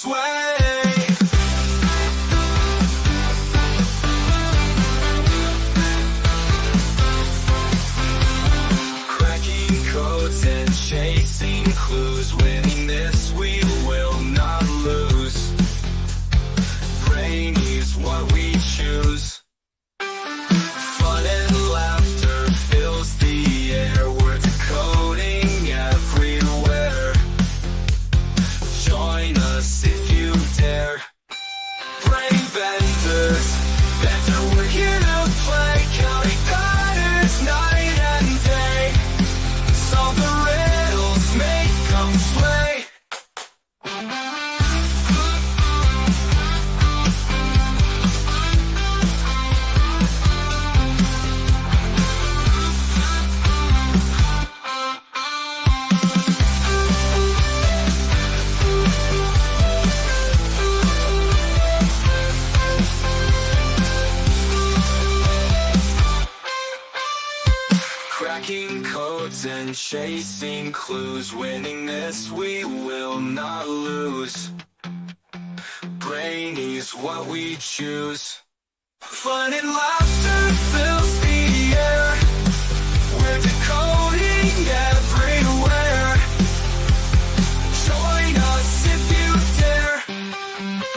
sway. Cracking codes and chasing clues, winning this we will not lose. Brain is what we choose. Fun and laughter fills the air. We're decoding everywhere. Join us if you dare. Brain benders, banter, we're here to play. Counting patterns night and day. Solve the riddles, make them sway. Cracking codes and chasing clues, winning this we will not lose. Brainy's what we choose. Fun and laughter fills the air. We're decoding everywhere. Join us if you dare.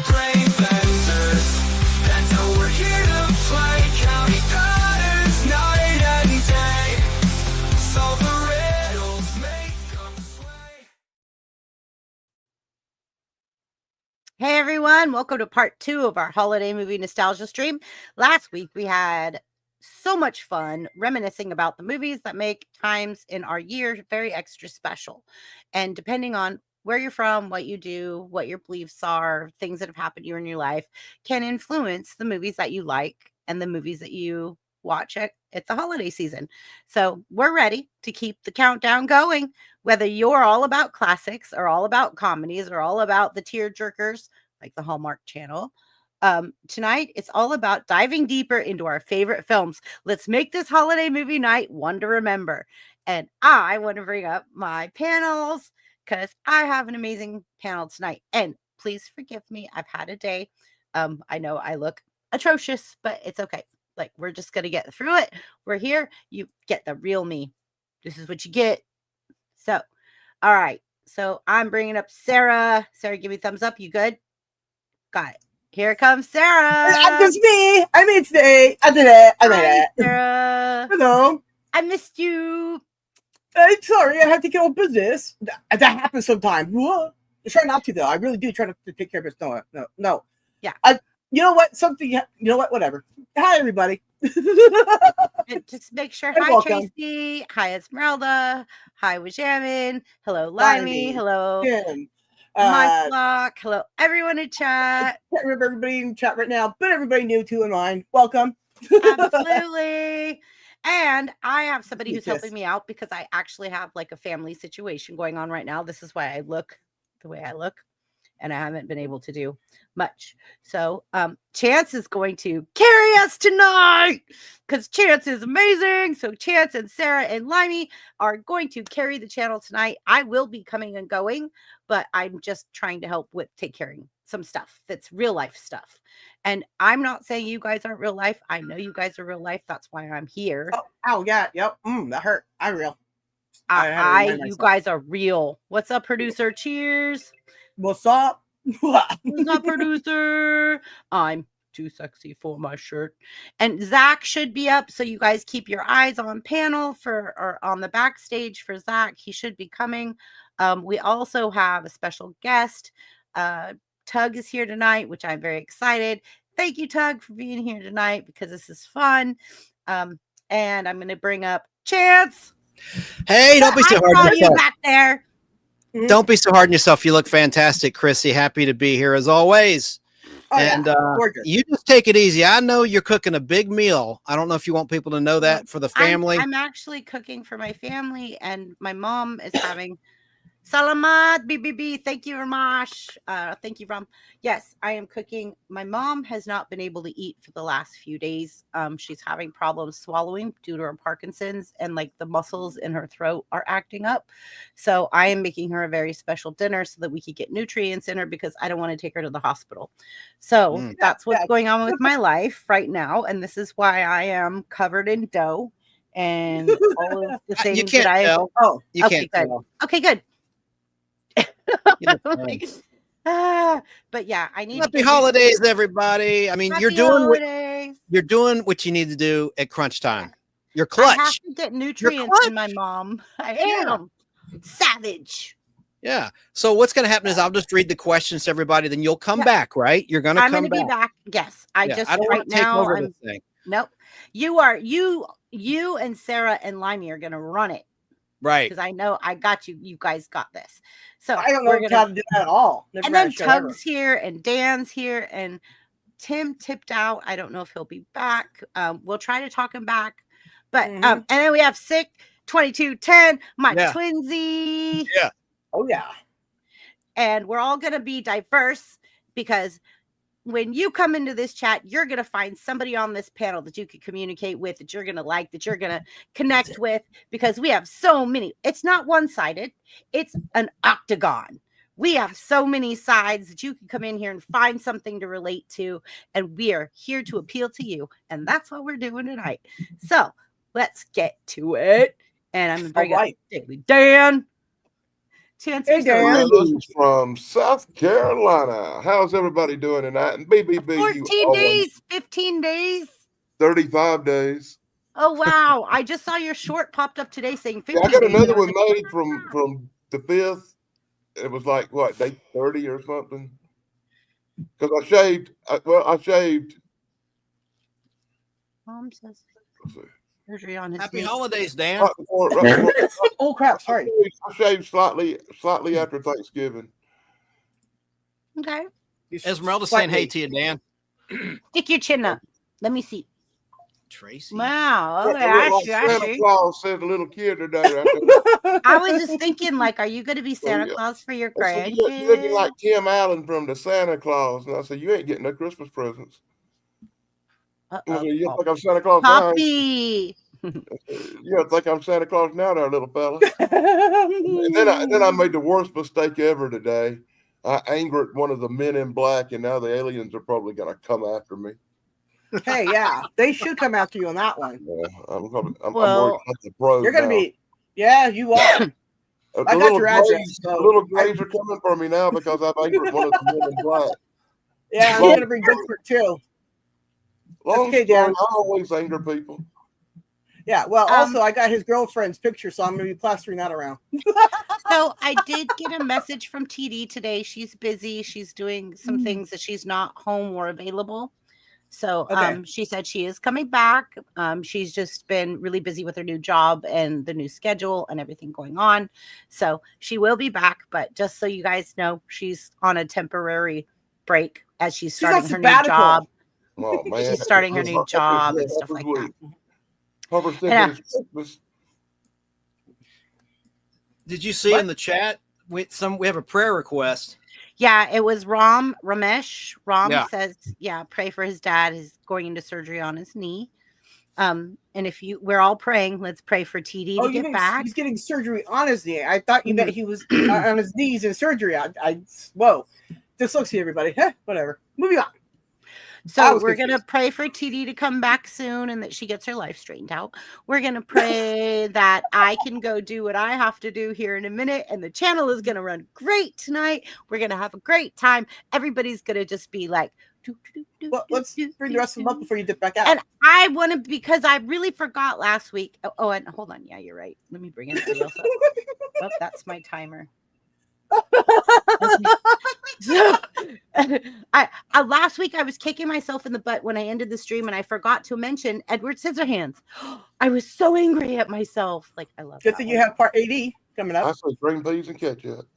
Brain benders, that's how we're here to play. Counting patterns night and day. Solve the riddles, make them sway. Hey everyone, welcome to part 2 of our holiday movie nostalgia stream. Last week we had so much fun reminiscing about the movies that make times in our year very extra special. And depending on where you're from, what you do, what your beliefs are, things that have happened to you in your life can influence the movies that you like and the movies that you watch at the holiday season. So we're ready to keep the countdown going. Whether you're all about classics or all about comedies or all about the tear jerkers like the Hallmark Channel, tonight it's all about diving deeper into our favorite films. Let's make this holiday movie night one to remember. And I want to bring up my panels because I have an amazing panel tonight. And please forgive me, I've had a day. I know I look atrocious, but it's okay. Like, we're just going to get through it. We're here. You get the real me. This is what you get. So, all right. So I'm bringing up Sarah. Sarah, give me a thumbs up. You good? Got it. Here comes Sarah. That's me. I made today. I did it. I made Hi, it. Sarah. Hello. I missed you. I'm sorry. I have to get on business. That happens sometimes. What? I try not to, though. I really do try to take care of it. No. Yeah. You know what? You know what? Whatever. Hi, everybody. And just make sure. You're Hi, welcome. Tracy. Hi, Esmeralda. Hi, Wajamin. Hello, Limey. Hello, Kim. Mike Block. Hello, everyone in chat. Can't remember everybody in chat right now, but everybody new to in line. Welcome. Absolutely. And I have somebody who's Yes. helping me out because I actually have like a family situation going on right now. This is why I look the way I look. And I haven't been able to do much. So Chance is going to carry us tonight because Chance is amazing. So Chance and Sarah and Limey are going to carry the channel tonight. I will be coming and going, but I'm just trying to help with take caring some stuff that's real life stuff. And I'm not saying you guys aren't real life. I know you guys are real life. That's why I'm here. Oh yeah. Yep. That hurt. I'm real. You guys are real. What's up, producer? Cheers. What's up? Who's not producer? I'm too sexy for my shirt. And Zach should be up, so you guys keep your eyes on panel or on the backstage for Zach. He should be coming. We also have a special guest. Tug is here tonight, which I'm very excited. Thank you, Tug, for being here tonight because this is fun. And I'm going to bring up Chance. Hey, don't be so hard on you yourself. back there. Don't be so hard on yourself. You look fantastic, Chrissy. Happy to be here as always. And you just take it easy. I know you're cooking a big meal. I don't know if you want people to know that for the family. I'm actually cooking for my family, and my mom is having Salamat, BBB. Thank you, Ramash. Thank you, Ram. Yes, I am cooking. My mom has not been able to eat for the last few days. She's having problems swallowing due to her Parkinson's, and like the muscles in her throat are acting up. So I am making her a very special dinner so that we could get nutrients in her because I don't want to take her to the hospital. So that's what's going on with my life right now. And this is why I am covered in dough and all of the things You can't that I. tell. Oh, you okay, can't good. tell. Okay, good. You look fine. But yeah, I need Happy to get holidays, everybody. I mean, Happy you're doing holidays. what you need to do at crunch time. You're I have clutch. to get nutrients in my mom. I am savage. Yeah. So what's going to happen is I'll just read the questions to everybody. Then you'll come back, right? You're going to come back. I'm going to be back. Yes. I don't right want to take over this thing. Nope. You and Sarah and Limey are going to run it. Right. Because I know I got you. You guys got this. So I don't know how to do that at all. Never and then Tug's here and Dan's here and Tim tipped out. I don't know if he'll be back. We'll try to talk him back. But and then we have Sick 2210, my twinsy. Yeah. Oh yeah. And we're all gonna be diverse because when you come into this chat, you're going to find somebody on this panel that you can communicate with, that you're going to like, that you're going to connect with, because we have so many. It's not one-sided. It's an octagon. We have so many sides that you can come in here and find something to relate to. And we are here to appeal to you. And that's what we're doing tonight. So let's get to it. And I'm going to bring up Dan. Hey, Dan. From South Carolina. How's everybody doing tonight? And BBB, 14 days, 15 days, 35 days. Oh wow! I just saw your short popped up today saying 15 I got days. another one made from the 5th. It was like what, day 30 or something? Because I shaved. I shaved. Mom says surgery on his Happy knee. holidays, Dan. Oh crap! Sorry. I shaved slightly after Thanksgiving. Okay. Esmeralda's saying hey to you, Dan. Stick your chin up. Let me see. Tracy. Wow. Okay, I see. Santa Claus said a little kid today. I was just thinking, like, are you going to be Santa Claus for your grandkids? You're looking like Tim Allen from the Santa Claus. And I said, you ain't getting no Christmas presents. You think I'm Santa Claus Poppy. now? You think I'm Santa Claus now, there, little fella. And then I made the worst mistake ever today. I angered one of the men in black, and now the aliens are probably going to come after me. Hey, yeah, they should come after you on that one. Yeah, I'm worried about the pros. You're going to be, yeah, you are. I got your address. The little grays are coming for me now because I've angered one of the men in black. Yeah, I'm going to bring Bigfoot too. Long okay, story, Dan. I always anger people. Yeah, well, also, I got his girlfriend's picture, so I'm going to be plastering that around. So I did get a message from TD today. She's busy. She's doing some things that she's not home or available. So she said she is coming back. She's just been really busy with her new job and the new schedule and everything going on. So she will be back. But just so you guys know, she's on a temporary break as she's starting her new job. Oh, man. She's starting her new job and stuff like that. Did you see in the chat we have a prayer request? Yeah, it was Ramesh. Says, pray for his dad. He's going into surgery on his knee. And we're all praying, let's pray for TD to get back. He's getting surgery on his knee. I thought you meant he was on his knees in surgery. Whoa. Dyslexia, everybody. Whatever. Moving on. So we're going to pray for TD to come back soon and that she gets her life straightened out. We're going to pray that I can go do what I have to do here in a minute. And the channel is going to run great tonight. We're going to have a great time. Everybody's going to just be like, well, let's bring the rest of them up before you dip back out. And I want to, because I really forgot last week. Oh, and hold on. Yeah, you're right. Let me bring everybody else up. Oh, that's my timer. So I last week I was kicking myself in the butt when I ended the stream and I forgot to mention Edward Scissorhands. I was so angry at myself. Like, I love good thing you have part 80 coming up. I say green peas and ketchup.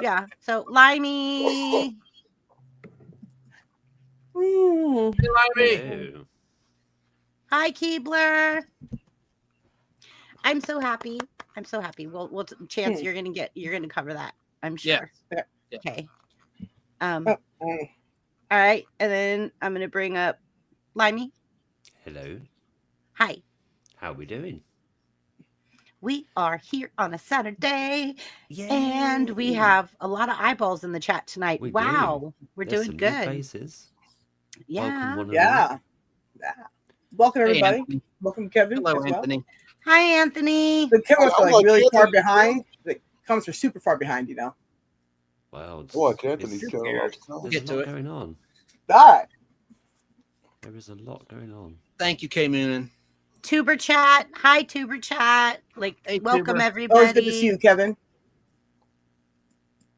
Yeah. So Limey. Hi, Keebler. I'm so happy. I'm so happy. We'll Chance, you're gonna cover that. I'm sure. Yeah. Okay. All right, and then I'm gonna bring up Limey. Hello. Hi. How we doing? We are here on a Saturday, Yay. and we have a lot of eyeballs in the chat tonight. We wow, we're There's doing some new good. faces. Yeah. Welcome, one and Yeah. Welcome, everybody. Anthony. Welcome, Kevin. Hello, as well. Anthony. Hi, Anthony. The cameras are I'm like like really far Anthony. behind. The comments are super far behind, you know. Wow. Watch Anthony's It's- channel all the time. There's Get a to lot it. going on. All right. There is a lot going on. Thank you, K Moonin. Tuber chat. Hi, Tuber chat. Hey, welcome Tuber. everybody. Always good to see you, Kevin.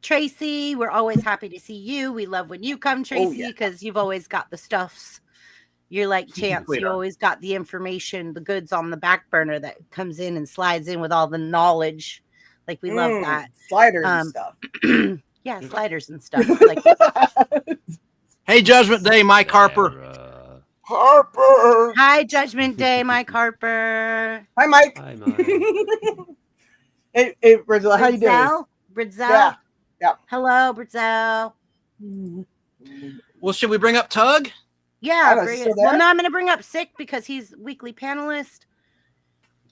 Tracy, we're always happy to see you. We love when you come, Tracy, because you've always got the stuffs. You're like Chance. You always got the information, the goods on the back burner that comes in and slides in with all the knowledge. Like we love that. Sliders and stuff. Yeah, sliders and stuff. Like Hey, Judgment Day, Mike Harper. Harper. hi, Judgment Day, Mike Harper. Hi, Mike. Hi, Mike. Hey, Brazil, how you doing? Britzel. Yeah. Hello, Britzel. Well, should we bring up Tug? Yeah. Oh, Bring still it. Well, there? no, I'm going to bring up Sick because he's weekly panelist.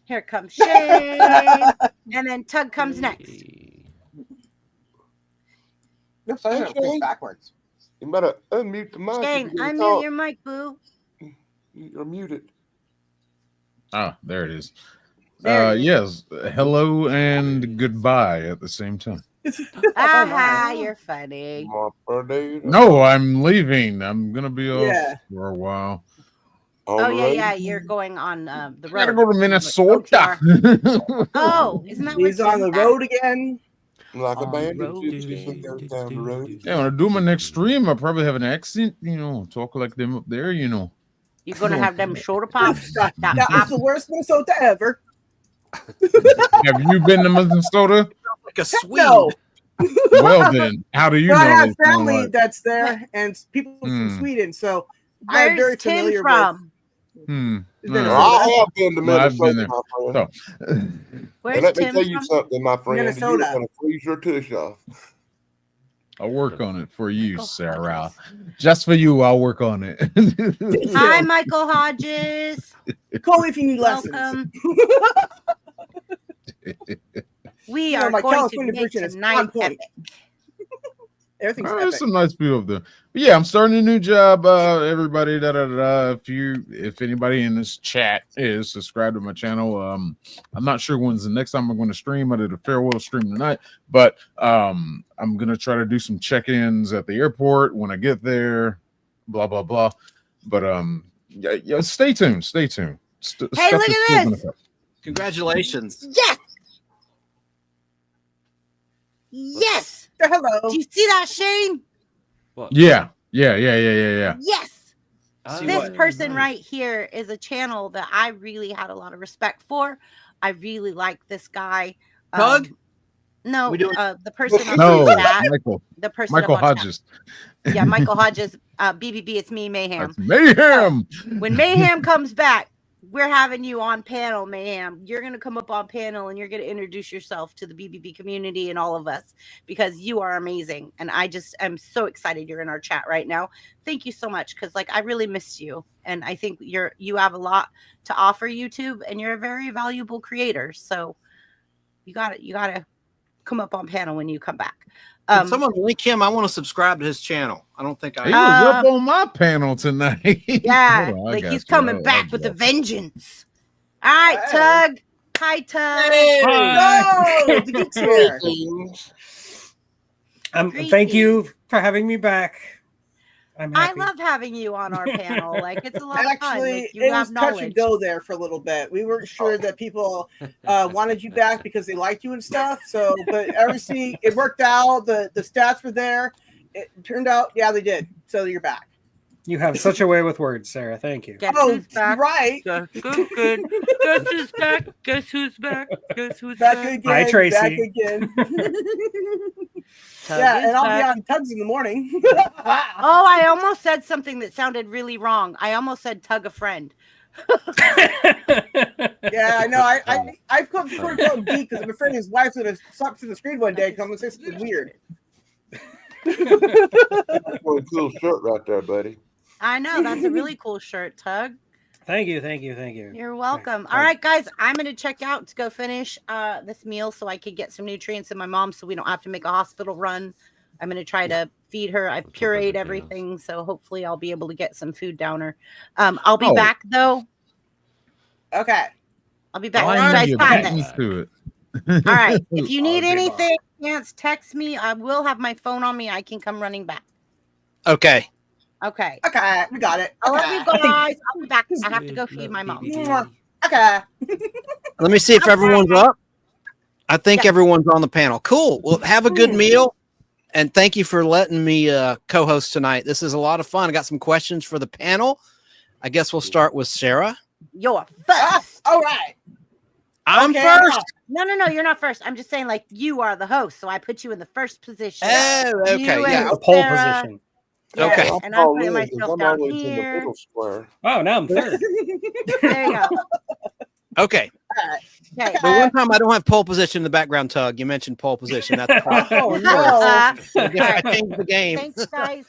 Here comes Shane. And then Tug comes next. Oops, I have to face backwards. You better unmute the mic. Shane, if you're gonna unmute talk. your mic, boo. You're muted. Ah, there it is. There it is. Yes. Hello and goodbye at the same time. Aha, you're funny. No, I'm leaving. I'm gonna be off Yeah. for a while. Oh, yeah. You're going on the road. I gotta go to Minnesota. Oh, isn't that He's what on the road again. Like a On band the road. goes down the road. Yeah, when I do my next stream, I'll probably have an accent, talk like them up there, You're going to have them shoulder pops. That That was the worst Minnesota ever. Have you been to Minnesota? Like a Swede. No, Well then, how do you but know? I have it's not family like- that's there and people from Sweden, so I'm very Where's Tim familiar from? Minnesota. I have been to No, I've been Minnesota, there. my friend. So, And Where's let me Tim tell you from? something, my friend. Minnesota. You're going to freeze your tush off. I'll work on it for you, Michael Sarah. Hodges. Just for you, I'll work on it. Hi, Michael Hodges. Call me if you need lessons. Welcome. We You know, are my going to California make version is tonight on point. epic. Everything's There's epic. some nice people up there. But yeah, I'm starting a new job. Everybody, if anybody in this chat is subscribed to my channel, I'm not sure when's the next time I'm going to stream. I did a farewell stream tonight, but I'm gonna try to do some check-ins at the airport when I get there. Blah blah blah. But yeah, stay tuned. Stay tuned. Hey, look at this. Congratulations. Yes. Yes. Hello. Do you see that, Shane? What? Yeah. Yes. Oh, This person nice. right here is a channel that I really had a lot of respect for. I really like this guy. Tug? No, We doing- the person on No, the chat. Michael. The person Michael up on chat. Hodges. Yeah, Michael Hodges. BBB, it's me, Mayhem. That's Mayhem. When Mayhem comes back, we're having you on panel, Mayhem. You're going to come up on panel and you're going to introduce yourself to the BBB community and all of us because you are amazing. And I'm so excited you're in our chat right now. Thank you so much. Cause I really miss you. And I think you have a lot to offer YouTube and you're a very valuable creator. So you gotta come up on panel when you come back. Can someone link him? I want to subscribe to his channel. I don't think He I. was up on my panel tonight. Yeah, Hold on, I like got he's you. coming I'll back do with a that. vengeance. All right, Wow. Tug. Hi, Tug. No, the good chair. Thank you for having me back. I'm I happy. love having you on our panel. Like it's a lot of fun. Actually, Like, you it have was touch and knowledge. go there for a little bit. We weren't sure that people wanted you back because they liked you and stuff. So, but everything it worked out. The stats were there. It turned out, yeah, they did. So you're back. You have such a way with words, Sarah. Thank you. Guess Oh, who's back? right. Guess who's back? Guess who's back? Guess who's Back back? again. Hi, Tracy. Back again. Tug Yeah, is and I'll back. be on Tugs in the morning. Oh, I almost said something that sounded really wrong. I almost said Tug a friend. Yeah, I know. I come before to go geek because I'm afraid his wife's gonna suck to the screen one day and come and say something weird. What a cool shirt right there, buddy. I know that's a really cool shirt, Tug. Thank you. You're welcome. All right, guys, I'm gonna check out to go finish this meal so I can get some nutrients in my mom, so we don't have to make a hospital run. I'm gonna try to feed her. I've pureed everything, so hopefully I'll be able to get some food down her. I'll be back though. Okay. I'll be back. Why You guys you got beat me this. to it? All right. If you need I'll be anything, chance, text me. I will have my phone on me. I can come running back. Okay. Okay. Okay, we got it. I love Okay. you guys. I'll be back. I have to go feed my mom. Okay. Let me see if everyone's up. I think everyone's on the panel. Cool. Well, have a good meal. And thank you for letting me co-host tonight. This is a lot of fun. I got some questions for the panel. I guess we'll start with Sarah. You're first. All right. I'm Okay, first. No, you're not first. I'm just saying, like, you are the host, so I put you in the first position. Oh, okay. You Yeah. and The pole Sarah. position. Yeah, Okay. and I'm putting myself I'm down always in the here. middle square. Oh, now I'm third. There you go. Okay. Okay. But one time I don't have pole position in the background, Tug. You mentioned pole position. That's Oh no. All I right. changed the game. Thanks, guys.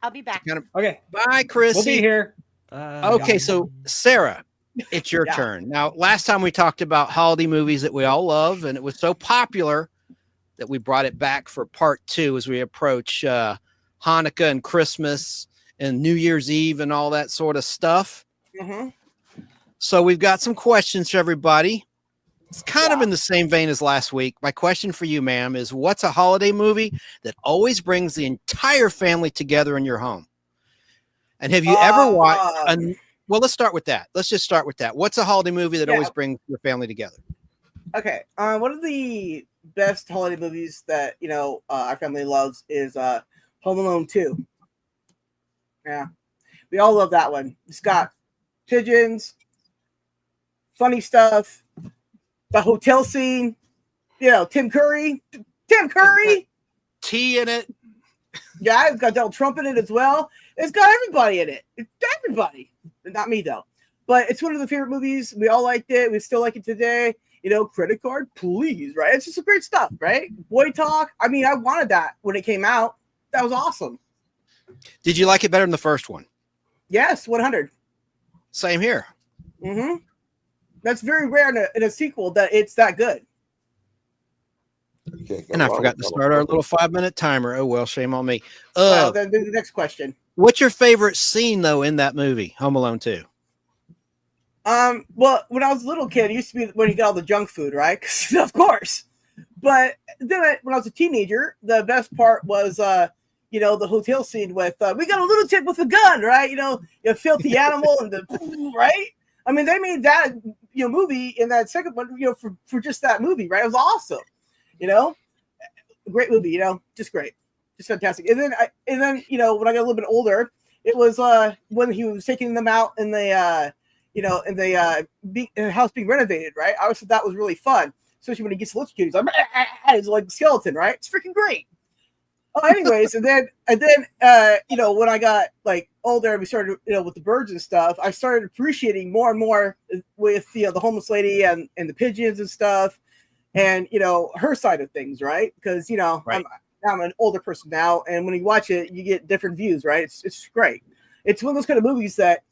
I'll be back. Okay, Bye, Chrissy. we'll be here. Okay, so Sarah, it's your Yeah. turn. Now, last time we talked about holiday movies that we all love, and it was so popular that we brought it back for part 2 as we approach Hanukkah and Christmas and New Year's Eve and all that sort of stuff. Mm-hmm. So we've got some questions for everybody. It's kind of in the same vein as last week. My question for you, ma'am, is what's a holiday movie that always brings the entire family together in your home? And have you ever watched? Well, let's start with that. Let's just start with that. What's a holiday movie that always brings your family together? Okay. One of the best holiday movies that our family loves is Home Alone 2. Yeah, we all love that one. It's got pigeons, funny stuff, the hotel scene. Tim Curry. Tea in it. Yeah, it's got Donald Trump in it as well. It's got everybody in it. It's everybody. Not me though. But it's one of the favorite movies. We all liked it. We still like it today. Credit card, please, right? It's just some great stuff, right? Boy talk. I mean, I wanted that when it came out. That was awesome. Did you like it better than the first one? Yes, 100. Same here. Mm-hmm. That's very rare in a sequel that it's that good. And I forgot to start our little 5-minute timer. Oh, well, shame on me. Well, then the next question. What's your favorite scene, though, in that movie, Home Alone 2? Well, when I was a little kid, it used to be when you got all the junk food, right? Of course. But then when I was a teenager, the best part was, the hotel scene with, we got a little chick with a gun, right? A filthy animal and the, right? I mean, they made that, movie in that second one, for just that movie, right? It was awesome. Great movie, just great. Just fantastic. And then, when I got a little bit older, it was, when he was taking them out in the, in the house being renovated, right? I always thought that was really fun, especially when he gets electrocuted. He's like a skeleton, right? It's freaking great. Oh, anyways, and then when I got like older and we started, with the birds and stuff, I started appreciating more and more with the homeless lady and the pigeons and stuff, and her side of things, right? Because Right. I'm an older person now, and when you watch it, you get different views, right? It's great. It's one of those kind of movies that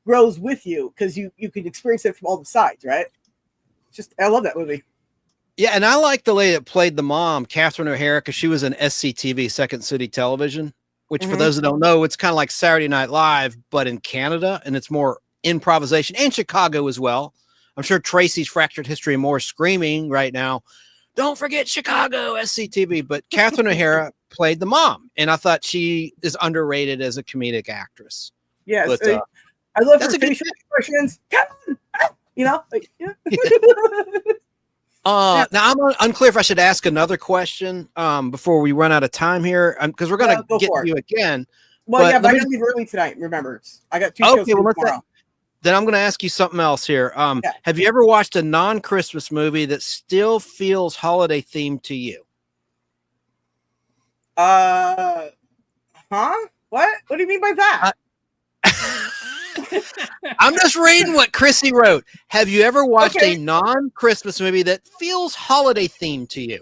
grows with you because you can experience it from all the sides, right? I love that movie. Yeah, and I like the lady that played the mom, Catherine O'Hara, because she was in SCTV, Second City Television, which for those that don't know, it's kind of like Saturday Night Live, but in Canada, and it's more improvisation, and Chicago as well. I'm sure Tracy's Fractured History more screaming right now, don't forget Chicago, SCTV, but Catherine O'Hara played the mom, and I thought she is underrated as a comedic actress. Yes, But, I love her that's a good facial expressions. Now I'm unclear if I should ask another question before we run out of time here, because we're going to Go get for to you again. Well, But yeah, but let I me- gotta leave early tonight. Remember, I got 2 shows Okay, well, tomorrow. then I'm going to ask you something else here. Have you ever watched a non-Christmas movie that still feels holiday themed to you? Huh? What? What do you mean by that? I'm just reading what Chrissy wrote. Have you ever watched Okay. a non-Christmas movie that feels holiday themed to you?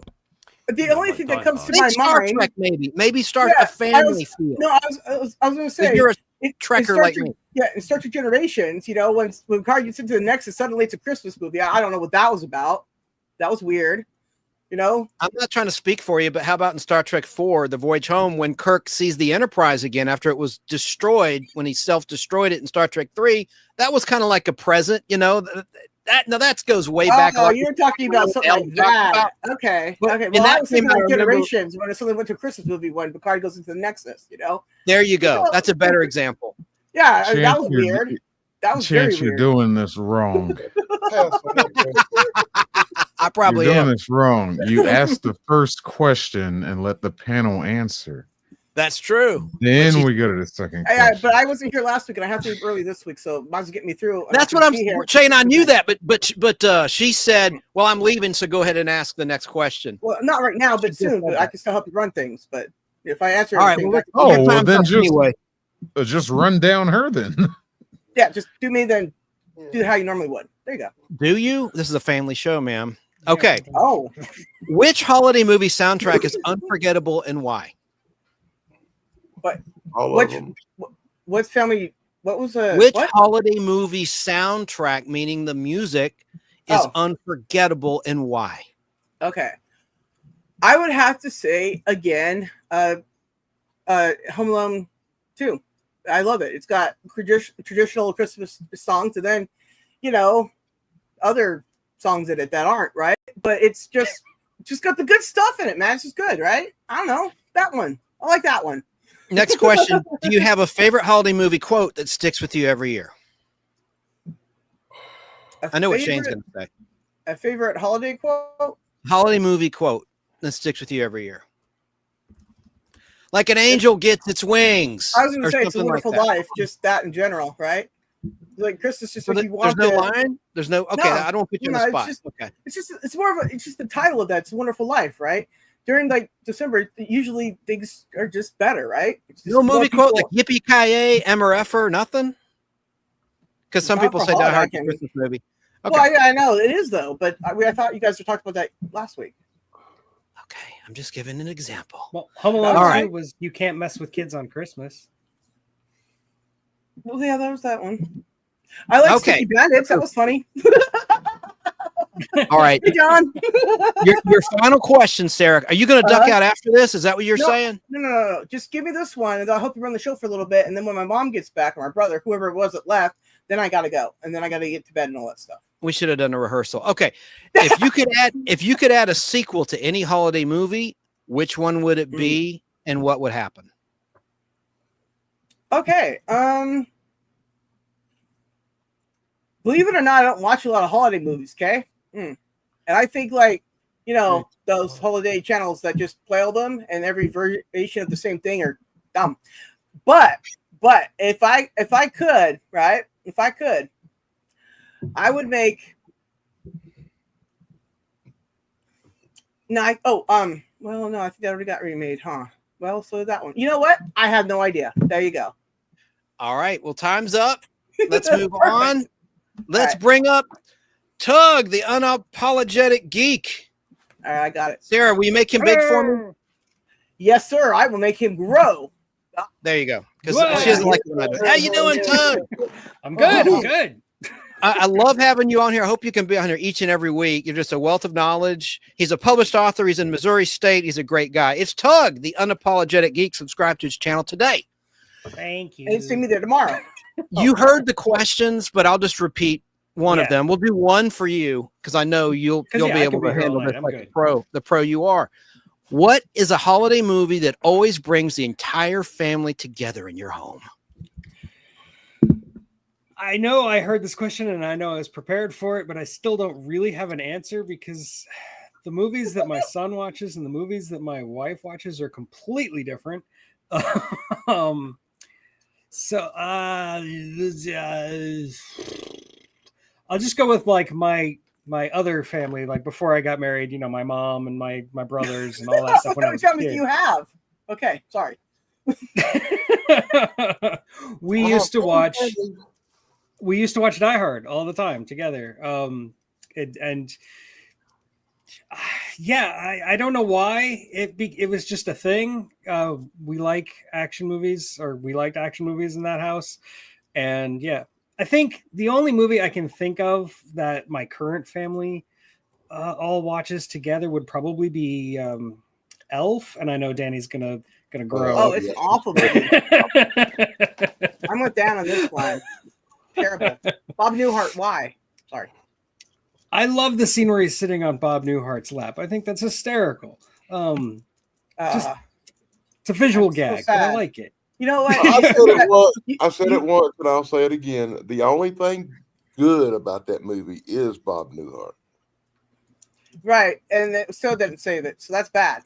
The No, only like thing that Die comes to Hard. my Think Star mind. Trek, maybe start Yeah, a family feel. No, I was going to If say. you're a It Trekker Star like Trek- me. Yeah, in Star Trek Generations, you know, when Picard gets into the Nexus, suddenly it's a Christmas movie. I don't know what that was about. That was weird. You know, I'm not trying to speak for you, but how about in Star Trek 4, The Voyage Home, when Kirk sees the Enterprise again after it was destroyed, when he self-destroyed it in Star Trek 3, that was kind of like a present, you know. That goes way back. Oh, you're talking about something like that. Okay. But Okay. in Well, that I was thinking game, I like remember- Generations when it suddenly went to a Christmas movie when Picard goes into the Nexus, you know? There you go. That's a better example. Yeah, I mean, that Chance, was you're- weird. That was very Chance, you're weird. doing this wrong. Pass on that question. I probably You're doing am. this wrong. You ask the first question and let the panel answer. That's true. Then she- we go to the second Yeah, question. but I wasn't here last week and I have to leave early this week, so might as well get me through. That's what I'm saying. I knew that, but she said, "Well, I'm leaving, so go ahead and ask the next question." Well, not right now, but She just soon. said But I that. can still help you run things. But if I answer All right. anything, Well, I can- Oh, well, then anyway. just run down her then. yeah, just do me then. Do it how you normally would. There you go. Do you? This is a family show, ma'am. Okay. Oh, Which holiday movie soundtrack is unforgettable and why? All Which- of them. what's family? What was a Which what? holiday movie soundtrack, meaning the music, is Oh. unforgettable and why? Okay, I would have to say again, Home Alone 2. I love it. It's got traditional Christmas songs, and then other songs in it that aren't right. But it's just got the good stuff in it, man. It's just good, right? I don't know that one. I like that one. Next question. Do you have a favorite holiday movie quote that sticks with you every year? I know what Shane's going to say. A favorite holiday quote? Holiday movie quote that sticks with you every year. Like an angel gets its wings. I was going or to say it's a something like wonderful that. life, just that in general, right? Like Christmas, just So if there- you there's want no to, line? There's no okay, No. I don't put you in No, the it's spot. just- Okay. it's more of it's just the title of that. It's a Wonderful Life, right? During like December, usually things are just better, right? It's just No more movie quote like people- Yippee-ki-yay, MRFer, nothing? Because some Not people for say Die holiday, Hard I can- Christmas movie. Okay. Well, yeah, I know it is though, but I thought you guys were talking about that last week. Okay, I'm just giving an example. Well, Home Alone All 2 right. was you can't mess with kids on Christmas. Well, yeah, that was that one. I like Okay. Sticky Bandits. That was funny. All right. Hey, John. Your final question, Sarah. Are you going to duck out after this? Is that what you're No. saying? No. Just give me this one, and I'll help you run the show for a little bit. And then when my mom gets back, or my brother, whoever it was that left, then I gotta go, and then I gotta get to bed and all that stuff. We should have done a rehearsal. Okay. If you could add a sequel to any holiday movie, which one would it be and what would happen? Okay. Believe it or not, I don't watch a lot of holiday movies. Okay. And I think those holiday channels that just play all them and every variation of the same thing are dumb. But if I could, right? If I could, I would make. Well, no, I think that already got remade, huh? Well, so that one. You know what? I have no idea. There you go. All right. Well, time's up. Let's move Perfect. on. Let's right. bring up Tug, the unapologetic geek. All right, I got it. Sarah, will you make him big for me? Yes, sir. I will make him grow. There you go. Because Whoa. she doesn't like it when I do it. How you doing, Tug? I'm good. I'm good. I love having you on here. I hope you can be on here each and every week. You're just a wealth of knowledge. He's a published author. He's in Missouri State. He's a great guy. It's Tug, the unapologetic geek. Subscribe to his channel today. Thank you. And see me there tomorrow. You heard the questions, but I'll just repeat one of Yeah. them. We'll do one for you because I know you'll be I can able be to here all handle night. this I'm like good. the pro you are. What is a holiday movie that always brings the entire family together in your home? I know I heard this question and I know I was prepared for it, but I still don't really have an answer because the movies that my son watches and the movies that my wife watches are completely different. I'll just go with like my other family, like before I got married, my mom and my brothers and all that stuff when I What was a family kid. do you have? Okay, sorry. We used to watch we used to watch Die Hard all the time together. Yeah, I don't know why it was just a thing. We like action movies, or we liked action movies in that house. And yeah, I think the only movie I can think of that my current family all watches together would probably be Elf. And I know Danny's gonna grow. Oh, it's an awful movie. I'm with Dan on this one. Terrible. Bob Newhart, why? Sorry. I love the scene where he's sitting on Bob Newhart's lap. I think that's hysterical. It's a visual That's so gag, but I sad. like it. You know what? I said it once, and I'll say it again. The only thing good about that movie is Bob Newhart. Right, and it still didn't save it, so that's bad.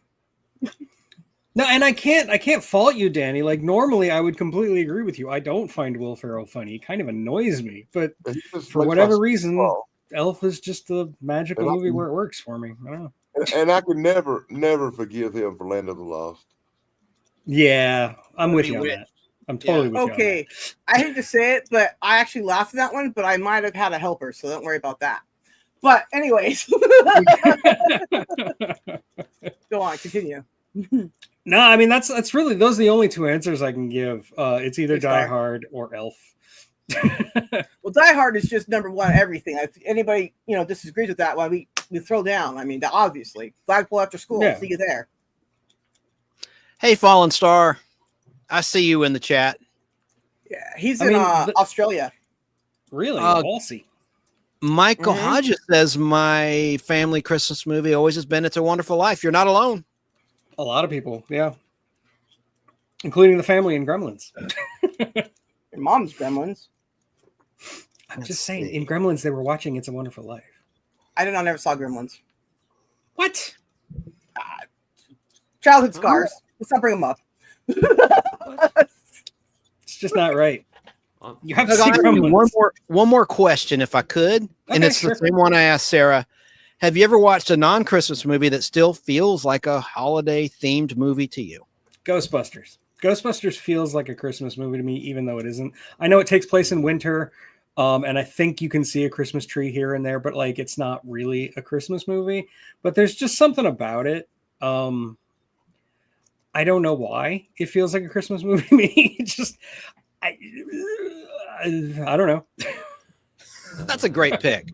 No, and I can't fault you, Danny. Like normally, I would completely agree with you. I don't find Will Ferrell funny. He kind of annoys me, but He just for makes whatever my reason, skin crawl. Elf is just a magical And I movie can- where it works for me. I don't know. And I can never forgive him for Land of the Lost. Yeah, I'm with Be you on with- that. I'm totally with you. Okay, I hate to say it, but I actually laughed at that one, but I might have had a helper, so don't worry about that. But anyways, go on, continue. No, I mean that's really those are the only two answers I can give. It's either Big Die star. Hard or Elf. Well, Die Hard is just number one everything. If anybody disagrees with that one, we throw down. I mean, obviously, flagpole after school. Yeah. See you there. Hey, Fallen Star. I see you in the chat. Yeah, he's I in mean, Australia. Really, Uh, ballsy. Michael Mhm. Hodges says my family Christmas movie always has been It's a Wonderful Life. You're not alone. A lot of people, yeah, including the family in Gremlins. Your mom's Gremlins. I'm Let's just saying, see. in Gremlins they were watching It's a Wonderful Life. I never saw Gremlins. What? Childhood scars. Let's not bring them up. It's just not right. I'm- You have to Look, see I'm- Gremlins. One more question, if I could. And Okay, it's sure. the same one I asked Sarah. Have you ever watched a non-Christmas movie that still feels like a holiday-themed movie to you? Ghostbusters. Ghostbusters feels like a Christmas movie to me, even though it isn't. I know it takes place in winter, and I think you can see a Christmas tree here and there, but like it's not really a Christmas movie. But there's just something about it. I don't know why it feels like a Christmas movie to me. It's just, I don't know. That's a great pick.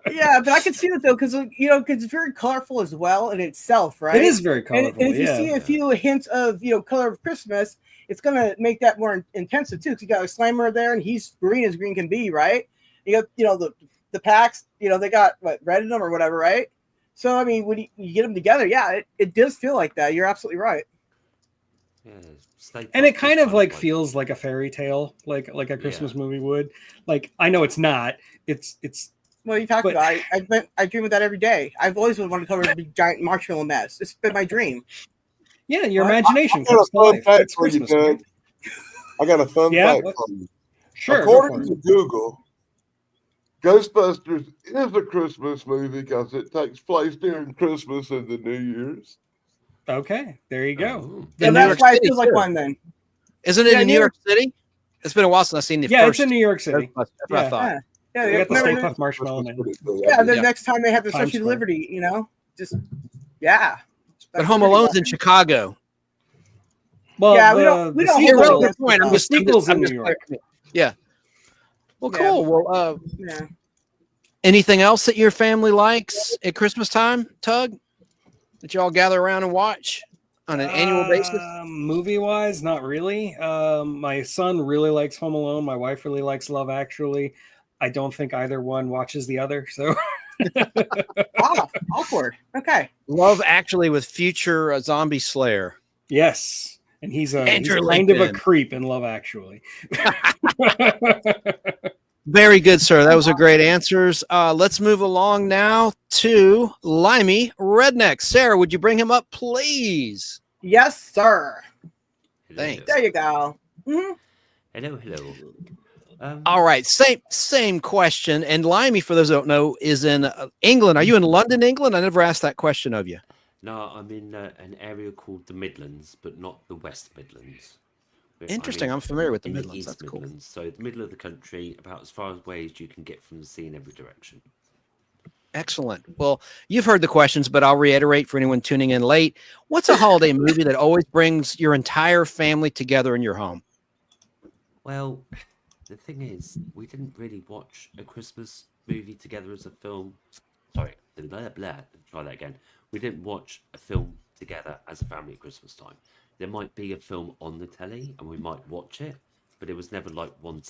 Yeah, but I can see that though, because it's very colorful as well in itself, right? It is very And, colorful. and if you Yeah. see a few hints of color of Christmas, it's gonna make that more intensive too. Because you got a Slimer there, and he's green as green can be, right? You got the packs, they got what, red in them or whatever, right? So I mean, when you get them together, yeah, it does feel like that. You're absolutely right. Yeah, Stay And it Puft kind is of like one. feels like a fairy tale, like a Christmas movie would. Like I know it's not. It's What are you talking But- about? I dream of that every day. I've always wanted to cover a big giant marshmallow mess. It's been my dream. yeah, your What? imagination I got comes a to fun life. fact That's for you, Christmas, Doug. right? I got a fun Yeah, fact what- for you. Sure. Go for According it. to Google, Ghostbusters is a Christmas movie because it takes place during Christmas and the New Year's. Okay, there you go. Oh. So In New that's York why it City, feels like too. one then. Isn't it Yeah, in New New York City? It's been a while since I've seen the Yeah, first. it's in New York City. That's what I Yeah. thought. Yeah, They got the remember- Stay Puft Marshmallow Man. yeah. The Yeah. next time they have the Times Statue of Square. Liberty, just yeah. But Home Alone's in Chicago. Well, Yeah, we the, don't- we the don't You're hold sequel, on. right, good point. I'm the just- I'm sequel's I'm in just- New York. Yeah. Well, Yeah. cool. Well, Yeah. anything else that your family likes at Christmas time, Tug, that y'all gather around and watch on an annual basis? Movie wise, not really. My son really likes Home Alone. My wife really likes Love Actually. I don't think either one watches the other. So Ah, awkward. Okay. Love Actually with future zombie slayer. yes, and he's Andrew kind of a Lincoln. creep in Love Actually. Very good, sir. That was a great answers. Let's move along now to Limey Redneck. Sarah, would you bring him up, please? Yes, sir. Hello, Thanks. There you go. Mhm. hello. Hello. All right, same question. And Limey, for those who don't know, is in England. Are you in London, England? I never asked that question of you. No, I'm in an area called the Midlands, but not the West Midlands. Interesting. I'm familiar with the in Midlands. the East That's cool. Midlands, so the middle of the country, about as far away as you can get from the sea in every direction. Excellent. Well, you've heard the questions, but I'll reiterate for anyone tuning in late. What's a holiday movie that always brings your entire family together in your home? Well, the thing is, we didn't really watch a Christmas movie together as a film. Sorry, blah, blah, try that again. We didn't watch a film together as a family at Christmas time. There might be a film on the telly and we might watch it, but it was never like one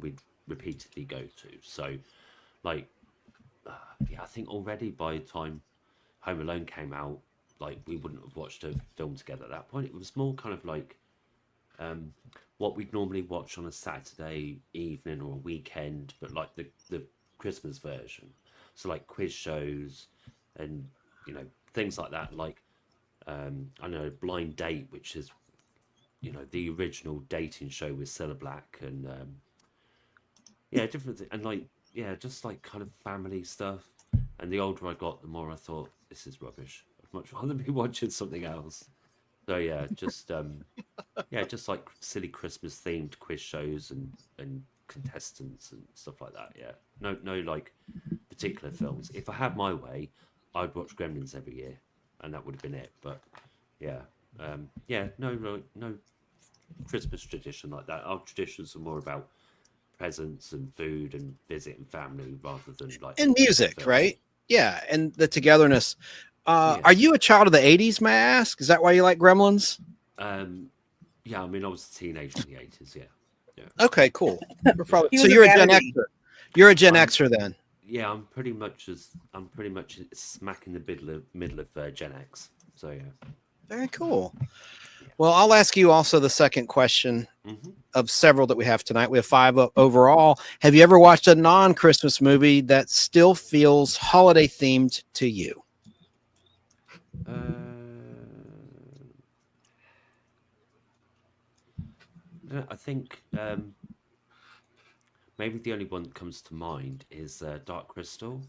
we'd repeatedly go to. So, like, yeah, I think already by the time Home Alone came out, like, we wouldn't have watched a film together at that point. It was more kind of like what we'd normally watch on a Saturday evening or a weekend, but like the Christmas version. So like quiz shows and, you know, things like that. Like, I know Blind Date, which is, you know, the original dating show with Cilla Black, and yeah, different and like, yeah, just like kind of family stuff. And the older I got, the more I thought, this is rubbish. I'd much rather be watching something else. So yeah, just yeah, just like silly Christmas themed quiz shows and contestants and stuff like that. Yeah, no like particular films. If I had my way, I'd watch Gremlins every year, and that would have been it. But yeah, yeah, no Christmas tradition like that. Our traditions are more about presents and food and visiting family rather than like And music, film. right? Yeah, and the togetherness. Yeah. Are you a child of the 80s, may I ask? Is that why you like Gremlins? Yeah, I mean, I was a teenager in the 80s. Yeah. Okay, cool. We're probably, He so was a you're a Gen vanity. Xer. You're a Gen I'm- Xer then. Yeah, I'm pretty much smack in the middle of Gen X. So yeah. Very cool. Well, I'll ask you also the second question hmm of several that we have tonight. We have 5 overall. Have you ever watched a non-Christmas movie that still feels holiday themed to you? I think maybe the only one that comes to mind is Dark Crystal,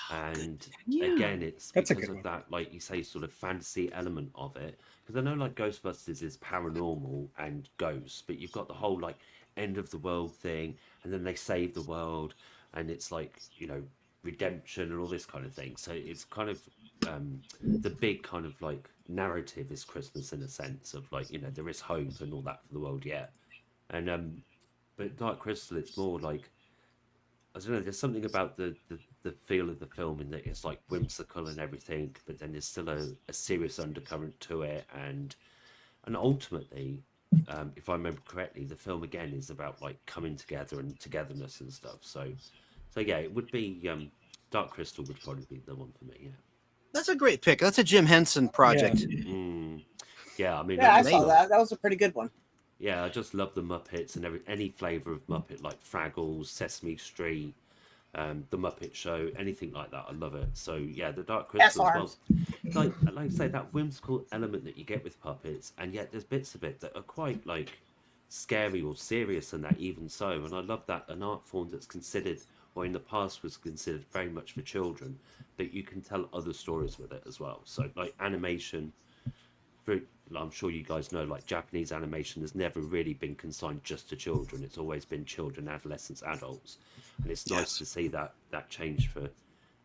and again, it's That's a because good of one. that, like you say, sort of fantasy element of it. Because I know, like Ghostbusters is paranormal and ghosts, but you've got the whole like end of the world thing, and then they save the world, and it's like, you know, redemption and all this kind of thing. So it's kind of the big kind of like narrative is Christmas in a sense of like, you know, there is hope and all that for the world yet. And but Dark Crystal, it's more like, I don't know, there's something about the feel of the film in that it's like whimsical and everything, but then there's still a serious undercurrent to it, and ultimately, if I remember correctly, the film again is about like coming together and togetherness and stuff. So yeah, it would be Dark Crystal would probably be the one for me. Yeah. That's a great pick. That's a Jim Henson project. Yeah, I mean, Yeah, I just saw love- that. That was a pretty good one. Yeah, I just love the Muppets and any flavour of Muppet, like Fraggles, Sesame Street, the Muppet Show, anything like that. I love it. So yeah, the Dark Crystal as well. Like I say, that whimsical element that you get with puppets, and yet there's bits of it that are quite like scary or serious, and that even so. And I love that an art form that's considered, or in the past was considered, very much for children, but you can tell other stories with it as well. So like animation. I'm sure you guys know, like Japanese animation has never really been consigned just to children. It's always been children, adolescents, adults, and it's nice to see that change for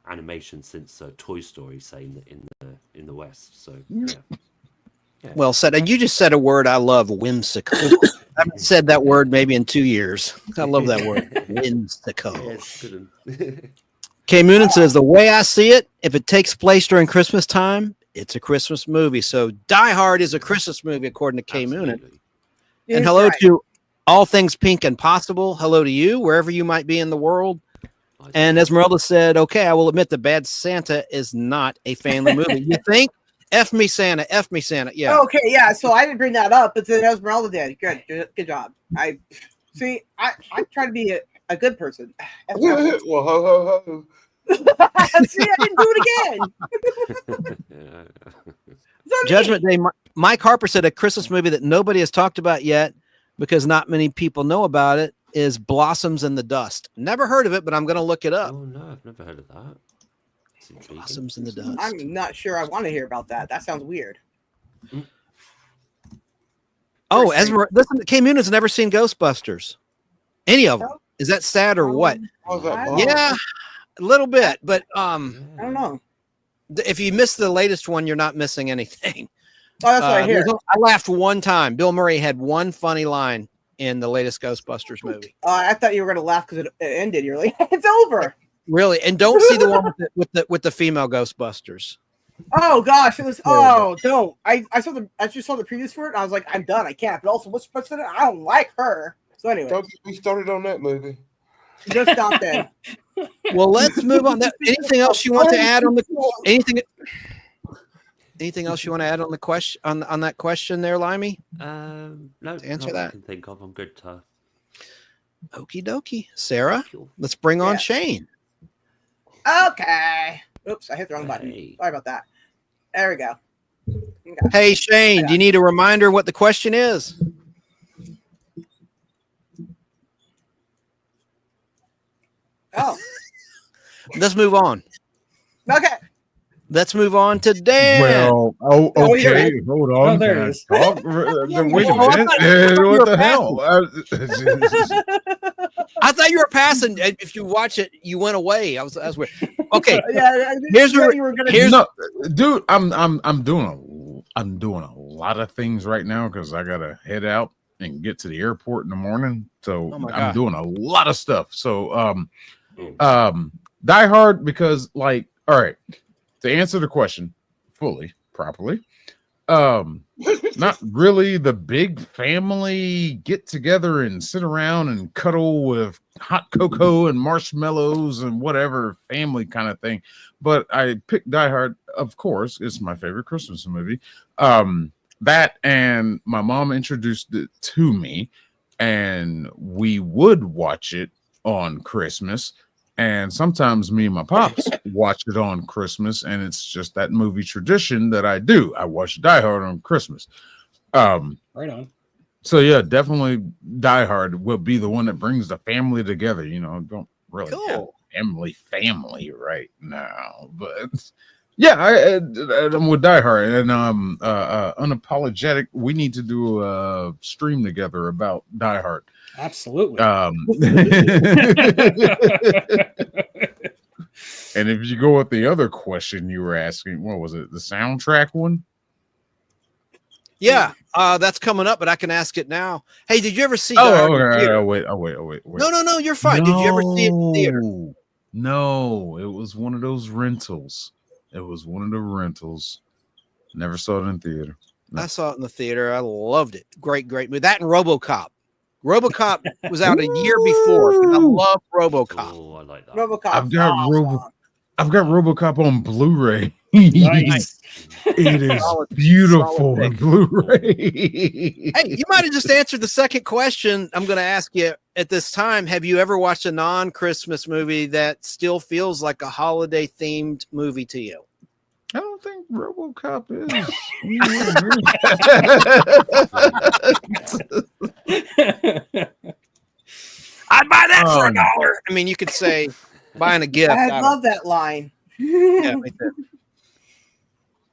animation since Toy Story, say in the West. So yeah. Well said. And you just said a word I love, whimsical. I haven't said that word maybe in 2 years. I love that word, whimsical. Yeah, it's good. And Kay Moonen says, the way I see it, if it takes place during Christmas time, it's a Christmas movie. So Die Hard is a Christmas movie, according to Kay Moonen. Absolutely. And hello to All Things Pink and Possible. Hello to you, wherever you might be in the world. And Esmeralda said, okay, I will admit the Bad Santa is not a family movie. You think? F me Santa, F me Santa. Yeah. Okay, yeah. So I didn't bring that up, but then Esmeralda did. Good job. I try to be a good person. Well, ho ho ho. See, I didn't do it again. Judgment Day. Mike Harper said a Christmas movie that nobody has talked about yet because not many people know about it is Blossoms in the Dust. Never heard of it, but I'm going to look it up. Oh no, I've never heard of that. It's intriguing. Blossoms in the Dust. I'm not sure I want to hear about that. That sounds weird. Or Esmer, listen, Kay Muniz never seen Ghostbusters. Any of them. Is that sad or what? How's that I- possible? Yeah, a little bit, but I don't know. if you miss the latest one, you're not missing anything. Oh, that's what I hear. I laughed one time. Bill Murray had one funny line in the latest Ghostbusters movie. I thought you were going to laugh because it ended. You're like, it's over. Really, and don't see the one with the female Ghostbusters. Oh gosh, it was. Oh no, I just saw the previews for it. And I was like, I'm done. I can't. But also, what's in it? I don't like her. So anyway, Don't get me started on that movie. just stop then. Well, let's move on. Anything else you want to add on the anything else you want to add on the question on that question there, Limey? No, answer not that. I can think of. I'm good to. Okie dokie. Sarah, let's bring on Yeah. Shane. Okay. Oops, I hit the wrong button. Hey. Sorry about that. There we go. Okay. Hey, Shane, do you need a reminder what the question is? Oh, Let's move on. okay. Let's move on to Dan. Well, Oh, you're okay. Hold on. Oh, there Can it I is. talk? Wait a Oh, I minute. thought you What were the hell? I thought you were passing. If you watch it, you went away. I was weird. Okay, Yeah, Here's you where- were gonna. here's- No, dude, I'm doing a lot of things right now because I gotta head out and get to the airport in the morning. So Oh my I'm God. doing a lot of stuff. So Oh. Die Hard because like, all right, to answer the question fully, properly, not really the big family get together and sit around and cuddle with hot cocoa and marshmallows and whatever family kind of thing. But I picked Die Hard, of course, it's my favorite Christmas movie. That and my mom introduced it to me, and we would watch it on Christmas. And sometimes me and my pops watch it on Christmas, and it's just that movie tradition that I do. I watch Die Hard on Christmas. Right on. So yeah, definitely Die Hard will be the one that brings the family together. You know, don't really have family right now, but yeah, I'm with Die Hard and unapologetic. We need to do a stream together about Die Hard. Absolutely. And if you go with the other question you were asking, what was it? The soundtrack one? yeah, that's coming up, but I can ask it now. Hey, did you ever see? Die Hard in the theater? Wait. No, you're fine. Did you ever see it in the theater? No, it was one of those rentals. It was one of the rentals. Never saw it in theater. No. I saw it in the theater. I loved it. Great movie. That and RoboCop. RoboCop was out a year before. And I love RoboCop. Oh, I like that. RoboCop. I've got RoboCop on Blu-ray. Nice. It is Solid- beautiful solid on pick. Blu-ray. Hey, you might have just answered the second question I'm going to ask you at this time. Have you ever watched a non-Christmas movie that still feels like a holiday-themed movie to you? I don't think RoboCop is. I'd buy that for $1. Um, I mean, you could say buying a gift. I love that line. Yeah, me too.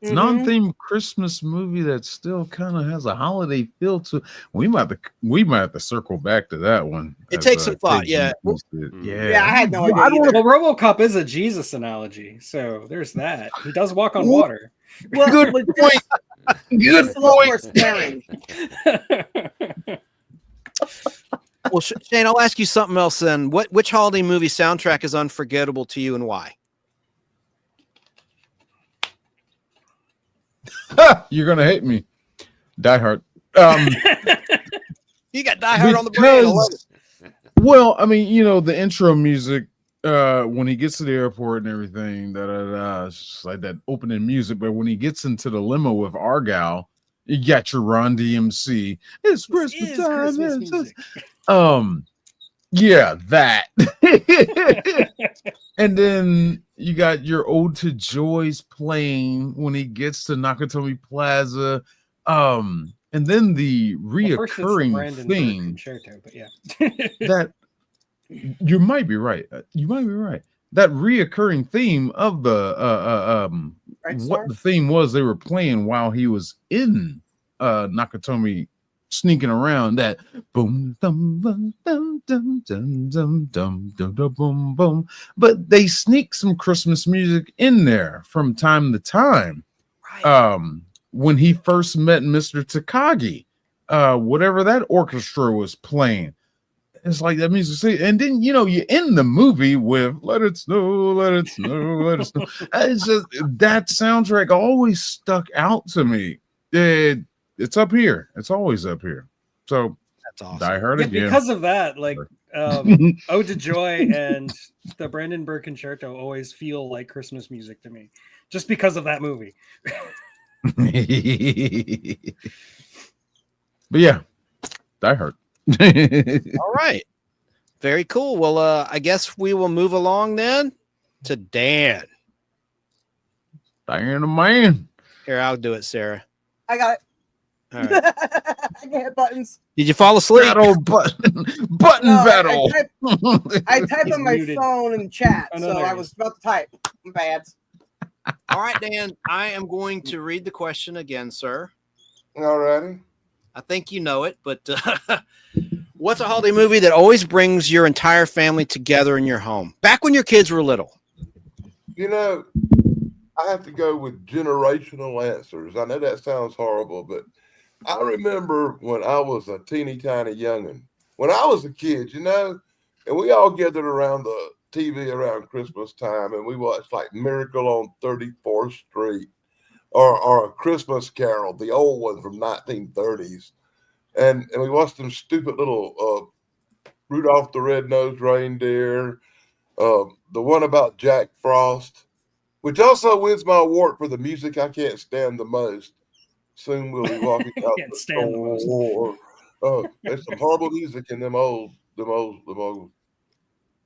Mhm. Non-themed Christmas movie that still kind of has a holiday feel to. We might have to circle back to that one. It as, takes some thought, Kate yeah. used it. Yeah. Yeah, I had no idea. I don't either. Well, RoboCop is a Jesus analogy, so there's that. He does walk on water. Well, Good but point. Good just a little point. more swearing. Well, Shane, I'll ask you something else then. Which holiday movie soundtrack is unforgettable to you and why? You're gonna hate me. Die Hard. You got Die Hard on the brain. I love it. Well, I mean, you know, the intro music when he gets to the airport and everything, it's just like that opening music. But when he gets into the limo with Argyle, you got your Ron DMC. It's Christmas Is time. Christmas it's- music. Yeah, that. And then you got your Ode to Joy's playing when he gets to Nakatomi Plaza. And then the Well, first it's the reoccurring Brandon Burke theme concerto, but yeah. that you might be right. You might be right. That reoccurring theme of the Right, what Star? the theme was they were playing while he was in Nakatomi sneaking around that boom dum dum dum dum dum dum dum dum dum boom boom. But they sneak some Christmas music in there from time to time. Right. When he first met Mr. Takagi, whatever that orchestra was playing, it's like that music. And then you end the movie with "Let It Snow, Let It Snow, Let It Snow." It's just, that soundtrack always stuck out to me. It's up here. It's always up here. So That's awesome. Die Hard Yeah, again. because of that, like Ode to Joy and the Brandon Burr Concerto always feel like Christmas music to me, just because of that movie. But yeah, Die Hard. All right. Very cool. Well, I guess we will move along then to Dan. Diana Man. Here, I'll do it, Sarah. I got it. All right. I can hit buttons. Did you fall asleep? Battle button No, battle. I type He's on my muted. phone in chat, Oh, no, so there I he was is. about to type. I'm bad. All right, Dan. I am going to read the question again, sir. All righty. I think you know it, but what's a holiday movie that always brings your entire family together in your home? Back when your kids were little. You know, I have to go with generational answers. I know that sounds horrible, but I remember when I was a teeny tiny youngin', when I was a kid, and we all gathered around the TV around Christmas time, and we watched like Miracle on 34th Street or A Christmas Carol, the old one from 1930s. And we watched them stupid little Rudolph the Red-Nosed Reindeer, the one about Jack Frost, which also wins my award for the music I can't stand the most. Soon we'll be walking out Can't the stand the most. door. There's some horrible music in them old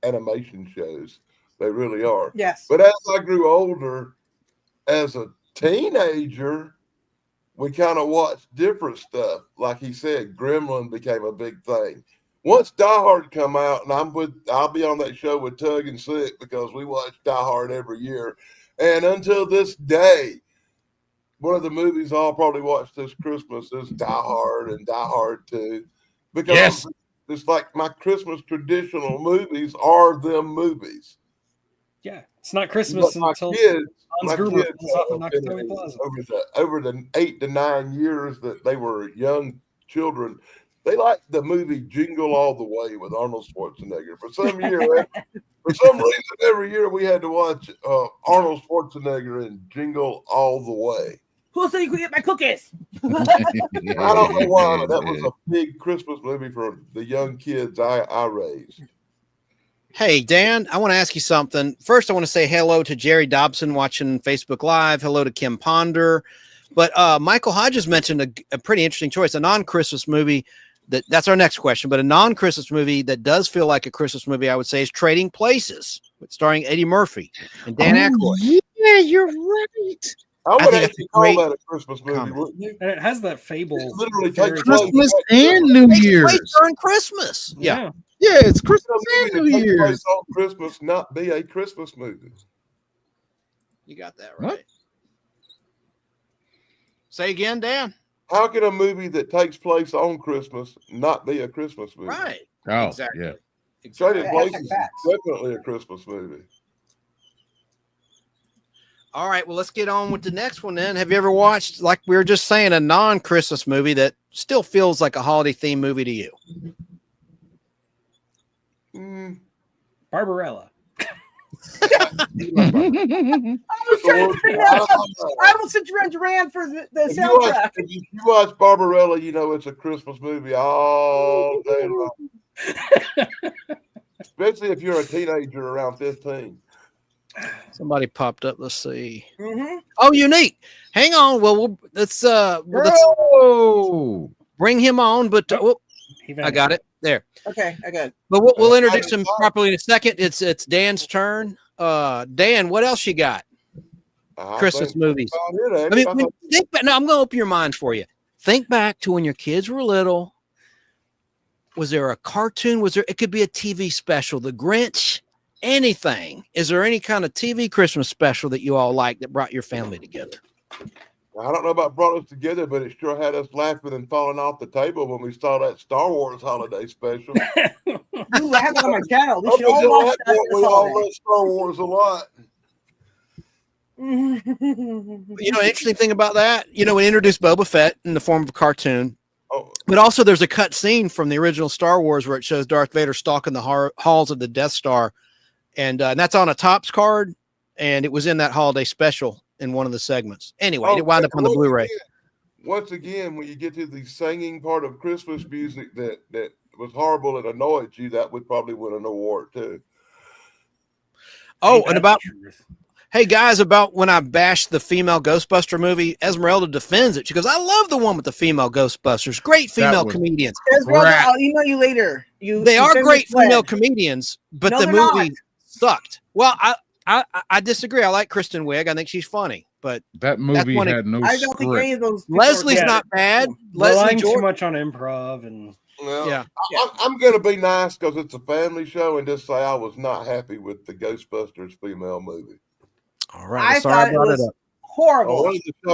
animation shows. They really are. Yes. But as I grew older, as a teenager, we kind of watched different stuff. Like he said, Gremlin became a big thing. Once Die Hard come out, and I'll be on that show with Tug and Sick because we watch Die Hard every year. And until this day, one of the movies I'll probably watch this Christmas is Die Hard and Die Hard 2. Because Yes. it's like my Christmas traditional movies are them movies. Yeah, it's not Christmas But my until kids, Hans my Gruber kids pulls off a Nakatomi Plaza. over the 8 to 9 years that they were young children, they liked the movie Jingle All the Way with Arnold Schwarzenegger. For some reason, every year we had to watch Arnold Schwarzenegger in Jingle All the Way. Who said you could get my cookies? I don't know why, but that was a big Christmas movie for the young kids I raised. Hey, Dan, I want to ask you something. First, I want to say hello to Jerry Dobson watching Facebook Live. Hello to Kim Ponder. But Michael Hodges mentioned a pretty interesting choice, a non-Christmas movie. That's our next question. But a non-Christmas movie that does feel like a Christmas movie, I would say, is Trading Places, starring Eddie Murphy and Dan Aykroyd. Yeah, you're right. I would think that's actually a call great that a Christmas movie, comment. wouldn't you? And it has that fable. It literally fairy takes tale. place Christmas and New Takes Year's. place during Christmas. Yeah. Yeah, it's Christmas A and movie New that takes place Year's. on Christmas, not be a Christmas movie. You got that What? right. Say again, Dan. How can a movie that takes place on Christmas not be a Christmas movie? Right. Oh, Exactly. yeah. Trading Yeah, Places is facts. definitely a Christmas movie. All right. Well, let's get on with the next one then. Have you ever watched, like we were just saying, a non-Christmas movie that still feels like a holiday theme movie to you? Mm, Barbarella. I was trying to figure out. I almost sent Duran Duran for the If you, watch, soundtrack. if you watch Barbarella, you know it's a Christmas movie all day long. Especially if you're a teenager around 15. Somebody popped up. Let's see. Mm-hmm. Oh, Unique. Hang on. Well, let's Oh, bring him on. But He I vanished. got it there. Okay, I got it. But we'll introduce him properly in a second. It's Dan's turn. Dan, what else you got? I Christmas think movies. that's about it, I mean, Andy. think back. Now I'm going to open your mind for you. Think back to when your kids were little. Was there a cartoon? It could be a TV special, The Grinch, anything. Is there any kind of TV Christmas special that you all like that brought your family together? I don't know about brought us together, but it sure had us laughing and falling off the table when we saw that Star Wars holiday special. Ooh, I have that on my channel. We Up should all until watch that that point, this we all holiday. love Star Wars a lot. You know, an interesting thing about that, you know, we introduced Boba Fett in the form of a cartoon, Oh, but also there's a cut scene from the original Star Wars where it shows Darth Vader stalking the halls of the Death Star, and that's on a Topps card, and it was in that holiday special in one of the segments. Anyway, it wound up on the Blu-ray. Once again, when you get to the singing part of Christmas music that was horrible and annoyed you, that would probably win an award too. Oh, and about hey guys, about when I bashed the female Ghostbuster movie, Esmeralda defends it. She goes, "I love the one with the female Ghostbusters. Great female was comedians. Esmeralda, crap. I'll email you later. They are send me great the female pledge. comedians, but No, the they're not. movie sucked." Well, I disagree. I like Kristen Wiig. I think she's funny, but That movie one- had no I don't think any script. of those. people Leslie's are- not bad. Leslie Relying too Jordan. much on improv and Well, Yeah. I'm going to be nice because it's a family show and just say I was not happy with the Ghostbusters female movie. All right. I well, sorry thought I it brought it was up. horrible.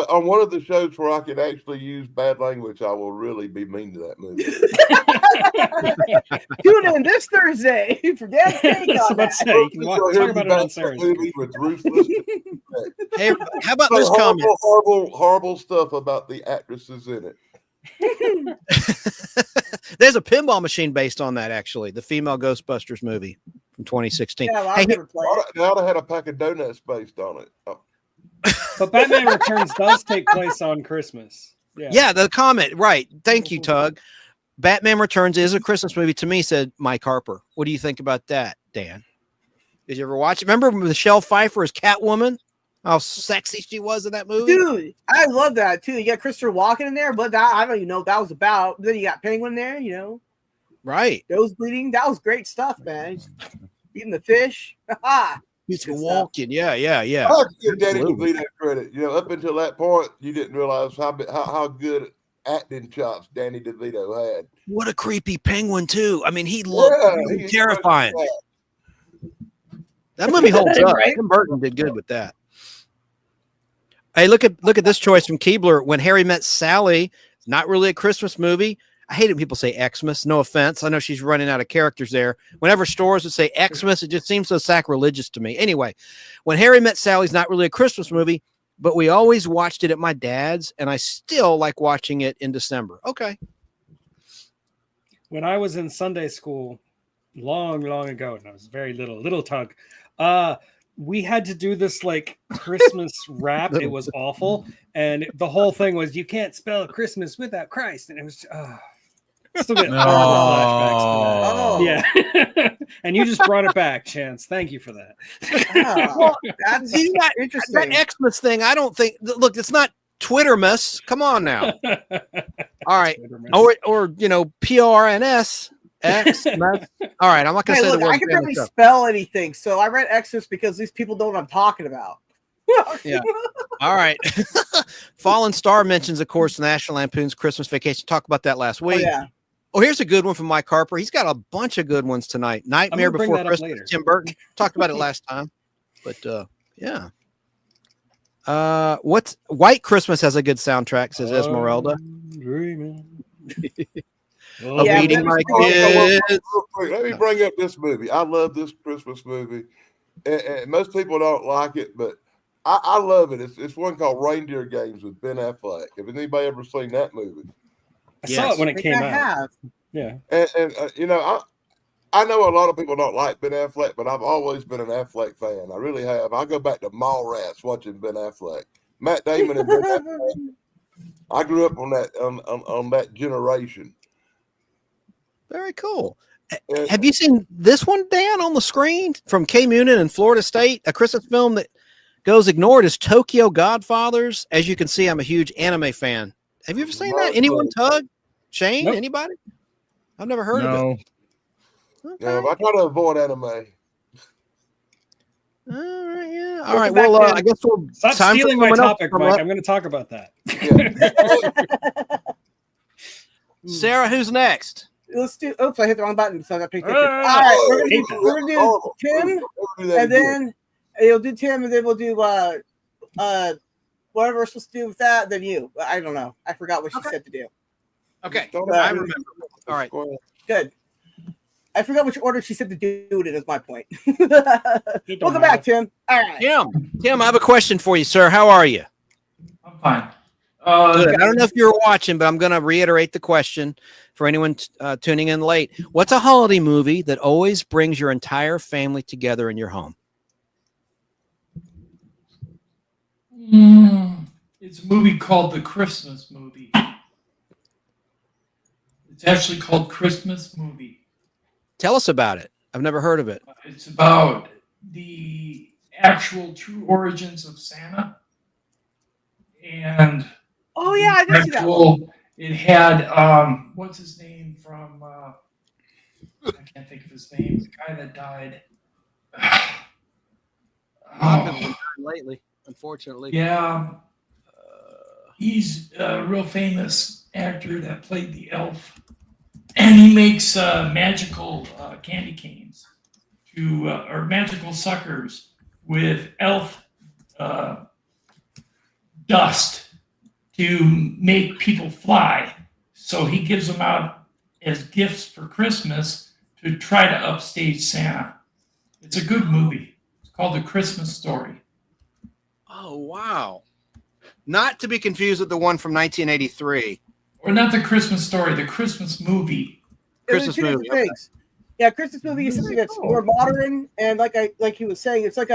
On one of the shows where I can actually use bad language, I will really be mean to that movie. Tune in this Thursday for Dad's take I was on about that. to say, you can You'll talk hear about me it on back that Sarah's. movie with ruthless Hey, how about Say this comment? horrible stuff about the actresses in it. There's a pinball machine based on that, actually. The female Ghostbusters movie from 2016. Yeah, well, Hey, I've never played it. They ought to had a pack of donuts based on it. Oh, But Batman Returns does take place on Christmas. yeah, the comment. Right. Thank you, Tug. Batman Returns is a Christmas movie to me, said Mike Harper. What do you think about that, Dan? Did you ever watch it? Remember Michelle Pfeiffer as Catwoman? How sexy she was in that movie? Dude, I love that too. You got Christopher Walken in there, but that I don't even know what that was about. Then you got Penguin there, you know, Right. nose bleeding. That was great stuff, man. Eating the fish. Ha! He's Good stuff. walking. Yeah. I have to give Danny Absolutely. DeVito credit. You know, up until that point, you didn't realize how good acting chops Danny DeVito had. What a creepy penguin, too. I mean, he looked really he's terrifying. great. That movie holds up. Right? Tim Burton did good with that. Hey, look at this choice from Keebler. When Harry Met Sally, it's not really a Christmas movie. I hate it when people say Xmas. No offense. I know she's running out of characters there. Whenever stores would say Xmas, it just seems so sacrilegious to me. Anyway, When Harry Met Sally's not really a Christmas movie, but we always watched it at my dad's, and I still like watching it in December. Okay. When I was in Sunday school, long ago, and I was very little Tug, we had to do this like Christmas rap. It was awful, and the whole thing was you can't spell Christmas without Christ, and it was still getting flashbacks to that. Yeah, and you just brought it back, Chance. Thank you for that. Well, that's See, that interesting. Xmas thing, I don't think, look, it's not Twittermas. Come on now. All right. Or you know, PRNS. X. All right. I'm not going Hey, to say look, the word. I can barely spell anything, so I read Exodus because these people know what I'm talking about. Yeah. All right. Fallen Star mentions, of course, National Lampoon's Christmas Vacation. Talked about that last Oh, week. yeah. Oh, here's a good one from Mike Harper. He's got a bunch of good ones tonight. Nightmare bring Before that up Christmas. later. Tim Burton talked about it last time, but yeah. What's White Christmas has a good soundtrack, says Esmeralda. A Yeah, meeting but- like Oh, this. real quick, let me bring up this movie. I love this Christmas movie, and most people don't like it, but I love it. It's one called Reindeer Games with Ben Affleck. Have anybody ever seen that movie? I saw it when I it think came I out. have. Yeah. And you know, I know a lot of people don't like Ben Affleck, but I've always been an Affleck fan. I really have. I go back to Mallrats watching Ben Affleck, Matt Damon, and Ben Affleck. I grew up on that on that generation. Very cool. And- Have you seen this one, Dan, on the screen from K Munin and Florida State? A Christmas film that goes ignored is Tokyo Godfathers. As you can see, I'm a huge anime fan. Have you ever seen that? Anyone, Tug? Shane? Nope. Anybody? I've never heard of No, it. Okay. I try to avoid anime. All right, yeah. All Welcome right. back, Well, Dan. I guess we'll Stop time for stealing my someone else topic, from Mike. up. I'm going to talk about that. Yeah. Sarah, who's next? Let's do. Oops, I hit the wrong button, so I got picked up. Ah, All right, we're hate gonna that. do Tim, Never do that and again. then you'll do Tim, and then we'll do whatever we're supposed to do with that, then you. I don't know. I forgot what she Okay. said to do. Okay, Start I out with remember. All right. square. Good. I forgot which order she said to do it. Is my point. It don't Welcome matter. back, Tim. All right. Tim, I have a question for you, sir. How are you? I'm fine. Good. I don't know if you were watching, but I'm going to reiterate the question for anyone tuning in late. What's a holiday movie that always brings your entire family together in your home? It's a movie called The Christmas Movie. It's actually called Christmas Movie. Tell us about it. I've never heard of it. It's about the actual true origins of Santa. And Oh yeah, I did see that one. actual, it had what's his name from I can't think of his name, the guy that died. Oh, Lately, unfortunately. yeah. He's a real famous actor that played the elf. And he makes magical candy canes or magical suckers with elf dust to make people fly. So he gives them out as gifts for Christmas to try to upstage Santa. It's a good movie. It's called The Christmas Story. Oh, wow. Not to be confused with the one from 1983. Or not The Christmas Story, The Christmas Movie. Christmas Two different movie. Okay. things. Yeah, Christmas movie is something that's more modern, and like he was saying, it's like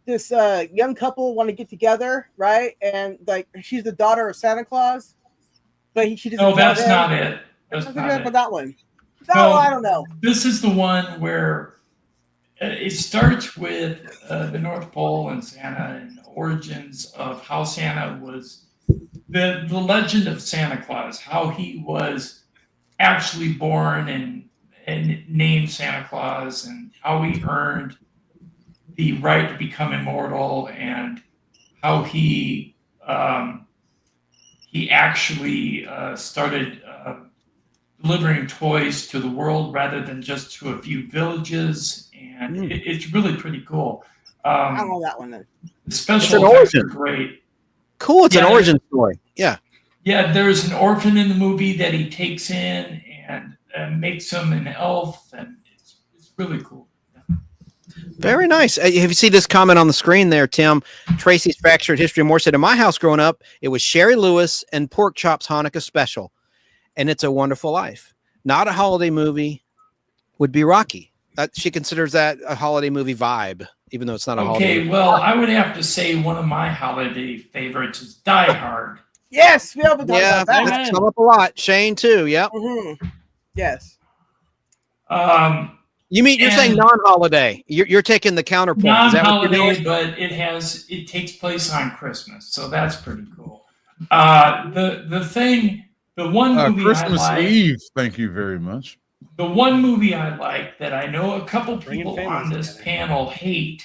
this young couple want to get together, right? And like she's the daughter of Santa Claus, but she doesn't. No, tell that's him. not it. That's I'm not thinking it. about that one. No, No. I don't know. This is the one where it starts with the North Pole and Santa and the origins of how Santa was, the legend of Santa Claus, how he was actually born and named Santa Claus, and how he earned the right to become immortal, and how he actually started delivering toys to the world rather than just to a few villages, and it's really pretty cool. I don't know that one then. The special effects are great. Cool. It's an Yeah. origin story. Yeah. Yeah, there's an orphan in the movie that he takes in and makes him an elf, and it's really cool. Very nice. Have you seen this comment on the screen there, Tim? Tracy's Fractured History More said, in my house growing up, it was Sherry Lewis and Pork Chops Hanukkah Special, and It's a Wonderful Life. Not a holiday movie would be Rocky. She considers that a holiday movie vibe, even though it's not a holiday movie. Okay, well, I would have to say one of my holiday favorites is Die Hard. Yes, we haven't talked Yeah, about that. that's come up a lot. Shane, too. Yep. Mm-hmm. Yes. You mean you're saying non-holiday? You're taking the counterpoint. Is that what you're Non-holiday, doing? but it takes place on Christmas, so that's pretty cool. The one movie Christmas I like, Eve. Thank you very much. the one movie I like that I know a couple Bringing people families on this together. panel hate,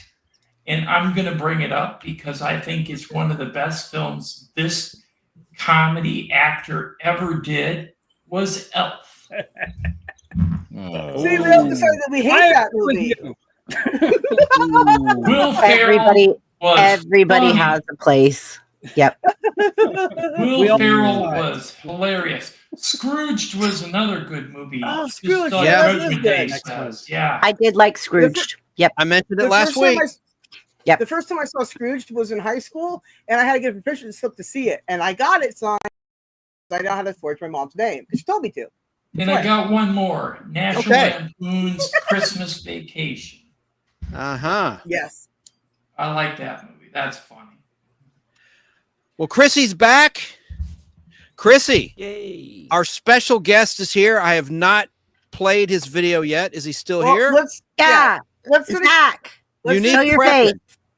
and I'm going to bring it up because I think it's one of the best films this comedy actor ever did, was Elf. See, we all decided that we hate that movie. Will Ferrell Everybody funny. has a place. Yep. Will Ferrell was hilarious. Scrooged was another good movie. Oh, Just Scrooge, like yeah, that Judgment is Day good. says. Yeah. I did like Scrooged. Yep. I mentioned it The last first time week. Yep. The first time I saw Scrooged was in high school, and I had to get a permission slip to see it, and I got it signed. I know how to forge my mom's name because she told me to. And I got one more. National Okay. Lampoon's Christmas Vacation. Uh-huh. Yes. I like that movie. That's funny. Well, Chrissy's back. Chrissy, Yay! our special guest is here. I have not played his video yet. Is he still Well, here? Yeah. Let's finish. Zach, Let's Unique show your prepping. face.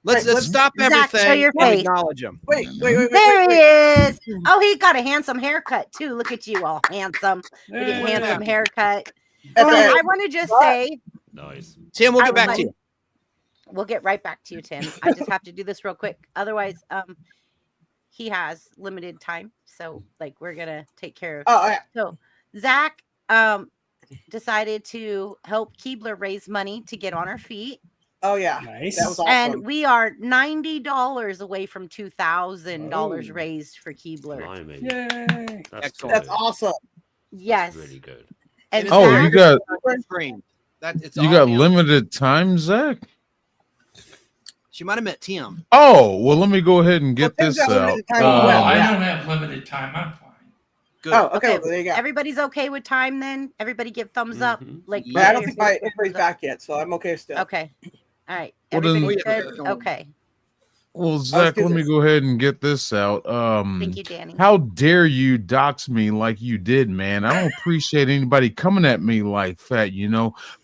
Let's Right, let's- stop Zach, show everything your and face. acknowledge him. wait. There he is. Oh, he got a handsome haircut too. Look at you, all handsome. Look at what handsome happened? haircut. That's And it. I want to just What? say, Nice. Tim, we'll I get back would to you. we'll get right back to you, Tim. I just have to do this real quick. Otherwise, he has limited time. So like we're gonna take care of Oh, yeah. So Zach decided to help Keebler raise money to get on her feet. Oh yeah, Nice. that was awesome. And we are $90 away from $2,000 Oh. raised for Keebler. Blimey. Yay. That's Excellent. That's good. awesome. Yes. That's really good. And Oh, Zach- you got Screen. It's you all got him. limited time, Zach. She might have met Tim. Oh, well, let me go ahead and get Tim's this got out. limited time Oh, as well, I yeah. don't have limited time. I'm fine. Good. Oh, okay. Okay, Well, there you go. everybody's okay with time then? Everybody give thumbs up. Mhm. Like, But I don't put think your my thumbs everybody's up. back yet, so I'm okay still. Okay. All right. Well, then- Everybody's Oh, yeah. good? Okay. Well, Zach, do let me this. go ahead and get this out. Thank you, Danny. How dare you dox me like you did, man? I don't appreciate anybody coming at me like that,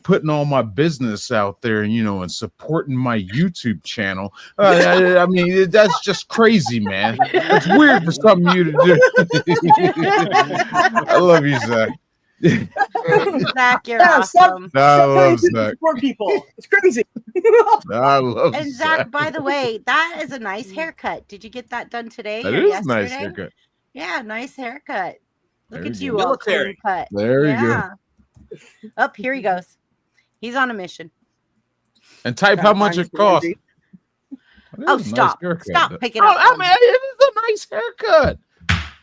putting all my business out there and, and supporting my YouTube channel. I mean, that's just crazy, man. It's weird for something you to do. I love you, Zach. Zach, you're Yeah, awesome. I Stop telling love people to Zach. support people. It's crazy. I love And Zach, by the way, that is a nice haircut. Did you get that done today That or is a yesterday? nice haircut. Yeah, nice haircut. Look There at you you, go. all clean Military. cut. There you go. Oh, here he goes. He's on a mission. And type how much it costs. That Oh, is a nice stop. haircut. Stop picking Oh, up. I on mean, me. it is a nice haircut.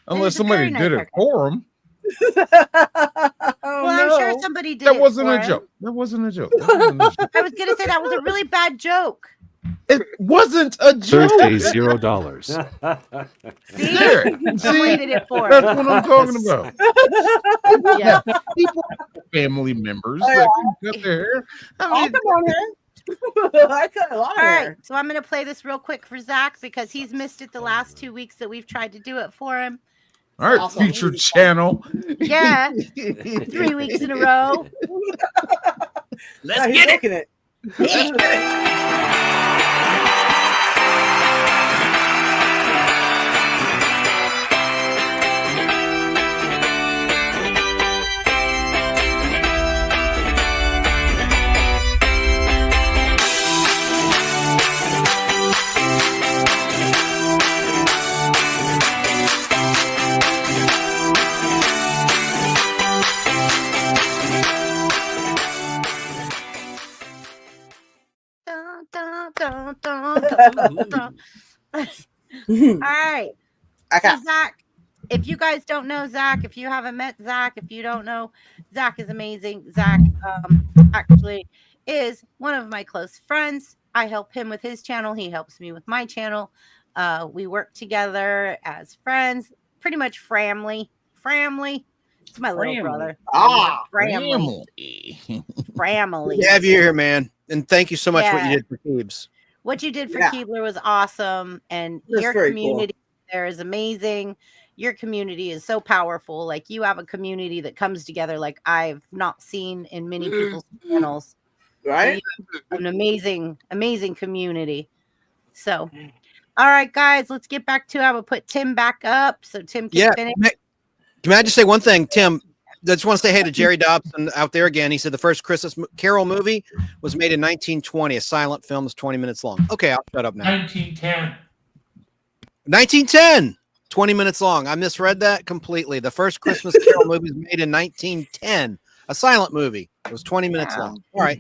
Unless a very somebody nice did it haircut. for him. Oh, Well, I'm sure somebody did That it wasn't for a him. joke. That wasn't a joke. That wasn't a joke. I was gonna say that was a really bad joke. It wasn't a joke. Thursday, $0. See, There. somebody See? did it for That's him. what I'm talking about. Yeah. People have family members Oh, that can cut their hair. I I'll mean, come on here. I cut a lot of All hair. right, so I'm gonna play this real quick for Zach because he's missed it the last 2 weeks that we've tried to do it for him. all right, Awesome. featured channel. Yeah, 3 weeks in a row. Yeah, he's making it. Dun, dun, dun, dun, dun, dun. All right. Okay. So Zach, if you guys don't know Zach, if you haven't met Zach, if you don't know, Zach is amazing. Zach actually is one of my close friends. I help him with his channel. He helps me with my channel. We work together as friends, pretty much family. It's my little Family. brother. Ah, family. Family. To have you here, man. And thank you so much for what Yeah. you did for Keebs. What you did for Yeah. Keebler was awesome, and That's your very cool. community there is amazing. Your community is so powerful. Like, you have a community that comes together like I've not seen in many people's channels. Right? An amazing community. So, all right, guys, let's get back to it. I will put Tim back up so Tim can Yeah. finish. Can I just say one thing, Tim? I just want to say hey to Jerry Dobson out there again. He said the first Christmas Carol movie was made in 1920. A silent film is 20 minutes long. Okay, I'll shut up now. 1910. 1910, 20 minutes long. I misread that completely. The first Christmas Carol movie was made in 1910. A silent movie. It was 20 minutes Wow. long. All right,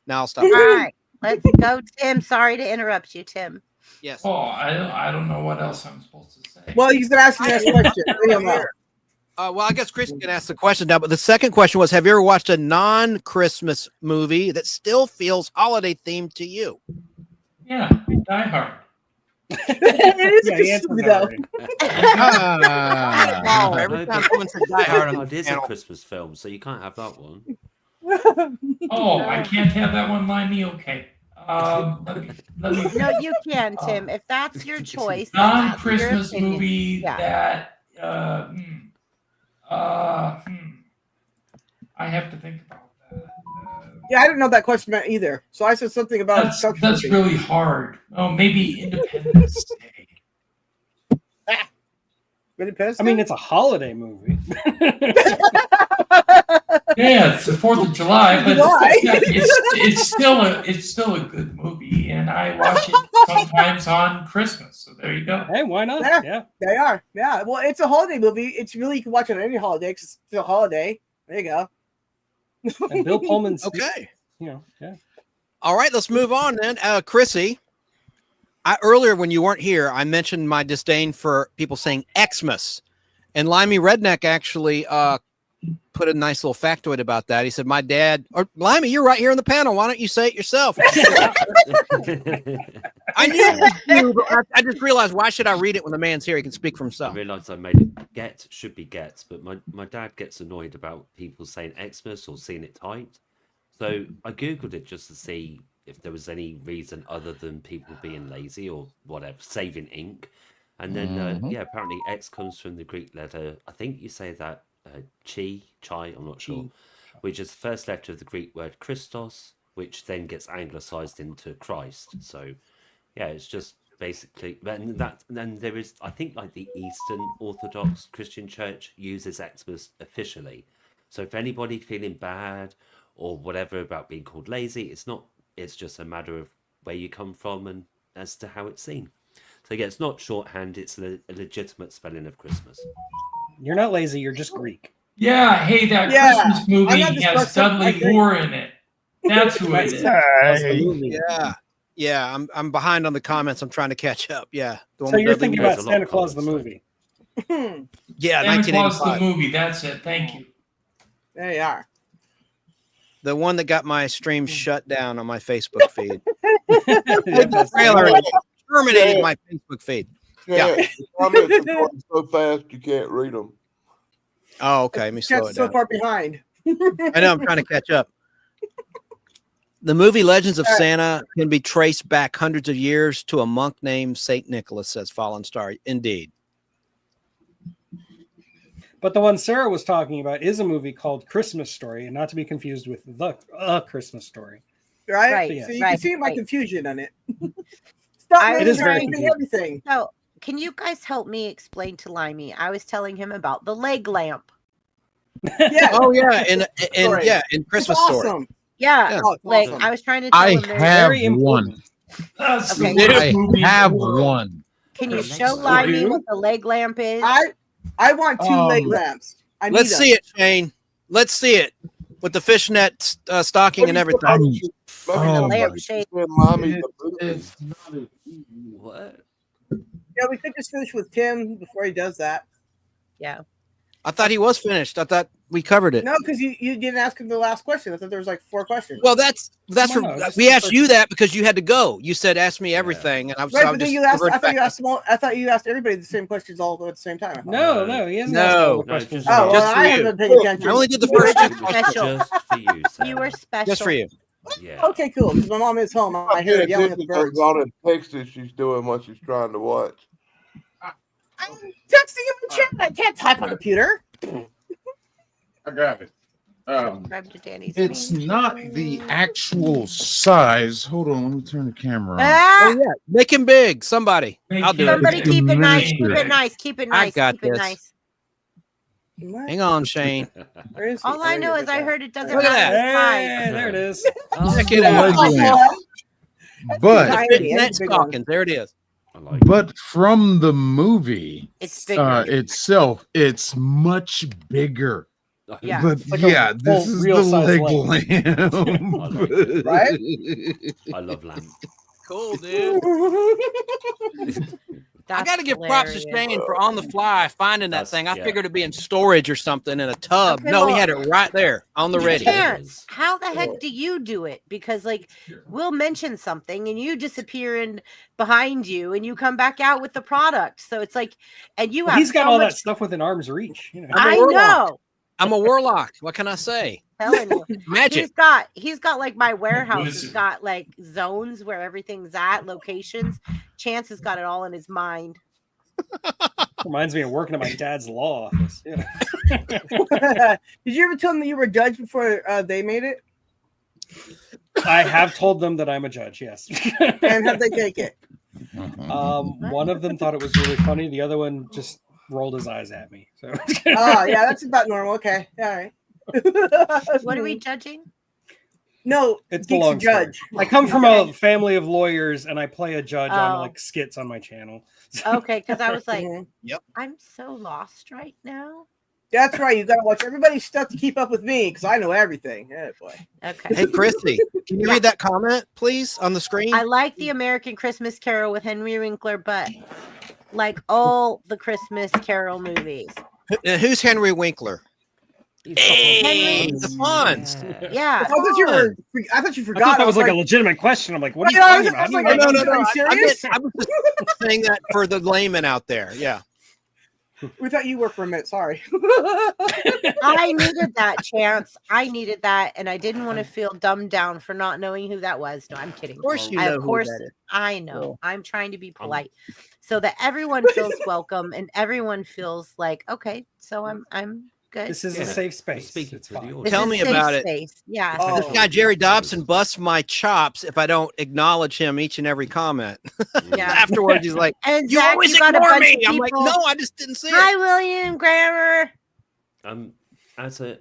now I'll stop. All right, let's go, Tim. Sorry to interrupt you, Tim. Yes. Oh, I don't know what else I'm supposed to say. Well, he's gonna ask you the next question. We don't know. Well, I guess Chris can ask the question now, but the second question was, have you ever watched a non-Christmas movie that still feels holiday themed to you? Yeah, Die Hard. It is Yeah, a he good answered movie, that though. already. Wow, every time someone says Die Hard, Oh, it is a Christmas film, so you can't have that one. Oh, I can't have that one line me. Okay. Let me No, you can, Tim. If that's your choice. then that's your non-Christmas opinion. movie Yeah. that I have to think about that. Yeah, I didn't know that question meant either. So I said something about That's really hard. Oh, maybe Independence Day. Independence I mean, Day? it's a holiday movie. Yeah, it's the 4th of July, but July. it's still a good movie, and I watch it sometimes on Christmas. So there you go. Hey, why not? Yeah. Yeah. They are. Yeah. Well, it's a holiday movie. It's really, you can watch it on any holiday because it's still a holiday. There you go. And Bill Pullman's, okay. yeah. All right, let's move on then. Chrissy, earlier when you weren't here, I mentioned my disdain for people saying Xmas. And Limey Redneck actually put a nice little factoid about that. He said, my dad, or Limey, you're right here on the panel. Why don't you say it yourself? I knew you, but I just realized, why should I read it when the man's here? He can speak for I himself. realised I made it get should be get, but my dad gets annoyed about people saying Xmas or seeing it typed. So I Googled it just to see if there was any reason other than people being lazy or whatever, saving ink. And then, apparently X comes from the Greek letter, I think you say that chai, I'm not sure, which is the first letter of the Greek word Christos, which then gets anglicized into Christ. So, yeah, it's just basically, then there is, I think, like the Eastern Orthodox Christian Church uses Xmas officially. So if anybody feeling bad or whatever about being called lazy, it's just a matter of where you come from and as to how it's seen. So yeah, it's not shorthand, it's a legitimate spelling of Christmas. You're not lazy, you're just Greek. Yeah, hey, that Yeah, Christmas movie I'm not has dyslexic, I Dudley agree. Moore in it. That's who it is. Yeah. I'm behind on the comments. I'm trying to catch up. Yeah. The So one you're with thinking Dudley about Moore. Santa Claus the movie. Yeah, Santa Claus 1985. the movie. That's it. Thank you. There you are. The one that got my stream shut down on my Facebook feed. That's- Trailer terminated my Facebook feed. Yeah. The comments are going so fast you can't read them. Oh, okay. Let me slow Cat's it so down. far behind. I know. I'm trying to catch up. The movie Legends of Santa can be traced back hundreds of years to a monk named Saint Nicholas, says Fallen Star. Indeed. But the one Sarah was talking about is a movie called Christmas Story, and not to be confused with the Christmas Story. Right? Right, So you right, can see my right. confusion on it. Stop I- making It is very everything confusing. everything. So, can you guys help me explain to Limey? I was telling him about the leg lamp. Yeah. Oh yeah, and Story. yeah, in It's Christmas Story. Yeah, awesome. Yeah. Oh, it's like awesome. I was trying to tell I him. there's- have Very one. important. That's Okay. the worst I movie in the have world. one. Can you Let's show do Limey it. what the leg lamp is? I want two leg lamps. I Let's need see it, Shane. Let's see it with the fishnet stocking and everything. Oh, lamp shape. it's not a- What? Yeah, we could just finish with Tim before he does that. Yeah. I thought he was finished. I thought we covered it. No, because you didn't ask him the last question. I thought there was like 4 questions. Well, that's Come on, just we the asked first- you that because you had to go. You said ask me everything, and I was right, I but just then you asked. reverted I thought you back. asked. I thought you asked everybody the same questions all at the same time. I thought. No, he hasn't No. asked all the No, questions. just- Oh, well, Just for I you. haven't been paying attention. I only did the You were first just two. special. Just for you, Sarah. You were special. Just for you. Yeah. Okay, cool. Because my mom is home. I hear her yelling at the birds. All the texting she's doing what she's trying to watch. I'm texting him in chat. I can't type on a computer. I got it. Subscribe to Danny's It's main not channel. the actual size. Hold on, let me turn the camera on. Ah! Oh yeah, make him big. Somebody, Make I'll do him it. Somebody It's keep it nice. diminished. Keep it nice. Keep it I nice. got Keep it this. nice. What? Hang on, Shane. Where is he? All I There know he is I right heard it doesn't Look at matter that. the size. Hey, there it is. Check The it out. leg lamp. But Tiny. Fishnet That's a big one. stockings. There it is. I like it. but from the movie It's bigger. itself, it's much bigger. Yeah. But Like a yeah, this full is real the size leg lamp. lamp. Right? I love lamp. Cool, dude. I got to give props to Shane for on the fly finding that That's- thing. I yeah. figured it'd be in storage or something in a tub. Okay, No, he well, had it right there on the you ready. can't. How the heck do you do it? Because like we'll mention something and you disappear in behind you and you come back out with the product. So it's like, and you Well, have he's got so all much. that stuff within arm's reach. You know. I'm a I warlock. know. I'm a warlock. What can I say? Telling you. Magic. He's got like my warehouse has Wizard. got like zones where everything's at, locations. Chance has got it all in his mind. Reminds me of working at my dad's law office. Yeah. Did you ever tell them that you were a judge before they made it? I have told them that I'm a judge. Yes. And how'd they take it? One of them thought it was really funny. The other one just rolled his eyes at me. So. Oh, yeah, that's about normal. Okay. All right. What are we judging? No, It's Geek's a a long story. judge. I come from a family of lawyers, and I play a judge on Oh. like skits on my channel. Okay, because I was like, Mhm. I'm so lost right now. That's right. You got to watch everybody's stuff to keep up with me because I know everything. Yeah, boy. Okay. Hey, Christy, can you read that comment, please, on the screen? I like the American Christmas Carol with Henry Winkler, but like all the Christmas Carol movies. Who's Henry Winkler? Hey, Henry- the Fonz. Yeah. I thought you I forgot. thought that was was like a legitimate question. I'm like, what are you I talking was about? like, How do you no, know? Are you serious? I was just saying that for the layman out there. Yeah. We thought you were for a minute. Sorry. I needed that chance. I needed that, and I didn't want to feel dumbed down for not knowing who that was. No, I'm kidding. Of course you I, know of who course, that is. I know. Cool. I'm trying to be polite, so that everyone feels welcome and everyone feels like, okay, so I'm good. This is Yeah. a safe space. Speaking It's to the fine. audience. This Tell is me safe about it. space. Yeah. Oh. This guy Jerry Dobson busts my chops if I don't acknowledge him each and every comment. Yeah. Afterwards, he's like, And "You Zach, always you got a ignore bunch me." of I'm like, people- "No, I just didn't see Hi, it." William Grammar. As an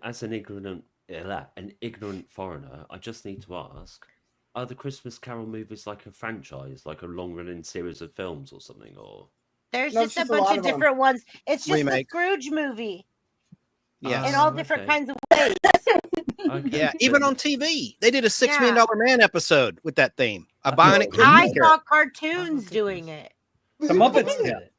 ignorant foreigner, I just need to ask: are the Christmas Carol movies like a franchise, like a long-running series of films or something, or? There's No, it's just a just a lot bunch of of 'em. different ones. It's just Remake. the Scrooge movie Yes. in all Oh, different okay. kinds of ways. Okay. Yeah, even on TV, they did a $6 Yeah. Million Man episode with that theme. A bionic I Christmas Carol. saw cartoons doing it. The Muppets did it.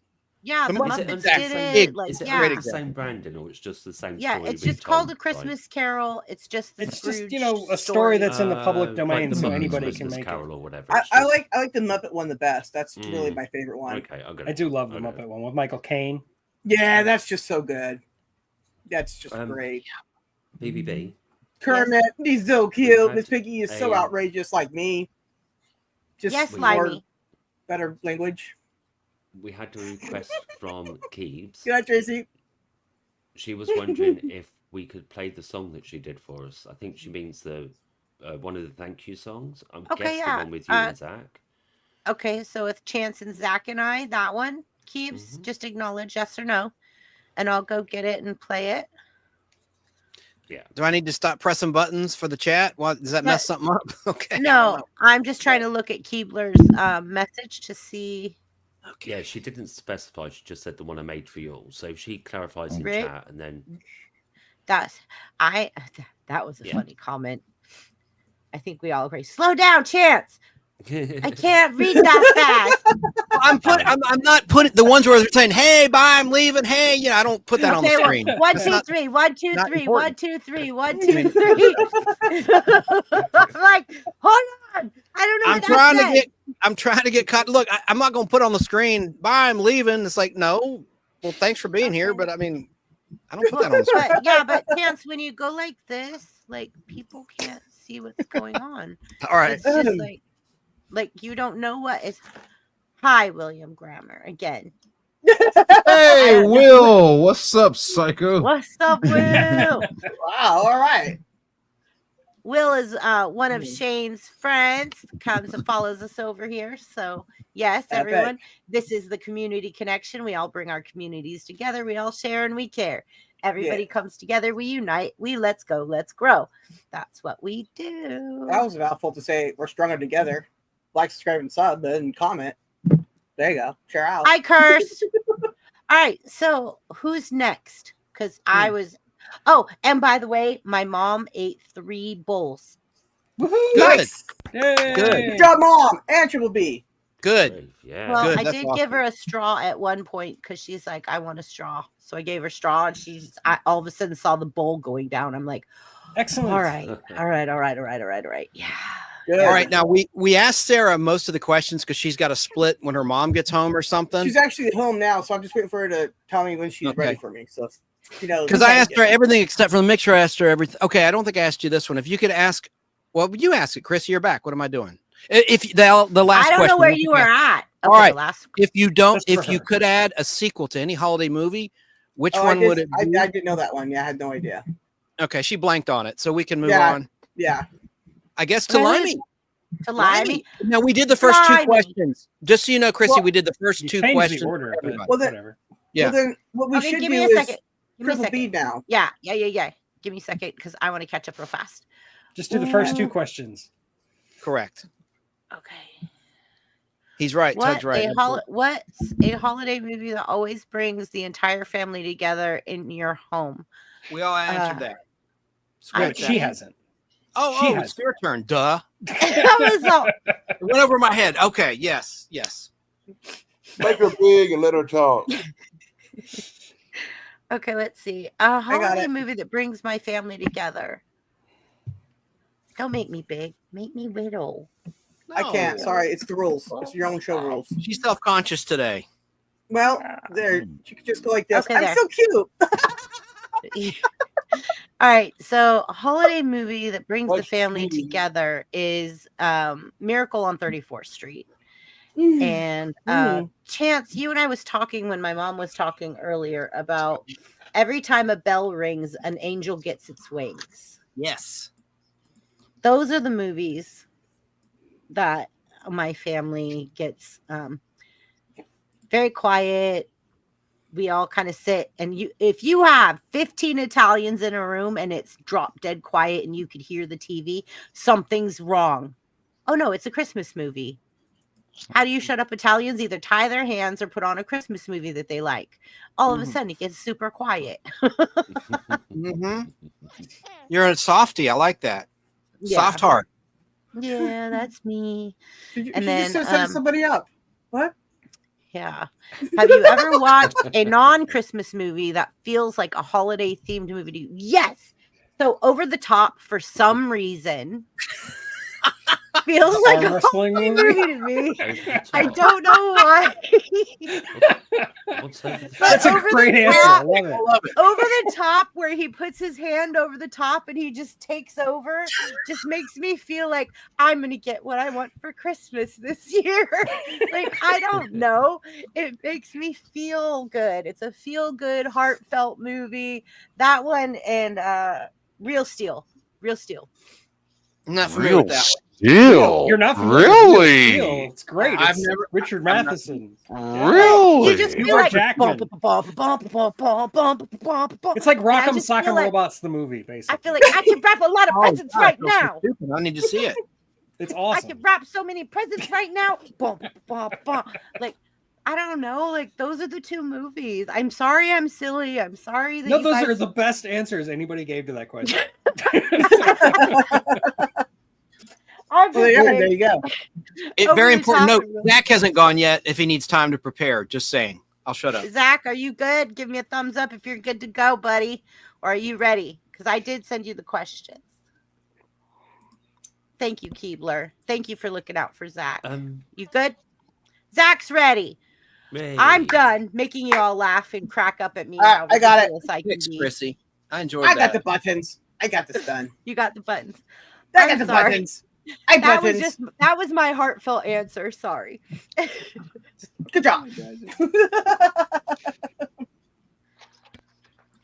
Yeah, The the Muppets Muppets under did the same- it. Like, Is it yeah, under the same branding, or it's just the same? yeah. story It's just called a retold, Christmas Carol. It's just the It's just, Scrooge you know, a story that's in the public like domain, the so Muppets anybody Christmas can make Carol it. or whatever. I It's just- like the Muppet one the best. That's really Mm. my favorite one. Okay, I got I it. do love the I got it. Muppet one with Michael Caine. Yeah, that's just so good. That's just Um, great. BBB. Kermit, he's so cute. had Miss Piggy is so a- outrageous, like me. Just Yes, we- more Limey. better language. We had a request from Keebs. Good night, Tracy. She was wondering if we could play the song that she did for us. I think she means the one of the thank you songs. I'm Okay, guessing yeah. the one with you and Zach. Okay, so with Chance and Zach and I, that one keeps Mhm. just acknowledge yes or no, and I'll go get it and play it. Yeah. Do I need to stop pressing buttons for the chat? What does that mess something up? Okay. No, I'm just trying to look at Keebler's message to see. Okay. Yeah, she didn't specify. She just said the one I made for you all. So if she clarifies in Right. chat, and then That was a Yeah. funny comment. I think we all agree. Slow down, Chance. I can't read that fast. I'm not putting the ones where they're saying, "Hey, bye, I'm leaving." Hey, you know, I don't put that on the Okay, screen. One, That's two, not- three. 1, 2, not 3. important. 1, 2, 3. 1, 2, 3. I'm like, hold on. I don't know I'm what trying that to said. I'm trying to get caught. Look, I'm not going to put on the screen. Bye, I'm leaving. It's like, no. Well, thanks for being here, but I mean, I don't put that on the screen. But yeah, but Chance, when you go like this, like people can't see what's going on. All right. It's just like you don't know what is. Hi, William Grammar again. Hey, Will, what's up, psycho? What's up, Will? Wow, all right. Will is one of Shane's friends, comes and follows us over here. So yes, Epic. everyone, this is the community connection. We all bring our communities together. We all share and we care. Everybody comes together. We unite. We let's go. Let's grow. That's what we do. That was a mouthful to say we're stronger together. Like, subscribe, and sub, and comment. There you go. Share out. I cursed. All right. So who's next? Because I was. Oh, and by the way, my mom ate 3 bowls. Good. Nice. Yay! Good job, Mom. And Triple B. Good. Yeah. Well, Good, I that's did awesome. give her a straw at one point because she's like, I want a straw. So I gave her straw, and I all of a sudden saw the bowl going down. I'm like, Excellent. all right. Yeah. Good. All right. Now we asked Sarah most of the questions because she's got a split when her mom gets home or something. She's actually at home now, so I'm just waiting for her to tell me when she's ready Okay. for me. So, you know, Because I asked her everything except for the mixture. I asked her everything. Okay, I don't think I asked you this one. If you could ask, well, you ask it, Chris. You're back. What am I doing? If the last I don't question. know where you were at. All Okay, right. the last. If you don't, Just for if you her. could add a sequel to any holiday movie, which Oh, one would it I be? didn't know that one. Yeah, I had no idea. Okay, she blanked on it, so we can move Yeah. on. Yeah. I guess to Well, Limey. To Limey. Now we did the first 2 Limey. questions. Just so you know, Chrissy, Well, we did the first You 2 changed questions. the order, for but everybody. Well, then- whatever. Yeah. Well, then what we Okay, should give do me a is second. Give me a Triple B second. now. Yeah. Give me a second because I want to catch up real fast. Just do the first 2 questions. Correct. Okay. He's right. Tug's right. What's a holiday movie that always brings the entire family together in your home? We all answered that. She hasn't. Oh, it's your turn. Duh. That was all. It went over my head. Okay. Yes. Make her big and let her talk. Okay, let's see. A got holiday it. movie that brings my family together. Don't make me big. Make me little. I can't. No. Sorry, it's the rules. It's your own show rules. She's self-conscious today. Well, there. You could just go like this. Okay, I'm there. so cute. All right, so a holiday movie that brings the What's family cute? together is Miracle on 34th Street. Mm. And Chance, you and I was talking when my mom was talking earlier about every time a bell rings, an angel gets its wings. Yes. Those are the movies that my family gets very quiet. We all kind of sit, and if you have 15 Italians in a room and it's drop dead quiet and you could hear the TV, something's wrong. Oh no, it's a Christmas movie. How do you shut up Italians? Either tie their hands or put on a Christmas movie that they like. All of a sudden it gets super quiet. You're a softie. I like that. Yeah. Soft heart. Yeah, that's me. She And just then, set somebody up. What? Yeah. Have you ever watched a non-Christmas movie that feels like a holiday themed movie to you? Yes. So Over the Top, for some reason, feels like a wrestling holiday movie? movie to me. I don't know why. That's a great answer. I love it. Over the Top, where he puts his hand over the top and he just takes over, just makes me feel like I'm gonna get what I want for Christmas this year. Like, I don't know. It makes me feel good. It's a feel good, heartfelt movie. That one and Real Steel. I'm not familiar with that one. Steel. You're not familiar with Really? Steel. It's great. I've It's never- Richard I'm not- Matheson. Really? You just feel Hugh like Jackman. It's like And I Rock'em just feel Sock'em like- Robots, the movie, basically. I feel like I can wrap a lot of presents God, I right feel so now. stupid. I need to see it. It's I awesome. can wrap so many presents right now. Like, I don't know. Like, those are the two movies. I'm sorry I'm silly. I'm sorry that No, you those guys... are the best answers anybody gave to that question. I'm Well, there you just are. There kidding. you go. It, Over very the important top note. of the- Zach hasn't gone yet. If he needs time to prepare, just saying. I'll shut up. Zach, are you good? Give me a thumbs up if you're good to go, buddy. Or are you ready? Because I did send you the questions. Thank you, Keebler. Thank you for looking out for Zach. You good? Zach's ready. I'm done making you all laugh and crack up at me. How I got it. ridiculous I can Thanks, be. Chrissy. I enjoyed I that. got the buttons. I got this done. You got the buttons. I I'm got the sorry. buttons. I That buttons. was my heartfelt answer. Sorry. Good job.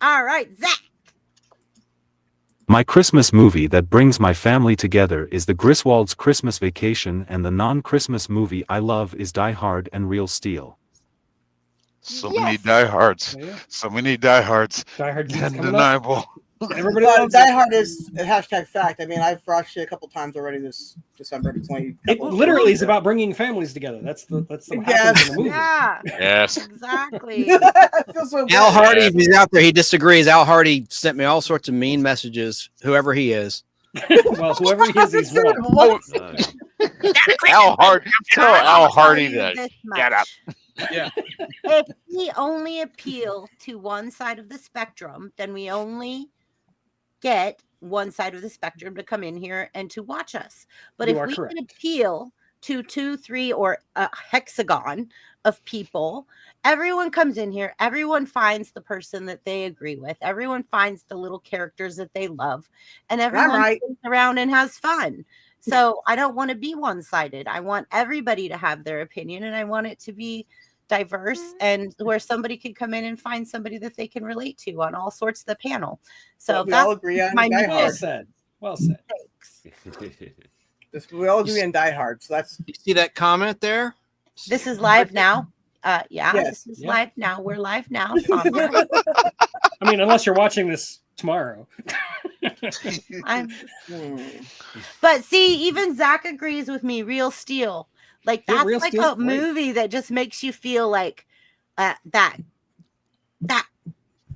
All right, Zach. My Christmas movie that brings my family together is The Griswolds' Christmas Vacation, and the non-Christmas movie I love is Die Hard and Real Steel. So Yes. many diehards. Yeah. So many diehards. Die Hard 2's coming up. Undeniable. Everybody But loves Die it. Hard is a hashtag fact. I mean, I've watched it a couple times already this December. It literally is about bringing families together. That's what happens in the movie. Yeah, Yes. exactly. I feel so Al bad. Hardy, if he's out there, he disagrees. Al Hardy sent me all sorts of mean messages, whoever he is. Well, whoever he is, he's wrong. What? Al Hardy. Tell I'll Al tell Hardy you to this get up. much. Yeah. If we only appeal to one side of the spectrum, then we only get one side of the spectrum to come in here and to watch us. But You if are we correct. can appeal to 2, 3, or a hexagon of people, everyone comes in here, everyone finds the person that they agree with, everyone finds the little characters that they love, and everyone right. sits around and has fun. So I don't want to be one-sided. I want everybody to have their opinion, and I want it to be diverse, and where somebody can come in and find somebody that they can relate to on all sorts of the panel. So we all that's agree on my Die mission. Well Hard. said. Well said. Thanks. We all agree on Die Hard. So that's You see that comment there? This is live now. Yeah, Yes. this is Yeah. live now. We're live now. Sandra. I mean, unless you're watching this tomorrow. I'm- But see, even Zach agrees with me. Real Steel. Like Yeah, that's Real like Steel's a great. movie that just makes you feel like that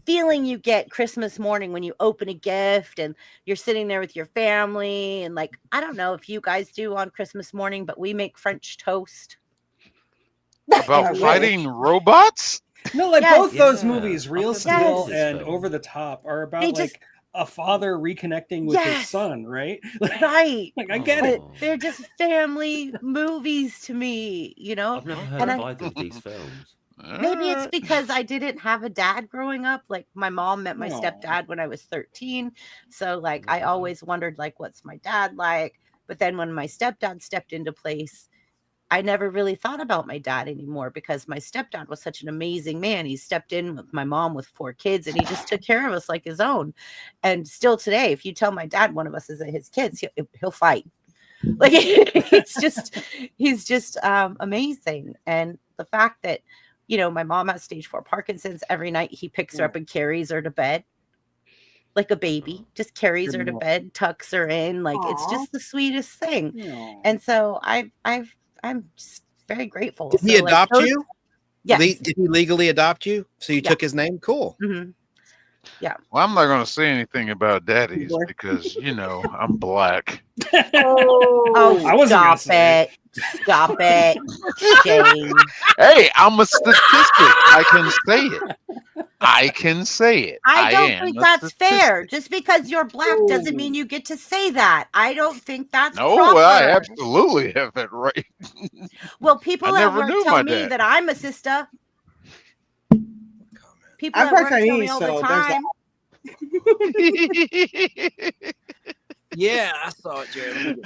feeling you get Christmas morning when you open a gift and you're sitting there with your family. And like, I don't know if you guys do on Christmas morning, but we make French toast. About And fighting robots? No, like Yes. both those Yeah, movies, Real I've never Steel seen this and film. Over the Top, are about They like just- a father reconnecting with his Yes. son, right? Right. Like I get it. Oh. They're just family movies to me, you know? I've never heard And of I- either of these films. Maybe it's because I didn't have a dad growing up. Like my mom met my Aw. stepdad when I was 13. So like I always wondered like what's my dad like? But then when my stepdad stepped into place, I never really thought about my dad anymore because my stepdad was such an amazing man. He stepped in with my mom with 4 kids and he just took care of us like his own. And still today, if you tell my dad one of us is his kids, he'll fight. Like he's just amazing. And the fact that, you know, my mom has stage 4 Parkinson's. Every night he picks her up and carries her to bed like a baby, just carries her to bed, tucks her in. Like it's Aw. just the sweetest thing. Aw. And so I'm just very grateful. Did he So, like, adopt those- you? Yes. Did he legally adopt you? So you Yeah. took his name? Cool. Mhm. Well, I'm not going to say anything about daddies Boy. because, you know, I'm black. Oh, I wasn't gonna stop say it. Stop it. Shame. Hey, I'm a statistic. I can say it. I can say it. I don't am think a that's fair. statistic. Just because you're black doesn't mean you get to say that. I don't think that's No, proper. I absolutely have it right. Well, people I at never work knew tell my me dad. that I'm a sister. People I'm at part work tell me Chinese, all so the there's time. Yeah, I saw it, Jared.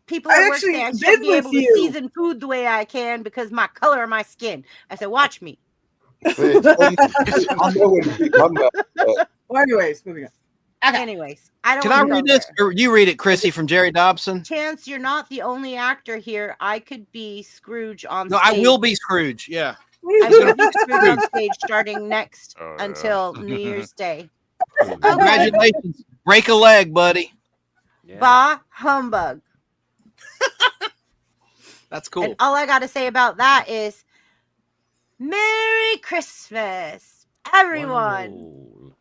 People I at work actually say I did should be with able to you. season food the way I can because my color of my skin. I said, watch me. See, I know when to keep my mouth shut. Well, anyways, moving on. Okay. Anyways, I don't Can I wanna go read this? there. Or you read it, Chrissy, from Jerry Dobson? Chance, you're not the only actor here. I could be Scrooge on No, stage. I will be Scrooge. Yeah. I will be Scrooge on stage starting next Oh, yeah. until New Year's Day. Congratulations. Break a leg, buddy. Yeah. Bah humbug. That's cool. And all I got to say about that is Merry Christmas, everyone. Wonderful.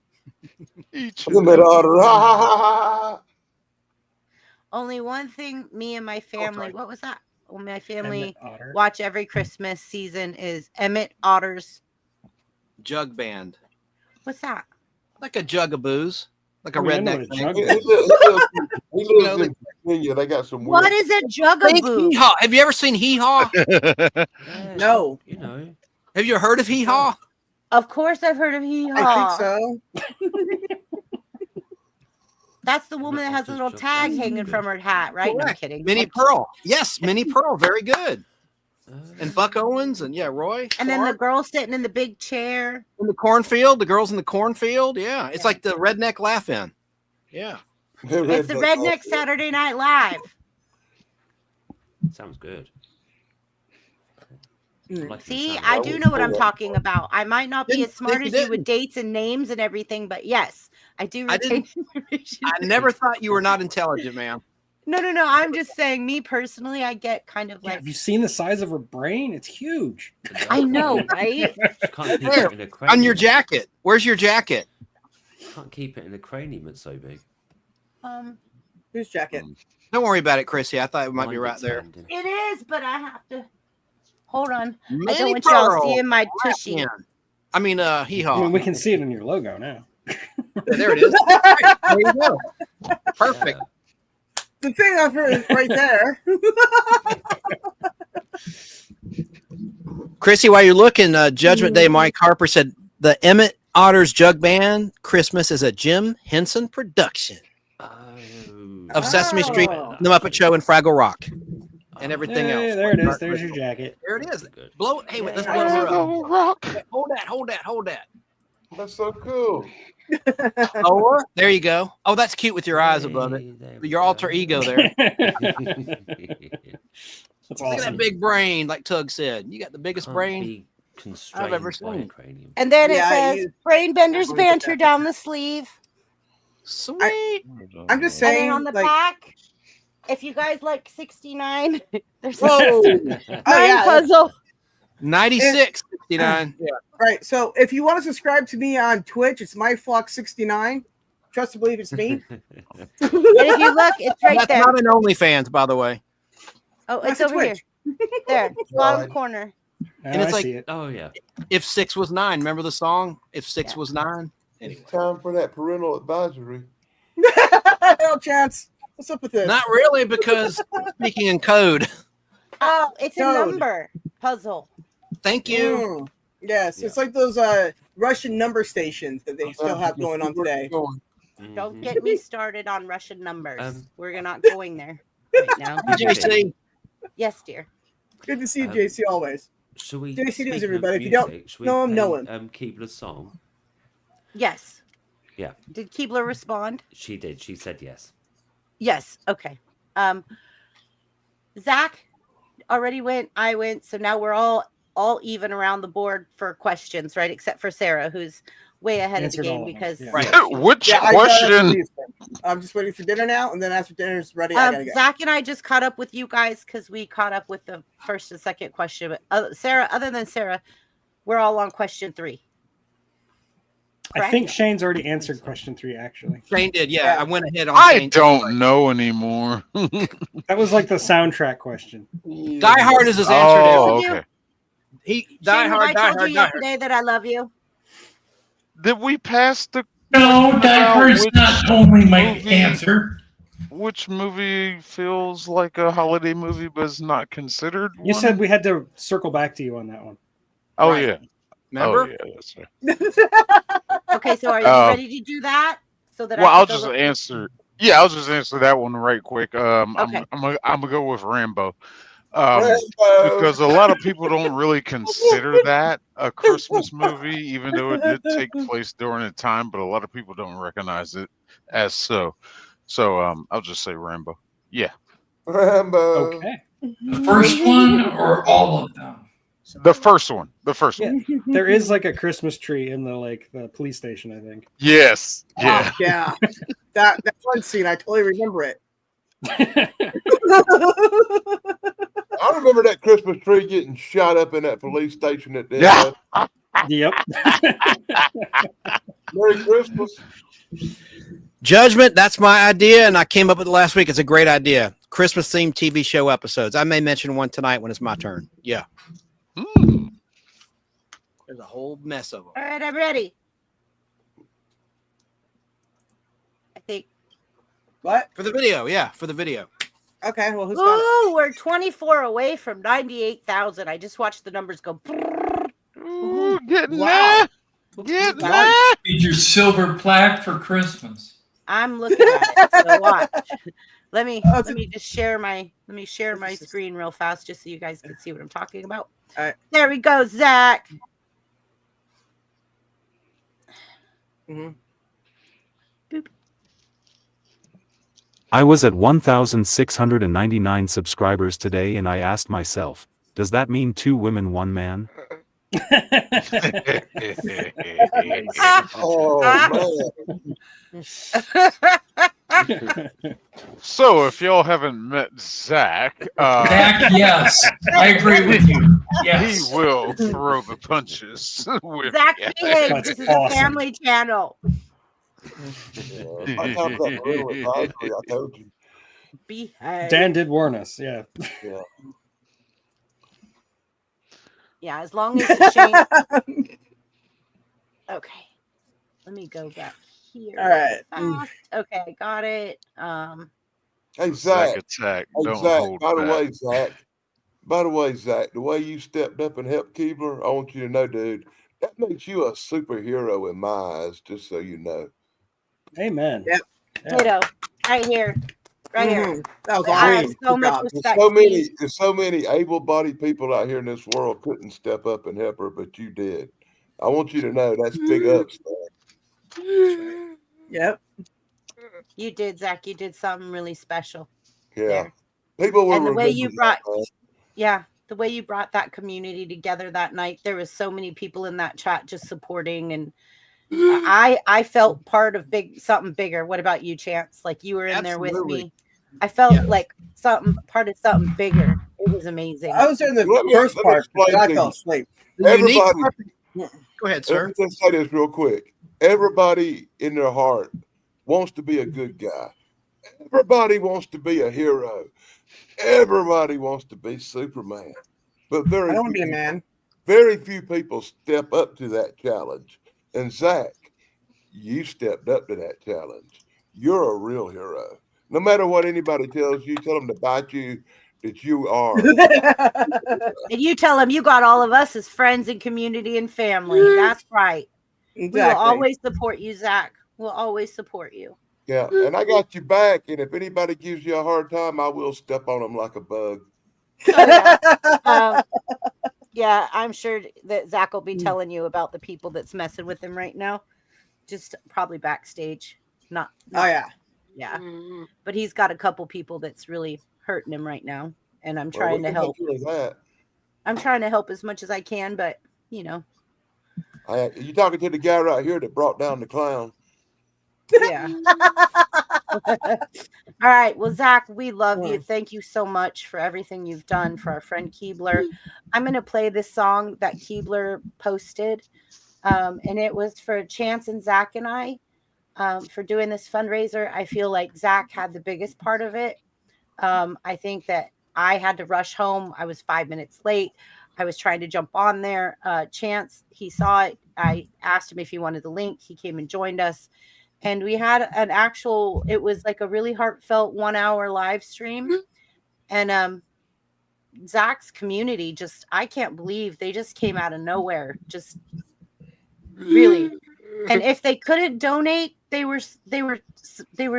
Each The and every- mid-order. Ha, ha, ha, ha. Only one thing me and my family, sorry. what was that? Well, my family Emmett Otter. watch every Christmas season is Emmett Otter's. Jug band. What's that? Like a jug of booze. Like a I mean, I know redneck what a thing. jug He is. lives in Virginia. They got some weird. What is a Think jugaboo? Hee Haw. Have you ever seen Hee Haw? Yeah, No. You know. Have you heard of Hee Haw? Of course, I've heard of Hee I Haw. think so. That's the woman that has a little tag hanging from her hat, right? No, I'm Correct. kidding. Minnie Pearl. Yes, Minnie Pearl. Very good. And Buck Owens and yeah, Roy. And then the Clark. girl sitting in the big chair. In the cornfield. The girls in the cornfield. Yeah. It's like the redneck laugh-in. Yeah. It's the Redneck Saturday Night Live. Sounds good. Mm. Like the See, sound I of do it. know what I'm talking about. I might not be Didn't as smart think as you you with didn't. dates and names and everything, but yes, I do I retain didn't- information. I never thought you were not intelligent, man. No. I'm just saying, me personally, I get kind of Yeah, like, have you seen the size of her brain? It's huge. I know, right? You can't keep There, it in a cranium. On your jacket. Where's your jacket? You can't keep it in a cranium. It's so big. Whose jacket? Don't worry about it, Chrissy. I thought it might be Mind right there. expanding. It is, but I have to hold on. I Minnie don't want y'all Pearl. seeing my tushy. Yeah. I mean, Hee I Haw. mean, we can see it in your logo now. Yeah, there it is. There you go. Perfect. Yeah. The thing I've heard is right there. Chrissy, while you're looking, Judgment Day, Mike Harper said the Emmett Otter's Jug Band Christmas is a Jim Henson production Oh. of Sesame Street, Oh. The Muppet Show, and Fraggle Rock, and everything Hey, else. there it is. There's your jacket. There it is. Good. Blow. Hey, wait, let's blow her up. Fraggle Rock. Hold that. That's so cool. Oh, there you go. Oh, that's cute with your eyes above it. Hey, there we Your go. alter ego there. That's Look at awesome. that big brain, like Tug said. You got the biggest Can't brain. be constrained I've ever by a seen. cranium. And then it Yeah, says you- Brainbender's Banter down the sleeve. Sweet. I'm just And then saying, on the like, back, if you guys like 69, there's Whoa. a Oh, 69 yeah. puzzle. 96, 69. Yeah. Right. So if you want to subscribe to me on Twitch, it's myflock69. Trust and believe it's me. And if you look, it's right That's there. not an OnlyFans, by the way. Oh, it's That's a over here. There, bottom corner. And it's I like, see it. Oh yeah. if 6 was 9, remember the song? If 6 was 9. Anyway. It's time for that parental advisory. No chance. What's up with this? Not really, because speaking in code. Oh, it's a Code. number puzzle. Thank you. Mm. Yes, it's like those Russian number stations that they still have going on today. Don't Mhm. get me started on Russian numbers. We're not going there right now. JC. Yes, dear. Good to see you, JC, always. Shall we? JC news, speaking of everybody. If you don't music, shall we know him, know play, him. Keebler's song. Yes. Yeah. Did Keebler respond? She did. She said yes. Yes. Okay. Zach already went. I went. So now we're all even around the board for questions, right? Except for Sarah, who's way ahead Answered of the all game of them, because yeah. Right. Which Yeah, I got it question? for these. I'm just waiting for dinner now, and then after dinner's ready, I gotta go. Zach and I just caught up with you guys because we caught up with the first and second question. But Sarah, other than Sarah, we're all on question 3. I think Shane's already answered question 3, actually. Shane did, yeah. I went ahead on I Shane. don't know anymore. That was like the soundtrack question. Die Hard is his answer. Oh, to. okay. He Die Shane, Hard, have I Die told Hard, you Die Hard. yesterday that I love you? Did we pass the No, Die Hard's which not only my movie- answer. which movie feels like a holiday movie but is not considered You one? said we had to circle back to you on that one. Oh Right. yeah. Remember? Oh yeah, that's right. Okay, so are you ready to do that? So that Well, I I'll can go just look- answer. Yeah, I'll just answer that one right quick. Okay. I'm gonna go with Rambo. Rambo. Because a lot of people don't really consider that a Christmas movie, even though it did take place during a time, but a lot of people don't recognize it as so. So I'll just say Rambo. Yeah. Rambo. Okay. The first one or all of them? The first one. The first Yeah. one. There is like a Christmas tree in the police station, I think. Yes. Yeah. Oh, yeah. That one scene, I totally remember it. I remember that Christmas tree getting shot up in that police station at the Yeah. Yep. Merry Christmas. Judgment, that's my idea, and I came up with it last week. It's a great idea. Christmas themed TV show episodes. I may mention one tonight when it's my turn. Yeah. There's a whole mess of them. All right, I'm ready. I think. What? For the video, yeah, for the video. Okay, well, who's got it? Ooh, we're 24 away from 98,000. I just watched the numbers go. Ooh, getting Wow. there. Getting Nice. there. Need your silver plaque for Christmas. I'm looking at it. So watch. Let me Oh, it's let me just share my screen real fast just so you guys can see what I'm talking about. All right. There we go, Zach. Mhm. I was at 1,699 subscribers today and I asked myself, does that mean 2 women, 1 man? Oh man. So, if y'all haven't met Zach, Zach, yes. I agree with you. Yes. he will throw the punches. with Zach you. behave. That's This is awesome. a family channel. Yeah, I thought that parental advisory, I told you. Behave. Dan did warn us. Yeah. Yeah. Yeah, as long as the Shane. Okay. Let me go back here. All right. fast. Okay, got it. Hey Zach Zach. attack. Hey Don't Zach. hold By the back. way, Zach. By the way, Zach. The way you stepped up and helped Keebler, I want you to know, dude, that makes you a superhero in my eyes. Just so you know. Amen. Yep. Yeah. Ditto. Right here. Right here. Mhm. That was I have awesome. so Good much job. respect. There's so many able-bodied people out here in this world couldn't step up and help her, but you did. I want you to know that's big ups. Man. Yep. You did, Zach. You did something really special. Yeah. There. People will And the way remember you that, brought, man. yeah, the way you brought that community together that night. There was so many people in that chat just supporting, and I felt part of something bigger. What about you, Chance? Like you were in there with me. I felt Yeah. like part of something bigger. It was amazing. I was in the Let me first part, explain but I to fell you. asleep. The unique Everybody, Go ahead, let sir. me just say this real quick. Everybody in their heart wants to be a good guy. Everybody wants to be a hero. Everybody wants to be Superman. But I don't want to be a man. very few people step up to that challenge. And Zach, you stepped up to that challenge. You're a real hero. No matter what anybody tells you, tell them to bite you, that you are. And you tell him you got all of us as friends and community and family. That's right. We will Exactly. always support you, Zach. We'll always support you. Yeah, and I got you back. And if anybody gives you a hard time, I will step on them like a bug. Oh, yeah. Yeah, I'm sure that Zach will be telling you about the people that's messing with him right now. Just probably backstage. Not Oh yeah. yeah. But he's got a couple people that's really hurting him right now. And I'm Well, trying to we can help. take care of that. I'm trying to help as much as I can, but you know. You talking to the guy right here that brought down the clown? Yeah. All right. Well, Zach, we love you. Thank you so much for everything you've done for our friend Keebler. I'm going to play this song that Keebler posted. And it was for Chance and Zach and I for doing this fundraiser. I feel like Zach had the biggest part of it. I think that I had to rush home. I was 5 minutes late. I was trying to jump on there. Chance, he saw it. I asked him if he wanted the link. He came and joined us. And we had an actual, it was like a really heartfelt 1 hour live stream. And Zach's community just, I can't believe they just came out of nowhere. Just really. And if they couldn't donate, they were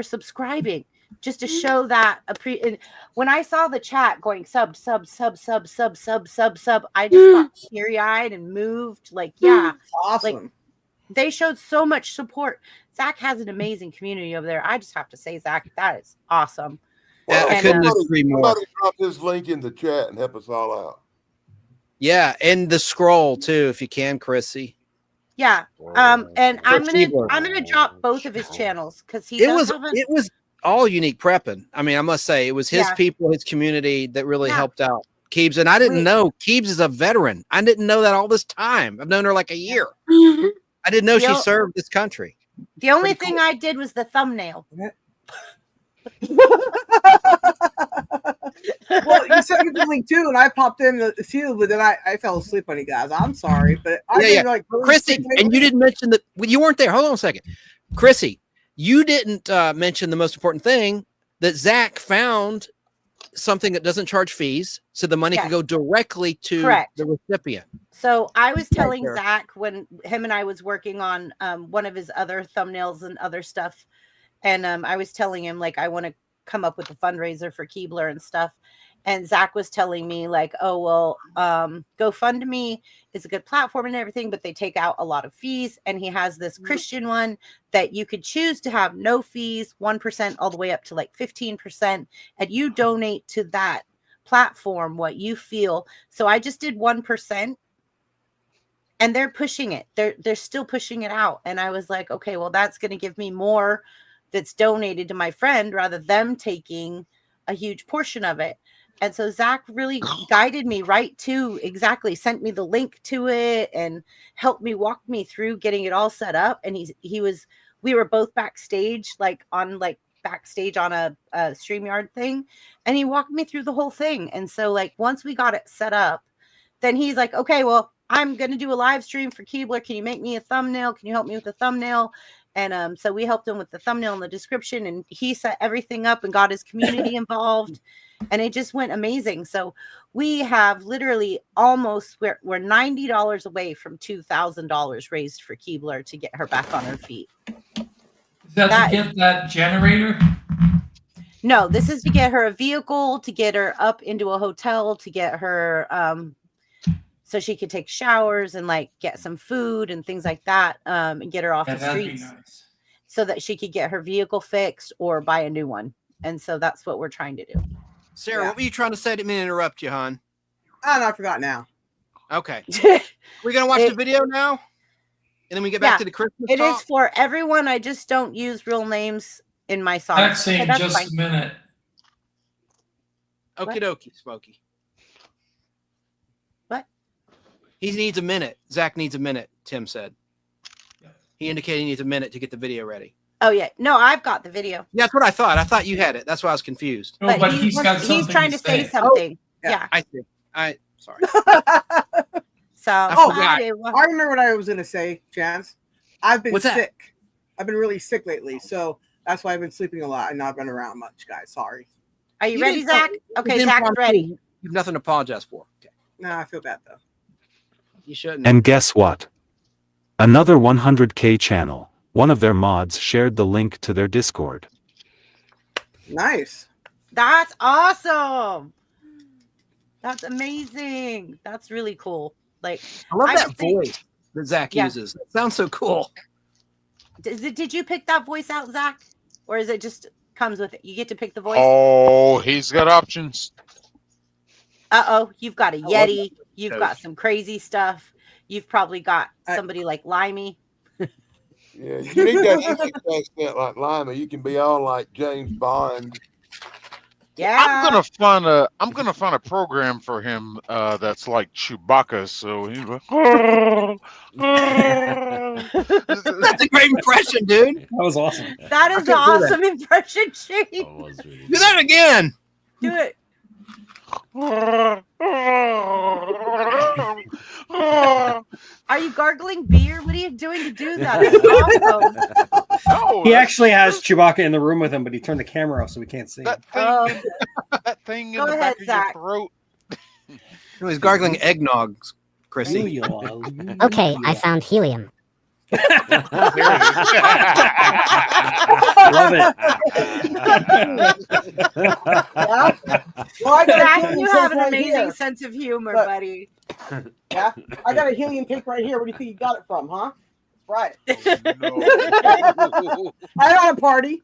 subscribing just to show that when I saw the chat going sub, I just got teary-eyed and moved. Like, yeah, Awesome. like they showed so much support. Zach has an amazing community over there. I just have to say, Zach, that is awesome. Well, I couldn't agree more. Somebody drop his link in the chat and help us all out. Yeah, and the scroll too, if you can, Chrissy. Yeah. And I'm Keebler. gonna drop both of his channels because It was all unique prepping. I mean, I must say, it was his Yeah. people, his community that really Yeah. helped out Keebs. And I didn't know Keebs is a veteran. I didn't know that all this time. I've known her like a year. I didn't know she served this country. The only thing I did was the thumbnail. Well, you sent me the link too, and I popped in to see it, but then I fell asleep on you guys. I'm sorry, but I didn't like Chrissy, and you didn't mention that you weren't there. Hold on a second. Chrissy, you didn't mention the most important thing, that Zach found something that doesn't charge fees, so the money can go directly to the recipient. So I was telling Zach when him and I was working on one of his other thumbnails and other stuff, and I was telling him like I want to come up with a fundraiser for Keebler and stuff. And Zach was telling me like, oh, well, GoFundMe is a good platform and everything, but they take out a lot of fees. And he has this Christian one that you could choose to have no fees, 1% all the way up to like 15%. And you donate to that platform what you feel. So I just did 1%. And they're pushing it. They're still pushing it out. And I was like, okay, well, that's going to give me more that's donated to my friend rather than them taking a huge portion of it. And so Zach really guided me right to sent me the link to it and helped me walk me through getting it all set up. And we were both backstage, backstage on a StreamYard thing. And he walked me through the whole thing. And so like, once we got it set up, then he's like, okay, well, I'm going to do a live stream for Keebler. Can you make me a thumbnail? Can you help me with the thumbnail? And so we helped him with the thumbnail and the description, and he set everything up and got his community involved, and it just went amazing. So we have literally we're $90 away from $2,000 raised for Keebler to get her back on her feet. Is that to get that generator? No, this is to get her a vehicle, to get her up into a hotel, to get her so she could take showers and like get some food and things like that, and get her off the streets, nice. so that she could get her vehicle fixed or buy a new one. And so that's what we're trying to do. Sarah, what were you trying to say? I didn't mean to interrupt you, hon. Oh, no, I forgot now. Okay. We're going to watch the video now? And then we get back to the Christmas It talk? is for everyone. I just don't use real names in my songs. That's in Okay, that's just fine. a minute. Okie dokie, Smokey. What? He needs a minute. Zach needs a minute, Tim said. He indicated he needs a minute to get the video ready. Oh, yeah. No, I've got the video. Yeah, that's what I thought. I thought you had it. That's why I was confused. No, but he's got he's something trying to say something. Yeah. I see. Sorry. So, Oh, I I remember what I was going to say, Chance. I've been What's that? sick. I've been really sick lately. So that's why I've been sleeping a lot and not been around much, guys. Sorry. Are you You ready, didn't- Zach? you Okay, didn't Zach's promise ready. You have nothing to apologize for. Okay. No, I feel bad, though. You shouldn't. And guess what? Another 100K channel. One of their mods shared the link to their Discord. Nice. That's awesome. That's amazing. That's really cool. Like, I love I that would think- voice that Zach Yeah. uses. It sounds so cool. did you pick that voice out, Zach? Or is it just comes with it? You get to pick the voice? Oh, he's got options. Uh-oh, you've got a love Yeti. You've Yes. got some crazy stuff. You've probably got somebody like Limey. Yeah, you need that English accent like Lima. You can be all like James Bond. Yeah. I'm gonna find a program for him that's like Chewbacca. So he's like, That's a great impression, dude. That was awesome. That is an can't do that. awesome impression, Shane. That was really Do that again. Do it. Are you gargling beer? What are you doing to do that? That's awesome. no, He actually has Chewbacca in the room with him, but he turned the camera off so we can't see. that thing, Oh. that thing in Go the ahead, back of Zach. your throat. No, he's gargling eggnog, Chrissy. Okay, I found helium. There it Love it. Yeah. Well, I got a Zach, helium you tank have an right amazing here. sense of humor, But- buddy. Yeah. I got a helium tank right here. Where do you think you got it from, huh? Right. is. No. I had a party.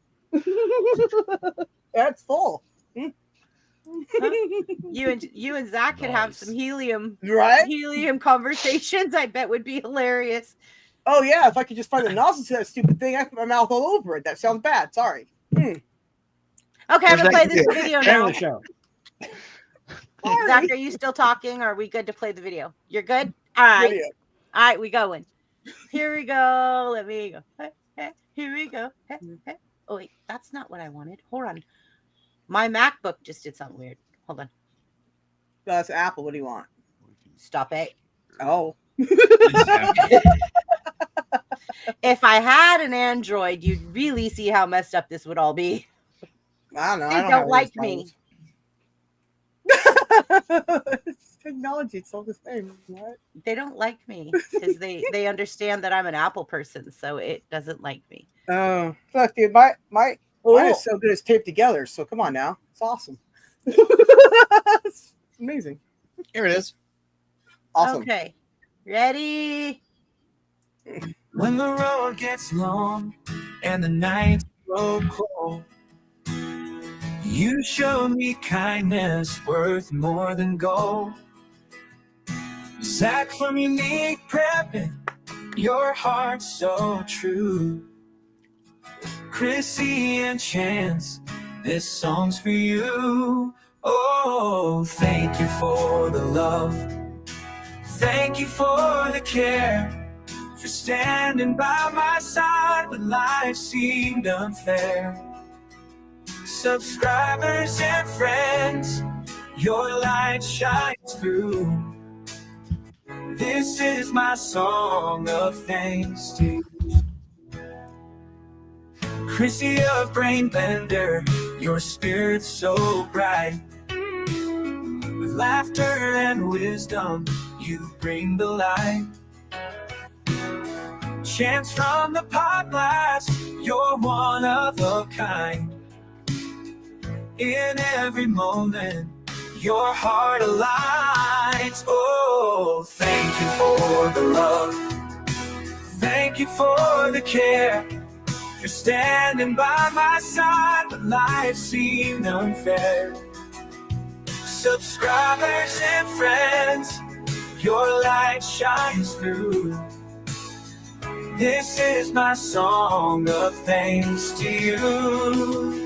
That's full. You and Zach could have some helium Right? conversations. I bet would be hilarious. Oh yeah, if I could just find the nozzle to that stupid thing, I put my mouth all over it. That sounds bad. Sorry. Okay, I'm gonna play this video End now. of the show. Zach, are you still talking? Or are we good to play the video? You're good? All right. Video. All right, we going. Here we go. Let me go. Here we go. Oh wait, that's not what I wanted. Hold on. My MacBook just did something weird. Hold on. That's Apple. What do you want? Stop it. Oh. If I had an Android, you'd really see how messed up this would all be. I don't know. They I don't have like those me. problems. It's technology. It's all the same. What? They don't like me because they understand that I'm an Apple person, so it doesn't like me. Oh, look, dude, mine is so good. It's taped together. So come on now. It's awesome. It's amazing. Here it is. Awesome. Okay. Ready? When the road gets long and the nights grow cold, you show me kindness worth more than gold. Zach from Unique Prepping, your heart's so true. Chrissy and Chance, this song's for you. Oh, thank you for the love. Thank you for the care. For standing by my side when life seemed unfair. Subscribers and friends, your light shines through. This is my song of thanks to you. Chrissy of Brain Bender, your spirit's so bright. With laughter and wisdom, you bring the light. Chance from the pot glass, you're one of a kind. In every moment, your heart aligns. Oh, thank you for the love. Thank you for the care. For standing by my side when life seemed unfair. Subscribers and friends, your light shines through. This is my song of thanks to you.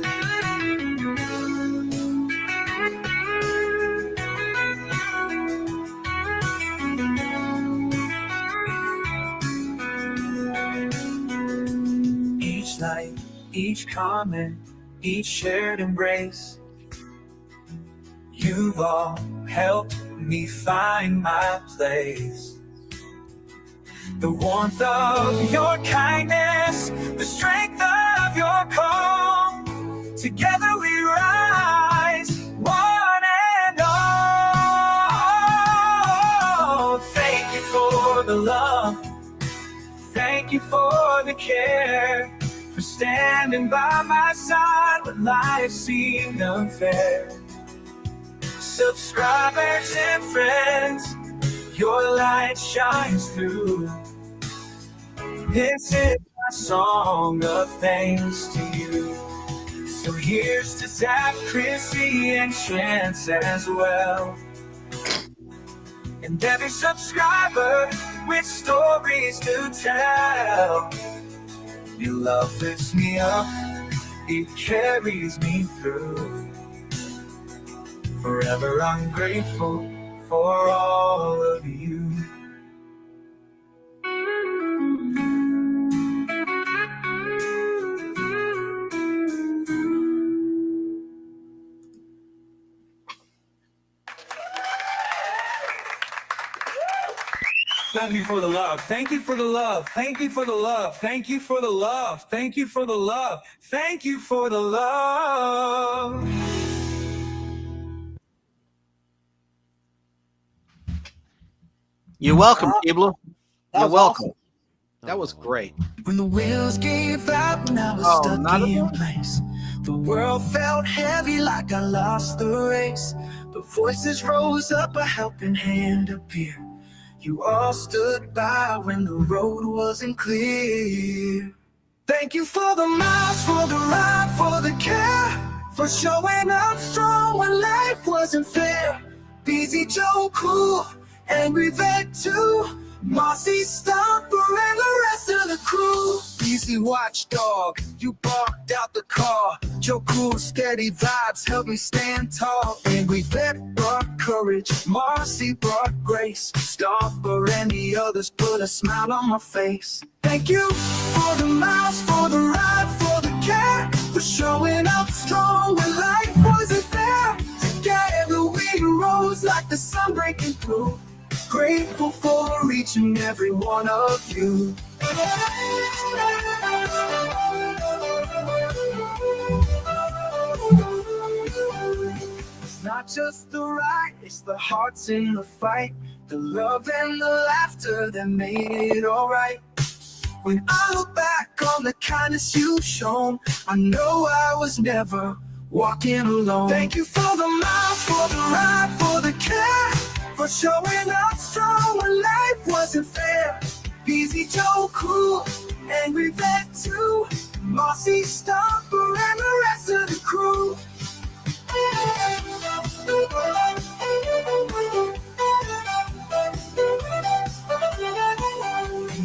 each like, each comment, each shared embrace. You've all helped me find my place. The warmth of your kindness, the strength of your call. Together we rise, one and all. Thank you for the love. Thank you for the care. For standing by my side when life seemed unfair. Subscribers and friends, your light shines through. This is my song of thanks to you. So here's to Zach, Chrissy, and Chance as well. And every subscriber with stories to tell. Your love lifts me up, it carries me through. Forever I'm grateful for all of you. Thank you for the love. Thank you for the love. Thank you for the love. Thank you for the love. Thank you for the love. Thank you for the love. You're welcome, Keebler. That You're was welcome. awesome. That was great. When the wheels gave out and I was Oh, stuck not in a- place, the world felt heavy like I lost the race. But voices rose up, a helping hand appeared. You all stood by when the road wasn't clear. Thank you for the miles, for the ride, for the care, for showing up strong when life wasn't fair. Busy Joe, cool, angry vet too, Mossy Stomper and the rest of the crew. Easy watchdog, you barked out the car. Joe Cool, steady vibes helped me stand tall. Angry vet brought courage, Marcy brought grace. Stomper and the others put a smile on my face. Thank you for the miles, for the ride, for the care, for showing up strong when life wasn't fair. Together we rose like the sun breaking through. Grateful for each and every one of you. It's not just the ride, it's the hearts in the fight, the love and the laughter that made it alright. When I look back on the kindness you've shown, I know I was never walking alone. Thank you for the miles, for the ride, for the care, for showing up strong when life wasn't fair. Busy Joe, cool, angry vet too, Mossy Stomper and the rest of the crew.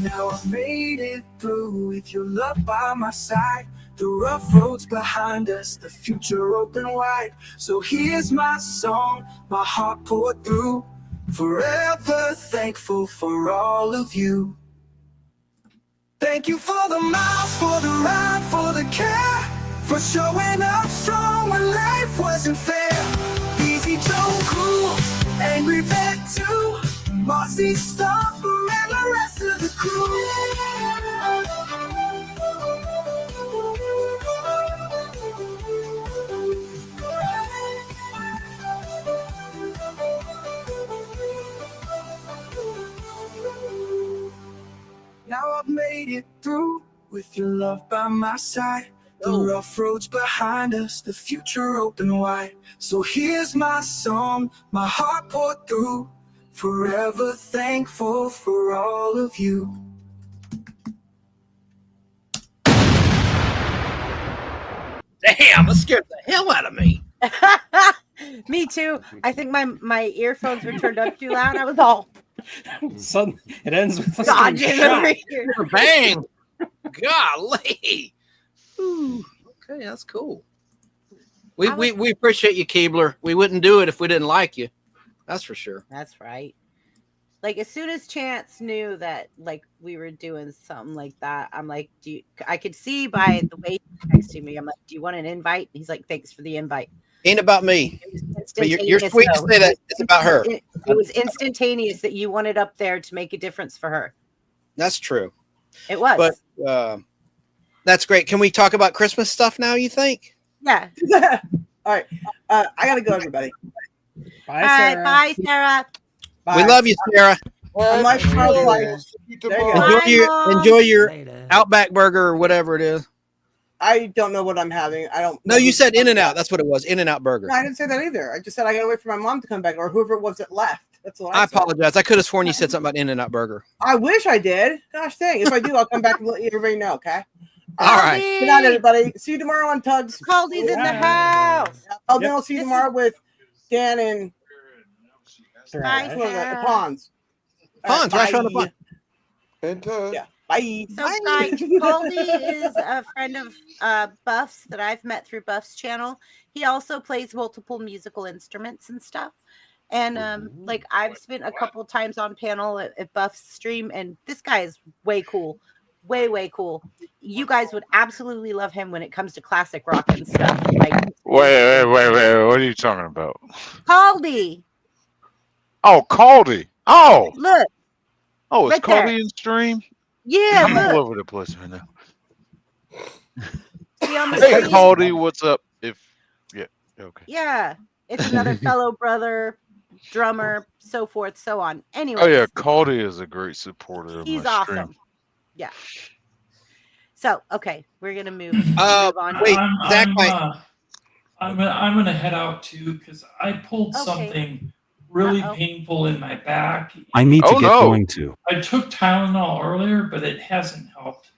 Now I've made it through with your love by my side. The rough roads behind us, the future open wide. So here's my song, my heart poured through. Forever thankful for all of you. Thank you for the miles, for the ride, for the care, for showing up strong when life wasn't fair. Easy Joe, cool, angry vet too, Mossy Stomper and the rest of the crew. Now I've made it through with your love by my side. The rough roads behind us, the future open wide. So here's my song, my heart poured through. Forever thankful for all of you. Damn, that scared the hell out of me. Me too. I think my earphones were turned up too loud. I was all Sudden, it ends with us dodging getting shot. over here. Bang. Golly. Ooh, okay, that's cool. We appreciate you, Keebler. We wouldn't do it if we didn't like you. That's for sure. That's right. Like as soon as Chance knew that like we were doing something like that, I'm like, I could see by the way he texted me. I'm like, do you want an invite? He's like, thanks for the invite. Ain't about me. It was But you're instantaneous, sweet to though. say that it's about her. It was instantaneous that you wanted up there to make a difference for her. That's true. It was. But that's great. Can we talk about Christmas stuff now, you think? Yeah. All right. I gotta go, everybody. Bye, All Sarah. right. Bye, Sarah. Bye. We love you, Sarah. I'm like Charlie Life. There you go. Enjoy your Outback burger or whatever it is. I don't know what I'm having. I don't. No, you said In-N-Out. That's what it was. In-N-Out burger. No, I didn't say that either. I just said I gotta wait for my mom to come back or whoever it was that left. That's what I I said. apologize. I could have sworn you said something about In-N-Out burger. I wish I did. Gosh dang. If I do, I'll come back and let everybody know, okay? All right. Good night, everybody. See you tomorrow on Tugs. Caldy's in the house. Oh, then I'll see you tomorrow with Dan and Bye, the Sarah. Ponds. Ponds, right around the pond. And Tug. Yeah. Bye. So, guys, Caldy is a friend of Buff's that I've met through Buff's channel. He also plays multiple musical instruments and stuff. And like I've spent a couple times on panel at Buff's stream, and this guy is way cool. Way cool. You guys would absolutely love him when it comes to classic rock and stuff. Like, Wait. What are you talking about? Caldy. Oh, Caldy. Oh, Look. oh, it's right there. Caldy in stream. Yeah, I'm all look. over the place right now. See on the Hey, screen? Caldy, what's up? Yeah, okay. Yeah. It's another fellow brother, drummer, so forth, so on. Anyway. Oh yeah, Caldy is a great supporter of He's my awesome. stream. Yeah. So, okay, we're gonna move on. Wait, Zach, I'm gonna head out too because I pulled Okay. something really painful in my back. I need to Oh, get no. going too. I took Tylenol earlier, but it hasn't helped.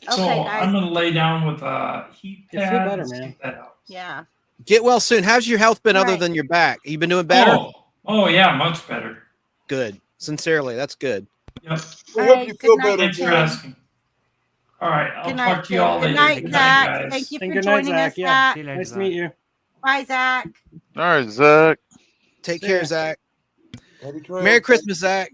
So Okay, guys. I'm gonna lay down with a heat You feel pad better, and man. stick that out. Yeah. get well soon. How's your health been other Right. than your back? You been doing better? Oh yeah, much better. Good. Sincerely, that's good. Yep. I All hope right, you good feel night, better. Thanks for Tim. asking. All right, I'll Good talk night, to you all Tim. later. Good night, Good Zach. guys. Thank you And for good night, joining Zach. us, Yeah. Zach. See you later, Nice to Zach. meet you. Bye, Zach. All right, Zach. Take See care, ya. Zach. Happy trails. Merry Christmas, Zach.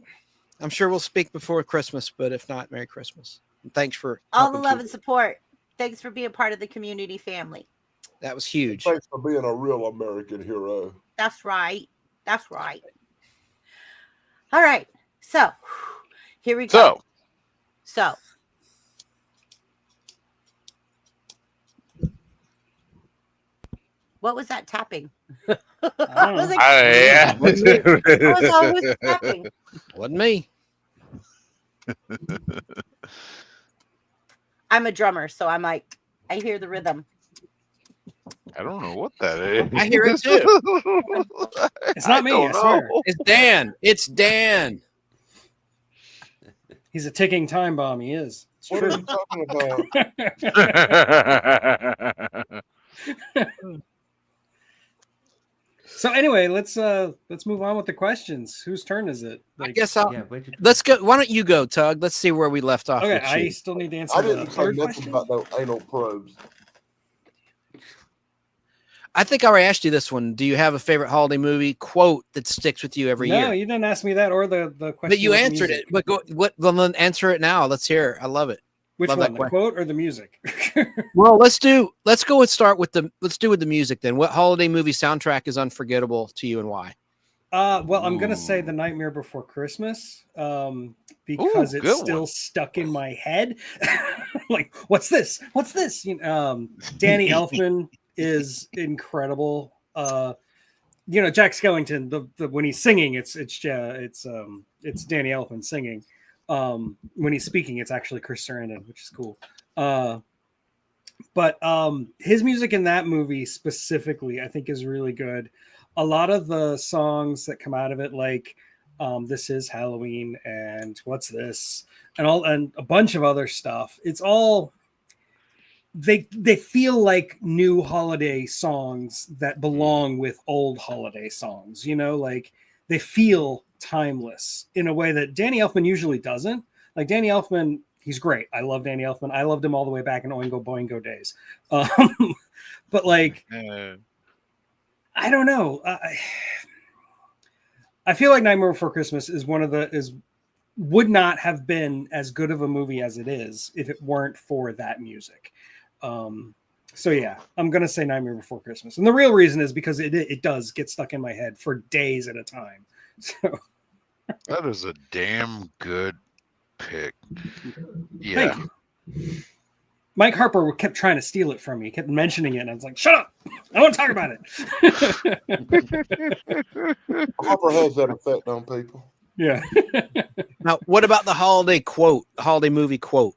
I'm sure we'll speak before Christmas, but if not, Merry Christmas. And thanks for All the helping love keep and it. support. Thanks for being part of the community family. That was huge. Thanks for being a real American hero. That's right. That's right. All right. So here we go. So what was that tapping? I don't What was know. it? Yeah. What was all this tapping? Wasn't me. I'm a drummer, so I'm like, I hear the rhythm. I don't know what that is. I hear it too. It's not me, I don't swear. know. It's Dan. It's Dan. He's a ticking time bomb. He is. It's What are true. you talking about? So anyway, let's move on with the questions. Whose turn is it? I guess I'll. Yeah, where did Let's go. Why don't you go, Tug? Let's see where we left off. Okay, with I you. still need to answer I the didn't say third nothing question. about no anal probes. I think I already asked you this one. Do you have a favorite holiday movie quote that sticks with you every No, year? you didn't ask me that or the question. But you with the answered music. it. But go, what? Well, then answer it now. Let's hear it. I love it. Which Love that one, the question. quote or the music? Well, let's go and start with the. Let's do with the music then. What holiday movie soundtrack is unforgettable to you and why? Well, I'm gonna say The Nightmare Before Christmas, because Ooh, it's good still one. stuck in my head. Like, what's this? What's this? Danny Elfman is incredible. Jack Skellington, the when he's singing, it's Danny Elfman singing. When he's speaking, it's actually Chris Sarandon, which is cool. But his music in that movie specifically, I think, is really good. A lot of the songs that come out of it, like This Is Halloween and What's This, and a bunch of other stuff, it's all they feel like new holiday songs that belong with old holiday songs, like they feel timeless in a way that Danny Elfman usually doesn't. Like Danny Elfman, he's great. I love Danny Elfman. I loved him all the way back in Oingo Boingo days. But like, I don't know. I feel like Nightmare Before Christmas is would not have been as good of a movie as it is if it weren't for that music. So yeah, I'm gonna say Nightmare Before Christmas, and the real reason is because it does get stuck in my head for days at a time. So That is a damn good pick. thank Yeah. you. Mike Harper kept trying to steal it from me. He kept mentioning it, and I was like, "Shut up! I want to talk about it." Harper has that effect on people. Yeah. Now, what about the holiday movie quote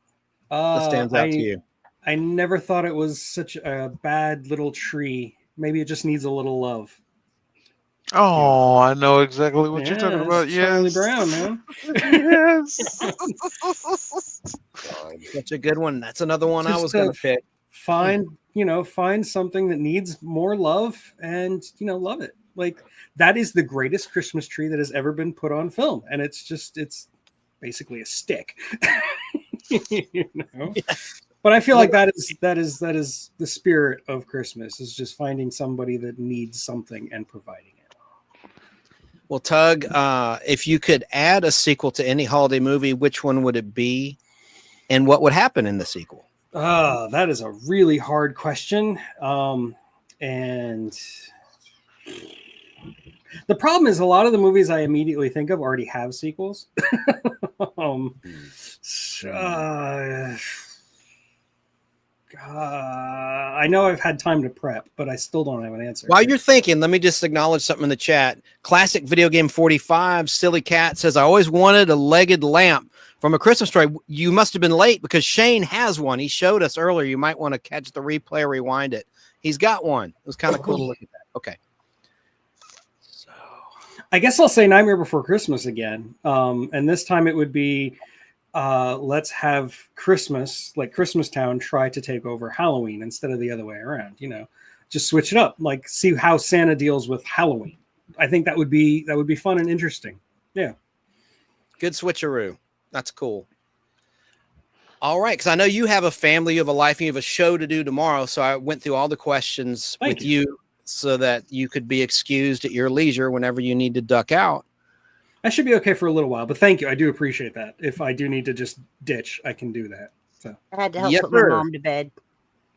that stands out to you? I never thought it was such a bad little tree. Maybe it just needs a little love. Oh, I know exactly what you're talking that's about. Charlie Yes. Brown, man. Yes. Such a good one. That's another one I Just was going to pick. Find something that needs more love and, love it. Like, that is the greatest Christmas tree that has ever been put on film. And it's basically a stick. But I feel like that is the spirit of Christmas, is just finding somebody that needs something and providing it. Well, Tug, if you could add a sequel to any holiday movie, which one would it be? And what would happen in the sequel? That is a really hard question. And the problem is a lot of the movies I immediately think of already have sequels. I know I've had time to prep, but I still don't have an answer. While you're thinking, let me just acknowledge something in the chat. Classic Video Game 45, Silly Cat says, I always wanted a legged lamp from A Christmas Story. You must have been late because Shane has one. He showed us earlier. You might want to catch the replay or rewind it. He's got one. It was kind of cool to look at that. Okay. So I guess I'll say Nightmare Before Christmas again. And this time it would be let's have Christmas, like Christmas Town, try to take over Halloween instead of the other way around. Just switch it up. Like, see how Santa deals with Halloween. I think that would be fun and interesting. Yeah. good switcheroo. That's cool. All right, because I know you have a family, you have a life, and you have a show to do tomorrow. So I went through all the questions with you so that you could be excused at your leisure whenever you need to duck out. I should be okay for a little while, but thank you. I do appreciate that. If I do need to just ditch, I can do that. So I had to help Yes, put my sir. mom to bed.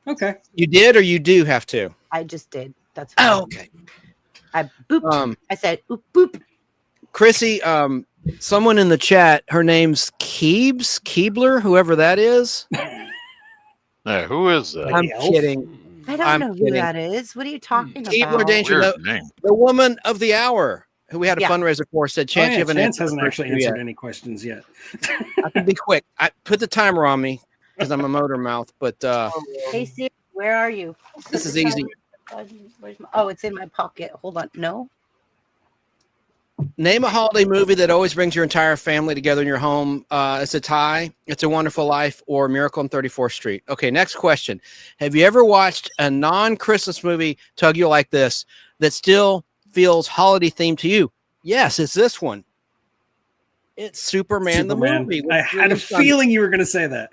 okay. You did, or you do have to? I just did. That's Oh, fine. okay. I booped. I said, oop, boop. Chrissy, someone in the chat, her name's Keebler, whoever that is. Hey, who is that? I'm elf? kidding. I don't I'm know who kidding. that is. What are you talking Keebler about? Danger, Weird name. the woman of the hour, who we had a Yeah. fundraiser for, said, Chance, you haven't Chance answered hasn't the first actually two answered yet. any questions yet. I can be quick. I put the timer on me because I'm a motor mouth, but Hey, Siri, where are you? this is easy. Oh, it's in my pocket. Hold on. No. Name a holiday movie that always brings your entire family together in your home. It's a tie. It's a Wonderful Life or Miracle on 34th Street. Okay, next question. Have you ever watched a non-Christmas movie, Tug, you like this, that still feels holiday themed to you? Yes, it's this one. It's Superman the movie. I had a feeling you were going to say that.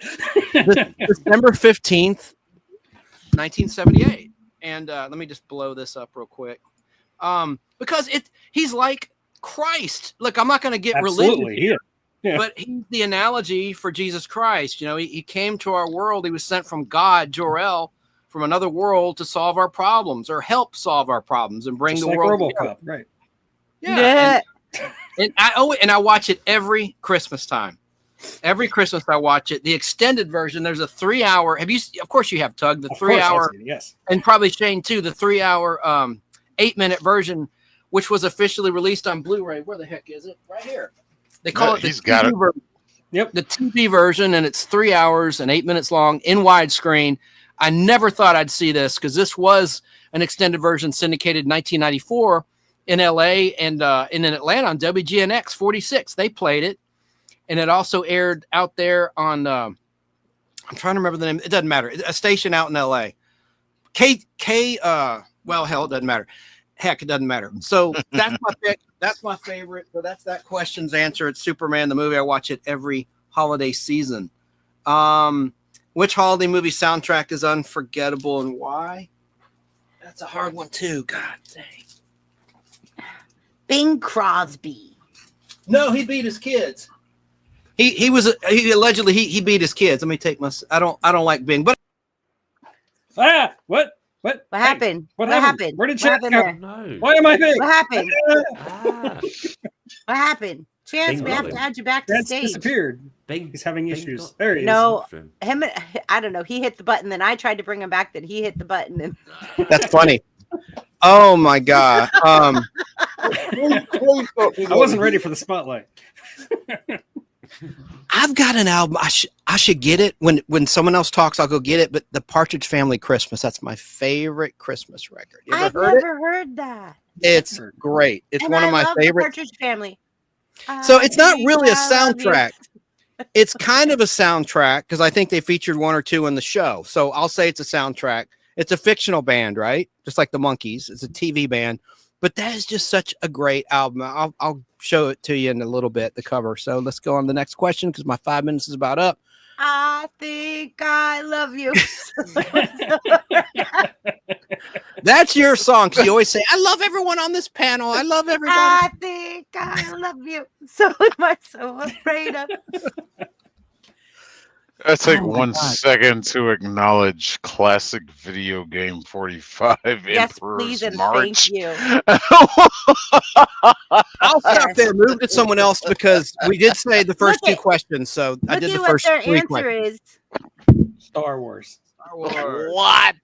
December 15th, 1978. And let me just blow this up real quick. Because he's like Christ. Look, I'm not going to get religious Absolutely. here, Yeah. but he's the analogy for Jesus Christ. You know, he came to our world. He was sent from God, Jor-El, from another world to solve our problems or help solve our problems and bring Just the like world RoboCop, together. right? Yeah. And I watch it every Christmas time. Every Christmas I watch it. The extended version, there's a 3-hour. Have you? Of course you have, Tug. The Of course, 3-hour, yes. and probably Shane too. The 3-hour, 8-minute version, which was officially released on Blu-ray. Where the heck is it? Right here. They call it the He's got TV it. version. Yep. The TV version, and it's 3 hours and 8 minutes long in widescreen. I never thought I'd see this because this was an extended version syndicated in 1994 in LA and in Atlanta on WGNX 46. They played it, and it also aired out there on. I'm trying to remember the name. It doesn't matter. A station out in LA. Well, hell, it doesn't matter. Heck, it doesn't matter. So that's my pick. That's my favorite. So that's that question's answer. It's Superman the movie. I watch it every holiday season. Which holiday movie soundtrack is unforgettable and why? That's a hard one too. God dang. Bing Crosby. No, he beat his kids. He allegedly he beat his kids. Let me take my. I don't like Bing, but What happened? What What happened? happened? Where did What Chance happened go? there? No. Why am I big? What happened? Ah, What happened? Chance, Bing we have got to him. add you back to Chance stage. disappeared. Bing, He's having Bing issues. got- There he No. after him. Him, I don't know. He hit the button, then I tried to bring him back. Then he hit the button, and that's funny. Oh my god. Please don't do is. that I wasn't again. ready for the spotlight. I've got an album. I should get it when someone else talks. I'll go get it. But the Partridge Family Christmas. That's my favorite Christmas record. You ever I've heard it? never heard that. It's great. It's And one of I my love the favorites. Partridge Family. So it's not really a I love you. soundtrack. It's kind of a soundtrack because I think they featured one or two in the show. So I'll say it's a soundtrack. It's a fictional band, right? Just like the Monkees. It's a TV band. But that is just such a great album. I'll show it to you in a little bit, the cover. So let's go on to the next question because my 5 minutes is about up. I think I love you. That's your song because you always say, I love everyone on this panel. I love everybody. I think I love you. So am I so afraid of. I take Oh my 1 God. second to acknowledge classic video game 45 Yes, Emperor's please, and March. thank you. I'll stop there. Move to someone else because we did say the first Look two at- questions. So I Look did at the what first their 3 answer questions. is. Star Wars. What?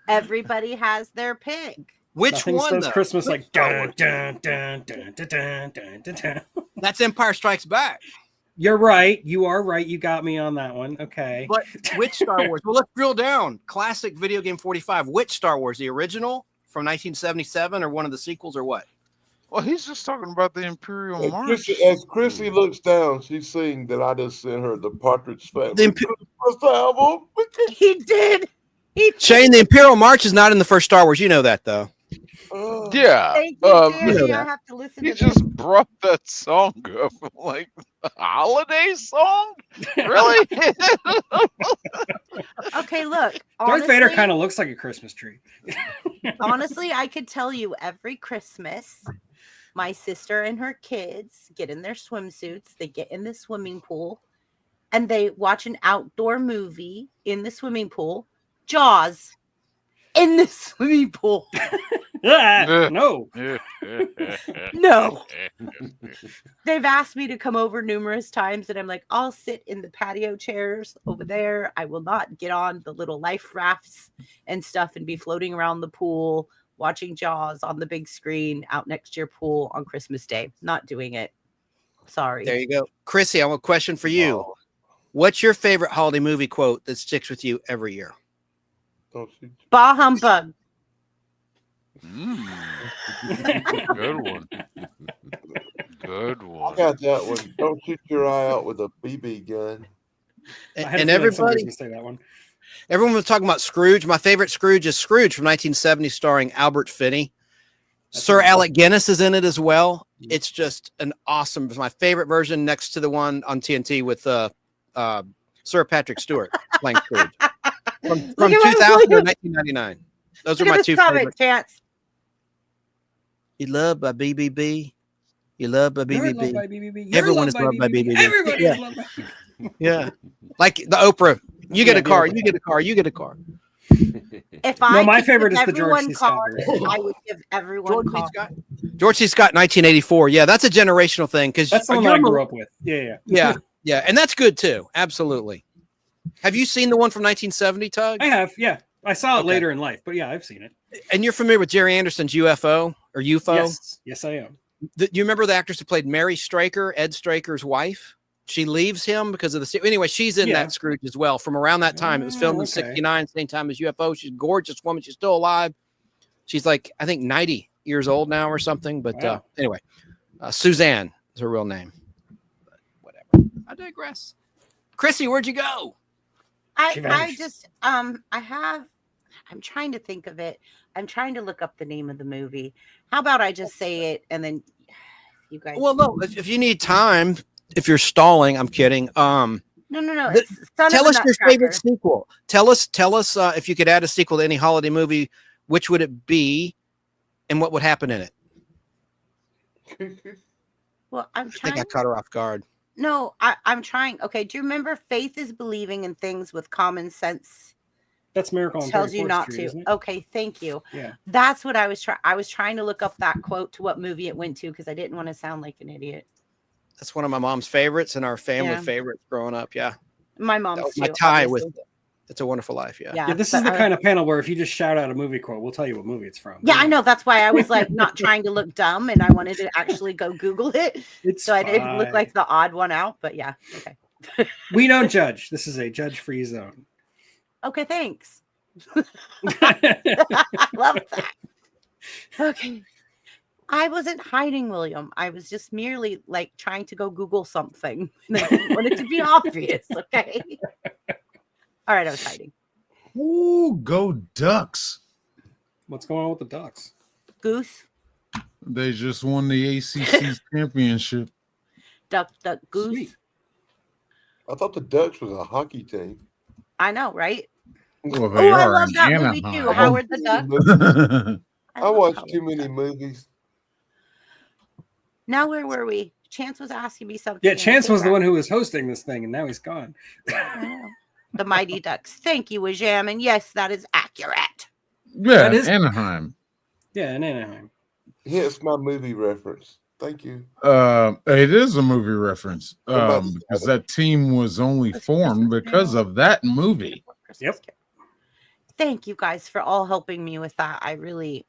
Everybody has their pick. Which Nothing one? says Though? Christmas Which like Star dun, Wars? dun, dun, dun, dun, dun, dun, dun, dun. That's Empire Strikes Back. You're right. You are right. You got me on that one. Okay. But which Star Wars? Well, let's drill down. Classic video game 45. Which Star Wars? The original from 1977 or one of the sequels or what? Well, he's just talking about the Imperial As March. Chrissy looks down, she's seeing that I just sent her the Partridge Family The Christmas album. He did. He did. Shane, the Imperial March is not in the first Star Wars. You know that, though. Yeah. Thank you, um, Danny. you know I that. have to listen He to just this. brought that song up. Like, a holiday song? Really? Okay, look. Darth Vader honestly- kind of looks like a Christmas tree. Honestly, I could tell you every Christmas, my sister and her kids get in their swimsuits, they get in the swimming pool, and they watch an outdoor movie in the swimming pool. Jaws in the swimming pool. No. No. They've asked me to come over numerous times, and I'm like, I'll sit in the patio chairs over there. I will not get on the little life rafts and stuff and be floating around the pool watching Jaws on the big screen out next to your pool on Christmas Day. Not doing it. Sorry. There you go. Chrissy, I have a question for you. What's your favorite holiday movie quote that sticks with you every year? Bah humbug. Good one. Good I one. got that one. Don't shoot your eye out with a BB gun. I had a And feeling somebody everybody, was gonna say that one. everyone was talking about Scrooge. My favorite Scrooge is Scrooge from 1970, starring Albert Finney. Sir Alec Guinness is in it as well. It's just an awesome. It's my favorite version, next to the one on TNT with Sir Patrick Stewart playing Scrooge from Look at what- 2000 to 1999. Those are Look my at this two comic, favorites. Chance. You love by BBB. You love by You're loved BBB. by BBB. You're Everyone is loved by BBB. Everybody Yeah. is loved by Yeah, like the Oprah. You get Yeah, a the car. Oprah. You get a car. You get a car. If I my could favorite give is the George everyone C. Scott cars, version. I would give everyone George C. cars. Scott. George C. Scott, 1984. Yeah, that's a generational thing because That's the one that I grew up with. Yeah. Yeah, and that's good too. Absolutely. Have you seen the one from 1970, Tug? I have. Yeah. I saw it Okay. later in life, but yeah, I've seen it. And you're familiar with Jerry Anderson's UFO or UFO? Yes, I am. You remember the actress who played Mary Straker, Ed Straker's wife? She leaves him because of the. Anyway, she's in Yeah. that Scrooge as well. From around that time, it was filmed in okay. '69, same time as UFO. She's a gorgeous woman. She's still alive. She's like I think 90 years old now or something. But Wow. anyway, Suzanne is her real name. But whatever. I digress. Chrissy, where'd you go? She I vanished. just I'm trying to think of it. I'm trying to look up the name of the movie. How about I just say it and then you guys Well, no. If you need time, if you're stalling, I'm kidding. No. The- It's Son of Tell a us your favorite Nutcracker. sequel. Tell us if you could add a sequel to any holiday movie, which would it be? And what would happen in it? Well, I'm I think I trying. caught her off guard. No, I'm trying. Okay, do you remember faith is believing in things with common sense That's Miracle on tells you 34th not Street, to? isn't it? Okay, thank you. Yeah. That's what I was trying. I was trying to look up that quote to what movie it went to because I didn't want to sound like an idiot. That's one of my mom's favorites and our family Yeah. favorites growing up. Yeah. My That mom's was my too, tie with obviously. It's a Wonderful Life. Yeah. Yeah, this is the kind of panel where if you just shout out a movie quote, we'll tell you what movie it's from. Yeah, I know. That's why I was like not trying to look dumb and I wanted to actually go Google it. So I didn't look fine. like the odd one out. But yeah. Okay. We don't judge. This is a judge-free zone. Okay, thanks. I love that. Okay. I wasn't hiding, William. I was just merely like trying to go Google something. And I didn't want it to be obvious. Okay. All right, I was hiding. Ooh, go Ducks. What's going on with the Ducks? Goose, They just won the ACC championship. duck, goose. Sweet. I thought the Ducks was a hockey team. I know, right? Well, Oh, they I are love in that movie too. Anaheim. Howard the Duck. I love watched Howard too the many Duck. movies. Now where were we? Chance was asking me something. Yeah, and I Chance was the forgot. one who was hosting this thing, and now he's gone. I know. The Mighty Ducks. Thank you, Wajam. And yes, that is accurate. Yeah, That is- Anaheim. Yeah, in Anaheim. Hence my movie reference. Thank you. It is a movie reference. about Because that team was only formed because of that movie. Yep. Thank you guys for all helping me with that. I really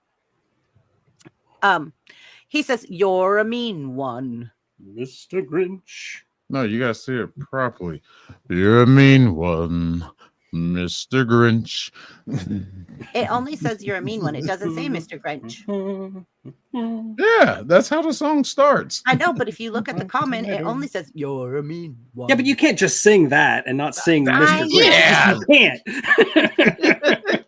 he says you're a mean one. Mr. Grinch. No, you gotta say it properly. You're a mean one, Mr. Grinch. It only says you're a mean one. It doesn't say Mr. Grinch. Yeah, that's how the song starts. I know, but if you look at the comment, it only says you're a mean one. Yeah, but you can't just sing that and not sing Mr. Grinch. Yeah. You can't.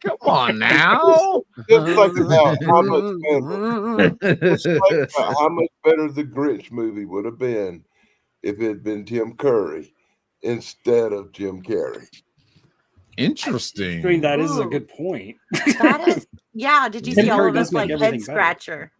Come on now. Just think about how much better. Just think about how much better the Grinch movie would have been if it had been Tim Curry instead of Jim Carrey. Interesting. I mean, that is a good point. That is, yeah. Did you Tim see all Curry of does us make like everything head better. scratcher?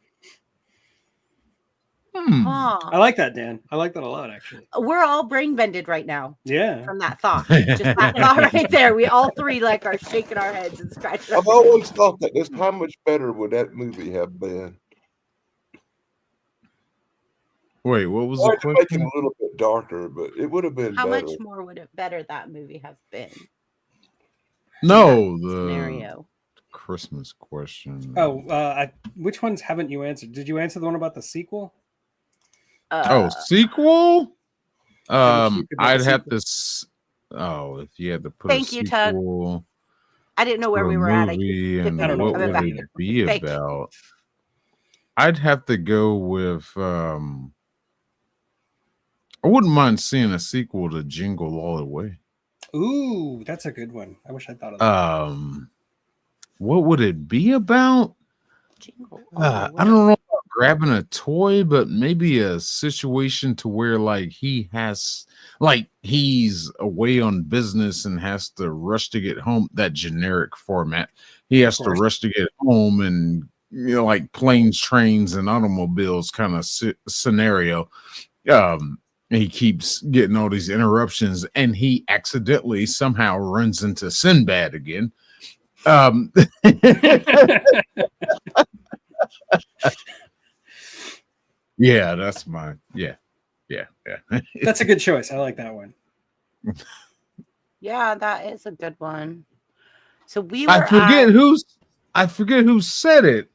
I Huh. like that, Dan. I like that a lot, actually. We're all brain bended right now Yeah. from that thought. Just that thought right there. We all three like are shaking our heads and scratching. Our I've always thought that. Just how much better would that movie have been? Wait, what was Tried the to make it question? a little bit darker, but it would have been How better. much more would it better that movie have been? No, the Scenario. Christmas question. Oh, which ones haven't you answered? Did you answer the one about the sequel? Sequel? you could make a I'd have sequel. if you had to put Thank a you, Tug. sequel I didn't know where to we a were at. movie, and I don't know what where would we were. it be Thank you. about? I'd have to go with I wouldn't mind seeing a sequel to Jingle All the Way. Ooh, that's a good one. I wish I thought of that. What would it be about? Jingle I don't know about grabbing a toy, but maybe a situation to where like he's away on business and has to rush to get home. That generic format. He has to course. rush to get home, and like planes, trains, and automobiles kind of scenario. He keeps getting all these interruptions, and he accidentally somehow runs into Sinbad again. Yeah, that's mine. Yeah. That's a good choice. I like that one. Yeah, that is a good one. So we were I forget at, who said it.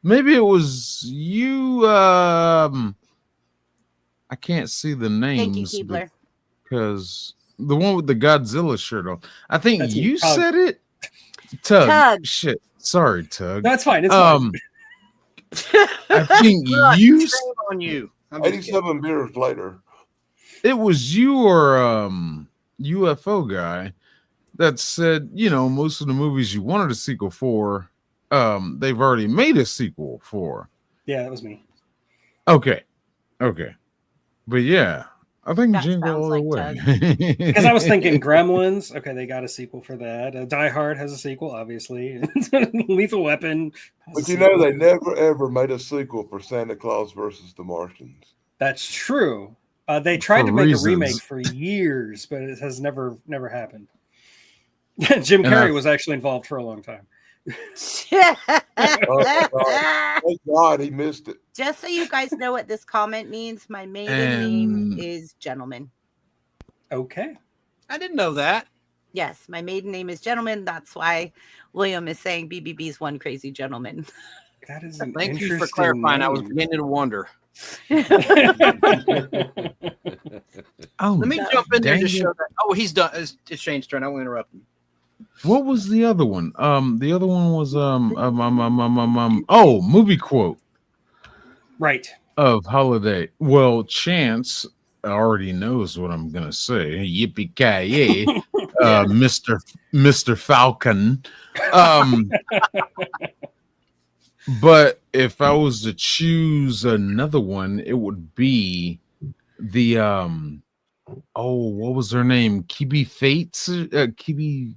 Maybe it was you. I can't see the thank you, names Keebler. because the one with the Godzilla shirt on. I think That's you me, Tug. said it. Tug. Tug. Shit. Sorry, Tug. That's fine. It's fine. I think Look, you. shame on you. I'm just kidding. 87 beers later. It was you or UFO guy that said, most of the movies you wanted a sequel for, they've already made a sequel for. Yeah, that was me. Okay. But yeah, I think That Jingle sounds All the like Way. Because I was thinking Gremlins. Okay, they got a sequel for that. Die Hard has a sequel, obviously. Lethal Weapon. has a But you know, sequel. they never ever made a sequel for Santa Claus versus the Martians. That's true. They tried For to make reasons. a remake for years, but it has never happened. Jim And Carrey was actually involved for a long time. Thank God he missed it. Just so you guys know what this comment means, my maiden name And is Gentleman. Okay. I didn't know that. Yes, my maiden name is Gentleman. That's why William is saying BBB's one crazy gentleman. That is an Thank you for interesting clarifying. I was name. beginning to wonder. oh, Let me jump in there dang to it. show that. Oh, he's done. It's Shane's turn. I won't interrupt him. What was the other one? The other one was oh, movie quote Right. of holiday. Well, Chance already knows what I'm gonna say. Yippee ki yay, Mr. Falcon. But if I was to choose another one, it would be the what was her name? Kibi Fates, Kibi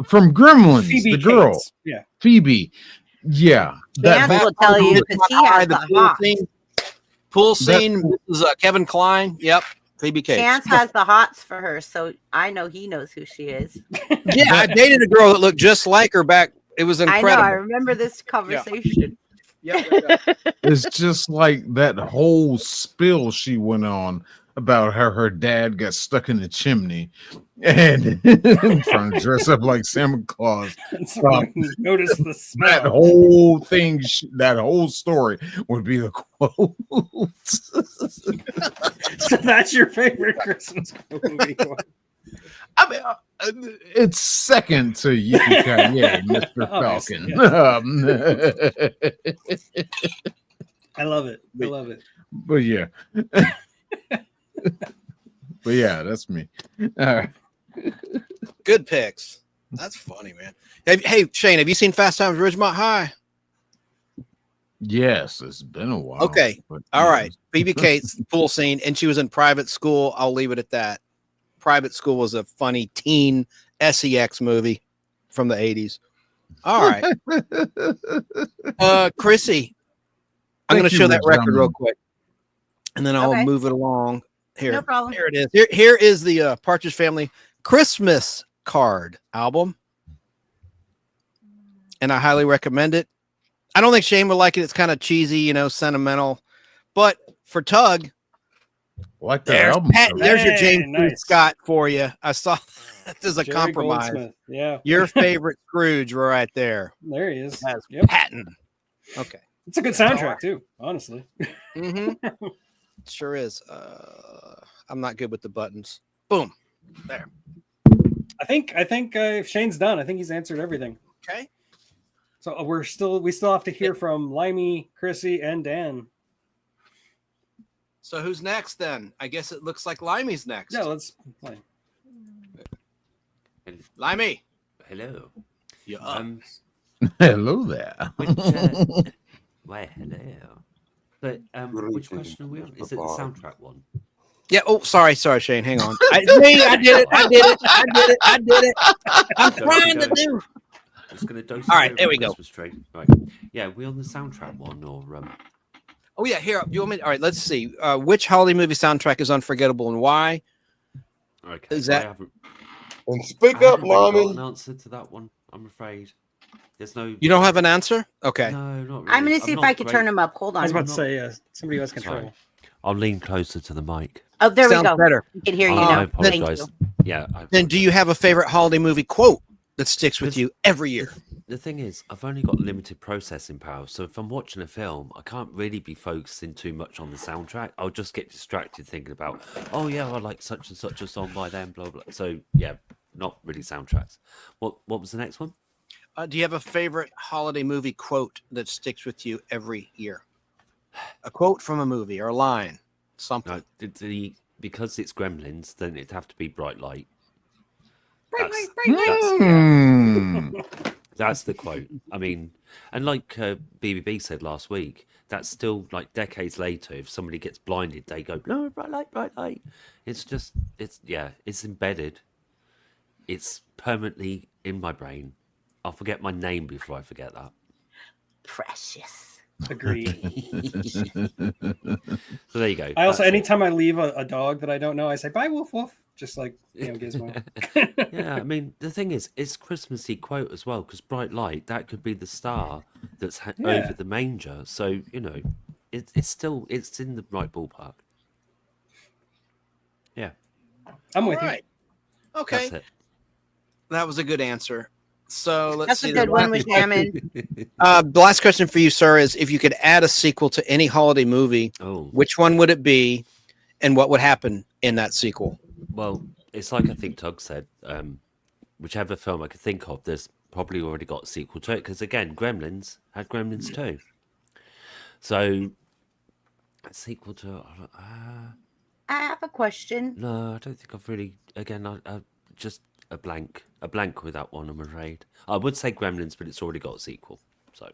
from Gremlins, Phoebe the girl, Cates. Yeah. Phoebe. Yeah, Chance will tell you because he has the hots. Pool scene. This is Kevin Kline. Yep. Phoebe Cates. Chance has the hots for her, so I know he knows who she is. Yeah, I dated a girl that looked just like her back. It was incredible. I know. I remember this conversation. Yeah. it's just like that whole spill she went on about how her dad got stuck in the chimney and trying to dress up like Santa Claus. Notice the smell. That whole thing, that whole story would be the quote. So that's your favorite Christmas movie quote. I mean, it's second to Yippee-Ki-Yay, Mr. Obviously, Falcon. I love it. I love it. But yeah. But yeah, that's me. All right. Good picks. That's funny, man. Hey, Shane, have you seen Fast Times at Ridgemont High? Yes, it's been a while. Okay. But, All right. Phoebe Cates, pool scene, and she was in Private School. I'll leave it at that. Private School was a funny teen SEX movie from the 80s. All right. Chrissy, I'm going to show that record real quick, and then I'll move it along. Here. No problem. Here it is. Here is the Partridge Family Christmas card album, and I highly recommend it. I don't think Shane would like it. It's kind of cheesy, sentimental, but for Tug, like there's your James Scott for you. I saw this is a Jerry compromise. Goldsmith. Yeah. Your favorite Scrooge right there. There he is. That's Yep. Patton. Okay. It's a good soundtrack too, honestly. Mm-hmm. Sure is. I'm not good with the buttons. Boom. There. I think if Shane's done, I think he's answered everything. Okay. So we still have to hear from Limey, Chrissy, and Dan. So who's next then? I guess it looks like Limey's next. Yeah, let's play. Limey. Hello. Yeah. Hello there. Why, hello. But which question are we on? Is it the soundtrack one? Yeah. Oh, sorry, Shane. Hang on. I did it. I'm trying to do. It's going to dose. All right, there we go. Right. Yeah, we on the soundtrack one or? Oh yeah, here. Do you want me? All right, let's see. Which holiday movie soundtrack is unforgettable and why? Okay. Is that? And speak up, Limey. An answer to that one, I'm afraid. There's no. You don't have an answer? Okay. No, not really. I'm going to see if I can turn him up. Hold on. I was about to say somebody has control. Sorry. I'll lean closer to the mic. Oh, there Sounds we go. better. We can hear you I now. apologize. Thank you. Yeah. Then do you have a favorite holiday movie quote that sticks with you every year? The thing is, I've only got limited processing power, so if I'm watching a film, I can't really be focusing too much on the soundtrack. I'll just get distracted thinking about, oh yeah, I like such and such a song by them, blah blah. So yeah, not really soundtracks. What was the next one? Do you have a favorite holiday movie quote that sticks with you every year? A quote from a movie or a line, something. No, because it's Gremlins, then it'd have to be Bright Light. That's the quote. I mean, and like BBB said last week, that's still like decades later. If somebody gets blinded, they go, no, bright light, bright light. It's embedded. It's permanently in my brain. I'll forget my name before I forget that. Precious. Agreed. So there you go. I also, That's it. anytime I leave a dog that I don't know, I say bye, woof woof, just like Gizmo. Yeah, I mean the thing is, it's Christmassy quote as well because bright light that could be the star that's over the manger. So it's in the right ballpark. Yeah, I'm with you. Okay, that's it. that was a good answer. So let's That's see. a good one with Jamming. The last question for you, sir, is if you could add a sequel to any holiday movie, which one would it be, and what would happen in that sequel? Well, it's like I think Tug said. Whichever film I could think of, there's probably already got a sequel to it because again, Gremlins had Gremlins 2. So a sequel to. I have a question. No, I don't think I've really. Again, I just a blank with that one. I'm afraid. I would say Gremlins, but it's already got a sequel. So.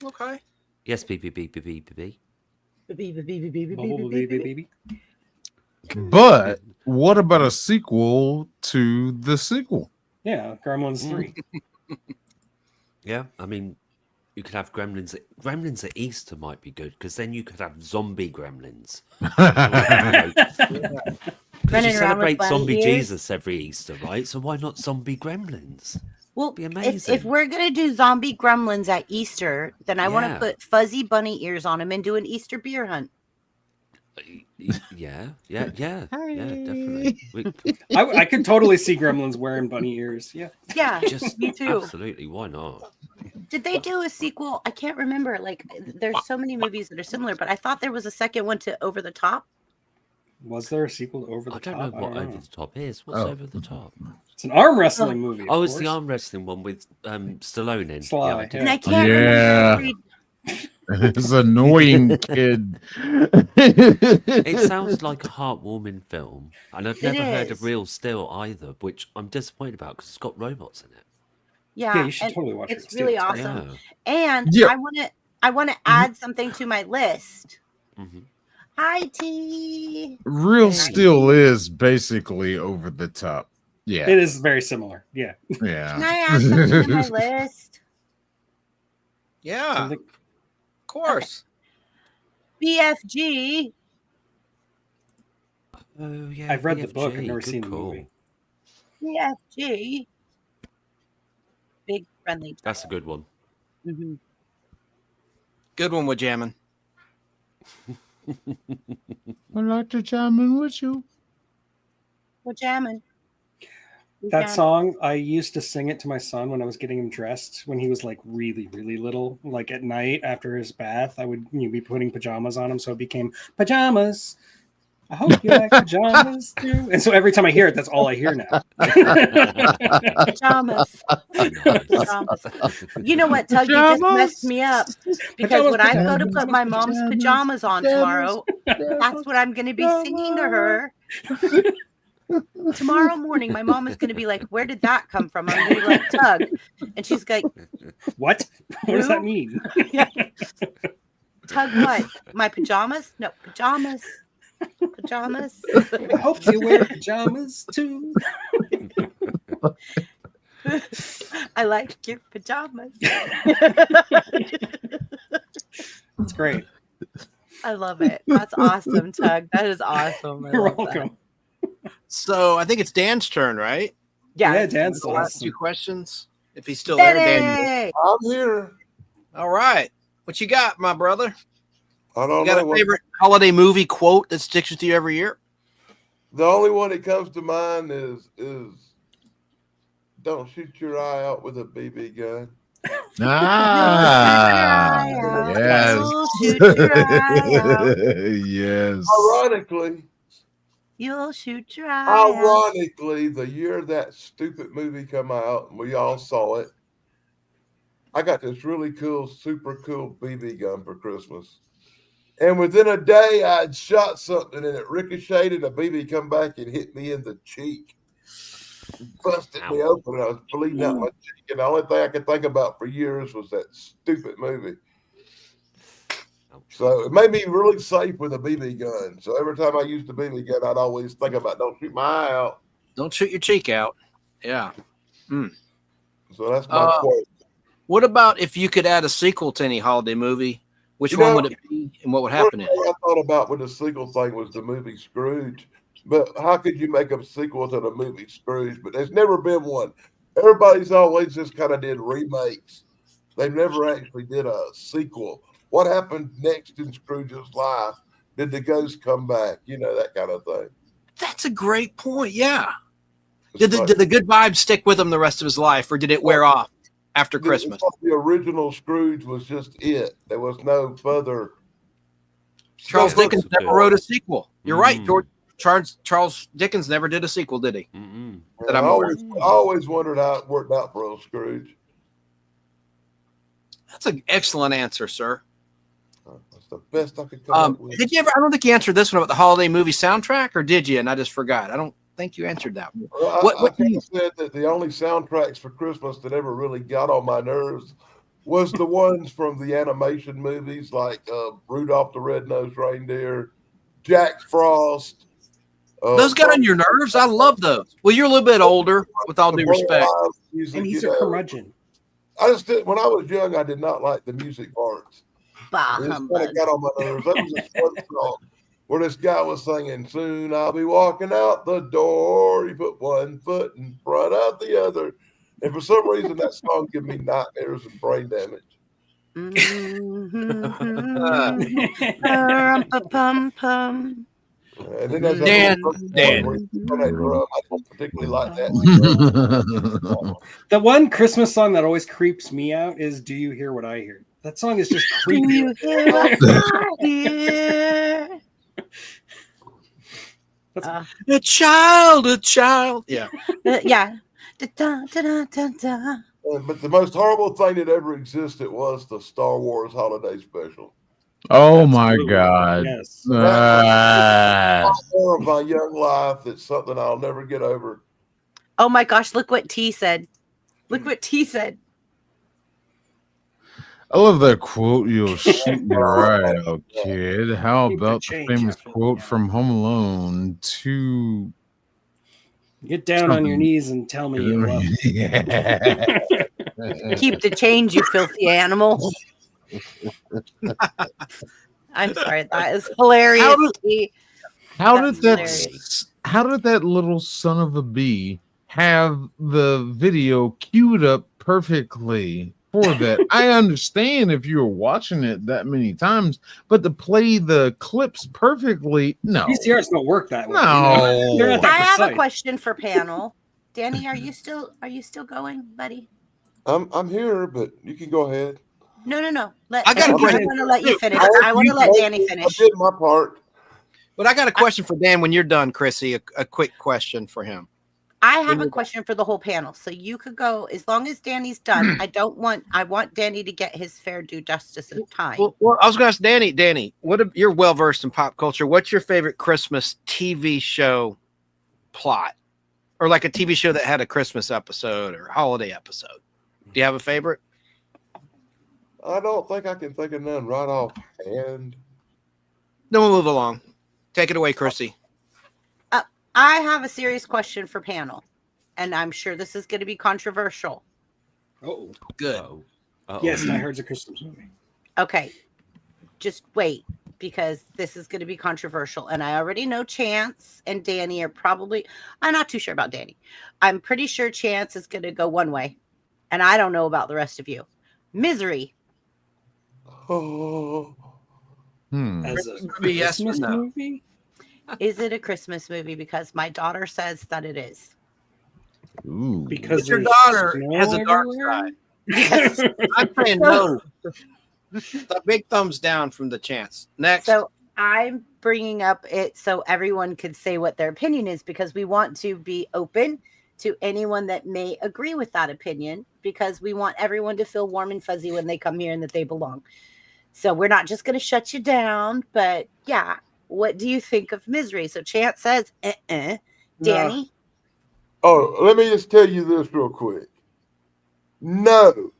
Okay. Yes, BB. But what about a sequel to the sequel? Yeah, Gremlins 3. Yeah, I mean, you could have Gremlins. Gremlins at Easter might be good because then you could have zombie Gremlins. Because you celebrate zombie Jesus every Easter, right? So why not zombie Gremlins? Well, be amazing. If we're gonna do zombie gremlins at Easter, then I want to put fuzzy bunny ears on them and do an Easter beer hunt. Yeah, definitely. I could totally see Gremlins wearing bunny ears. Yeah, just me too. Absolutely, why not? Did they do a sequel? I can't remember. Like, there's so many movies that are similar, but I thought there was a second one to Over the Top. Was there a sequel to Over the Top? I don't know what Over the Top is. What's Over the Top? It's an arm wrestling movie. Oh, it's the arm wrestling one with Stallone in. Sly, and I can't remember. It's annoying kid. It sounds like a heartwarming film, and I've never heard of Real Steel either, which I'm disappointed about because it's got robots in it. Yeah, you should totally watch it. It's really awesome. And I want to add something to my list. Hi, T. Real Steel is basically over the top. Yeah, it is very similar. Yeah. Can I add something to my list? Yeah. Of course. BFG. Oh yeah. I've read the book. I've never seen the movie. BFG. Big friendly. Child. That's a good one. Good one with jamming. I like to jam in with you. We're jamming. That song, I used to sing it to my son when I was getting him dressed when he was like really, really little. Like at night after his bath, I would be putting pajamas on him, so it became pajamas. I hope you like pajamas too. And so every time I hear it, that's all I hear now. Pajamas. You know what, Tug? You just messed me up because when I go to put my mom's pajamas on tomorrow, that's what I'm going to be singing to her. Tomorrow morning, my mom is going to be like, "Where did that come from?" I'm going to be like, "Tug," and she's like, "What? What does that mean?" Tug, what? My pajamas? No, pajamas. Pajamas. I hope you wear pajamas too. I like your pajamas. It's great. I love it. That's awesome, Tug. That is awesome. You're welcome. So I think it's Dan's turn, right? Yeah, Dan's the last two questions. If he's still Danny! there, Dan. I'm here. All right. What you got, my brother? I don't You got know. a favorite holiday movie quote that sticks with you every year? The only one that comes to mind is don't shoot your eye out with a BB gun. Yes. Ironically, you'll shoot your eye out. Ironically, the year that stupid movie come out and we all saw it, I got this really cool, super cool BB gun for Christmas. And within a day, I'd shot something and it ricocheted. A BB come back and hit me in the cheek. Busted me open. I was bleeding out my cheek. And the only thing I could think about for years was that stupid movie. So it made me really safe with a BB gun. So every time I used a BB gun, I'd always think about don't shoot my eye out. Don't shoot your cheek out. Yeah. So that's my quote. What about if you could add a sequel to any holiday movie? Which one would it be, and what would happen in it? What I thought about with the sequel thing was the movie Scrooge. But how could you make a sequel to the movie Scrooge? But there's never been one. Everybody's always just kind of did remakes. They've never actually did a sequel. What happened next in Scrooge's life? Did the ghost come back? You know, that kind of thing. That's a great point. Yeah. Did the good vibes stick with him the rest of his life, or did it wear off after Christmas? The original Scrooge was just it. There was no further. Charles Dickens never wrote a sequel. You're right, George. Charles Dickens never did a sequel, did he? I always wondered how it worked out for old Scrooge. That's an excellent answer, sir. That's the best I could come up with. Did you ever? I don't think you answered this one about the holiday movie soundtrack, or did you? And I just forgot. I don't think you answered that one. Well, I kind of said that the only soundtracks for Christmas that ever really got on my nerves was the ones from the animation movies, like Rudolph the Red-Nosed Reindeer, Jack Frost. Those got on your nerves? I love those. Well, you're a little bit older, with all due respect. Music, And he's a curmudgeon. I just did, when I was young, I did not like the music parts. It kind of got on my nerves. That was this one song where this guy was singing, "Soon I'll be walking out the door." He put one foot in front of the other. And for some reason, that song gave me nightmares and brain damage. And then there's Dan. I don't particularly like that. The one Christmas song that always creeps me out is "Do You Hear What I Hear?" That song is just creepy. Do you hear what I hear? A child. Yeah. Yeah. Da-da-da-da-da. But the most horrible thing that ever existed was the Star Wars Holiday Special. Oh my God. Yes. More of my young life. That's something I'll never get over. Oh my gosh, look what T said. Look what T said. I love that quote. You'll shoot your eye out, kid. How Keep the about the change, famous Jeffrey. quote from Home Alone? To Get down on your knees and tell me you love me. Yeah. Keep the change, you filthy animal. I'm sorry, that is hilarious. How That's did hilarious. how did that little son of a bee have the video queued up perfectly for that? I understand if you were watching it that many times, but to play the clips perfectly, no. VCRs don't work that way. No. They're not that I have a precise. question for panel. Danny, are you still going, buddy? I'm here, but you can go ahead. No. I got a I question. want to let you finish. I want to let Danny I finish. did my part. But I got a question for Dan when you're done, Chrissy. A quick question for him. I have a question for the whole panel. So you could go as long as Danny's done. I want Danny to get his fair due justice of time. Well, I was going to ask Danny. Danny, you're well versed in pop culture. What's your favorite Christmas TV show plot, or like a TV show that had a Christmas episode or holiday episode? Do you have a favorite? I don't think I can think of none right offhand. Then we'll move along. Take it away, Chrissy. I have a serious question for panel, and I'm sure this is going to be controversial. Oh, good. Yes, I heard it's a Christmas movie. Okay, just wait, because this is going to be controversial, and I already know Chance and Danny are probably. I'm not too sure about Danny. I'm pretty sure Chance is going to go one way, and I don't know about the rest of you. Misery. Oh. As a Yes or Christmas no? movie? Is it a Christmas movie? Because my daughter says that it is. Ooh. Because Your there's daughter snow has a dark everywhere? side. Yes. I'm saying no. The big thumbs down from the Chance. Next. So I'm bringing up it so everyone could say what their opinion is, because we want to be open to anyone that may agree with that opinion, because we want everyone to feel warm and fuzzy when they come here and that they belong. So we're not just going to shut you down, but yeah. What do you think of Misery? So Chance says, Danny? Oh, let me just tell you this real quick. No.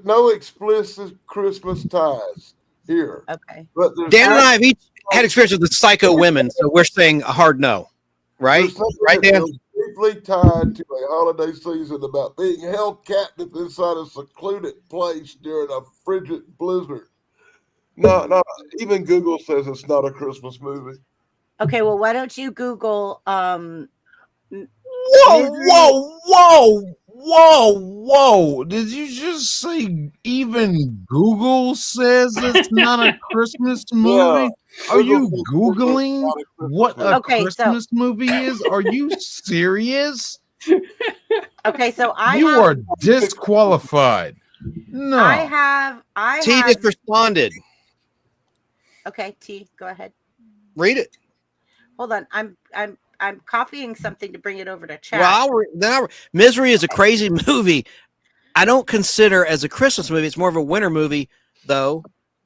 no explicit Christmas ties here. Okay. But there's Dan and I have each had experience with the Psycho women, so we're saying a hard no, right? there's something Right, that Dan? feels deeply tied to a holiday season about being held captive inside a secluded place during a frigid blizzard. No, even Google says it's not a Christmas movie. Okay, well, why don't you Google Whoa. Did you just say even Google says it's not a Christmas movie? Are you Googling what a Okay, so- Christmas movie is? Are you serious? Okay, so You are disqualified. No. I T have just responded. Okay, T, go ahead. Read it. Hold on. I'm copying something to bring it over to chat. Well, Misery is a crazy movie. I don't consider as a Christmas movie. It's more of a winter movie, though,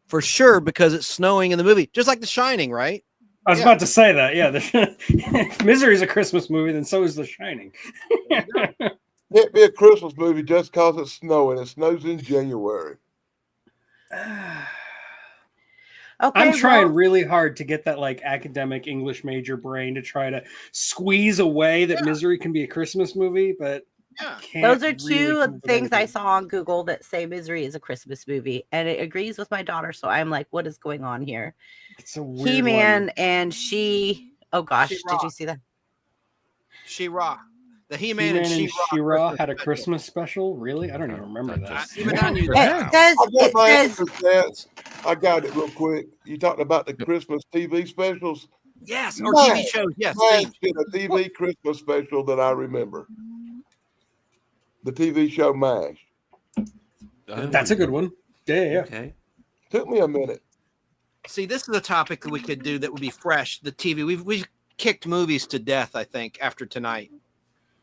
for sure, because it's snowing in the movie, just like The Shining, right? I was about to say that. Yeah, if Misery is a Christmas movie, then so is The Shining. Can't be a Christmas movie just because it's snowing. It snows in January. Okay, I'm trying really hard to get that like academic English major brain to try to squeeze away that Misery can be a Christmas movie, but those are two things I saw on Google that say Misery is a Christmas movie, and it agrees with my daughter. So I'm like, what is going on here? It's a weird He-Man one. and she. Oh gosh, did you see that? She-Ra. The He-Man He-Man and and She-Ra She-Ra had a Christmas special. Really? I don't even remember that. I got it real quick. You talking about the Christmas TV specials? Yes, or TV shows. Yes, Mash did a TV Christmas special that I remember. The TV show MASH. That's a good one. Yeah. Okay. Took me a minute. See, this is a topic that we could do that would be fresh. The TV. We've kicked movies to death, I think, after tonight.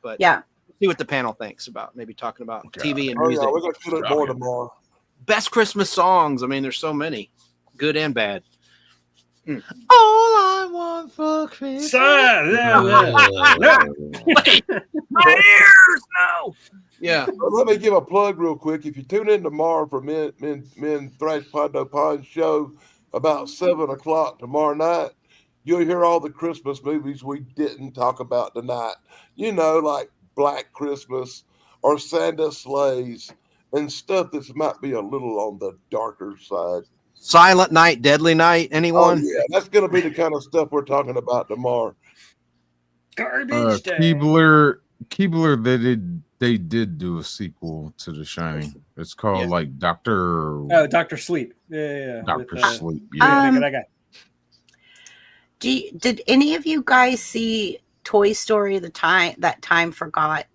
But yeah, see what the panel thinks about able talking about TV and Oh, music. yeah, we're going to do it more tomorrow. Best Christmas songs. I mean, there's so many, good and bad. All I want for Christmas. Wait, my ears, no. Yeah. But let me give a plug real quick. If you tune in tomorrow for Men Thrash Pod No Pond show about 7:00 tomorrow night, you'll hear all the Christmas movies we didn't talk about tonight. You know, like Black Christmas or Santa Sleighs and stuff that might be a little on the darker side. Silent Night, Deadly Night. Anyone? Oh, yeah, that's going to be the kind of stuff we're talking about tomorrow. Garbage day. Keebler, they did do a sequel to The Shining. It's called like Dr. Dr. Sleep. Yeah. Dr. With, Sleep. Yeah. that guy. Did any of you guys see Toy Story? That time forgot.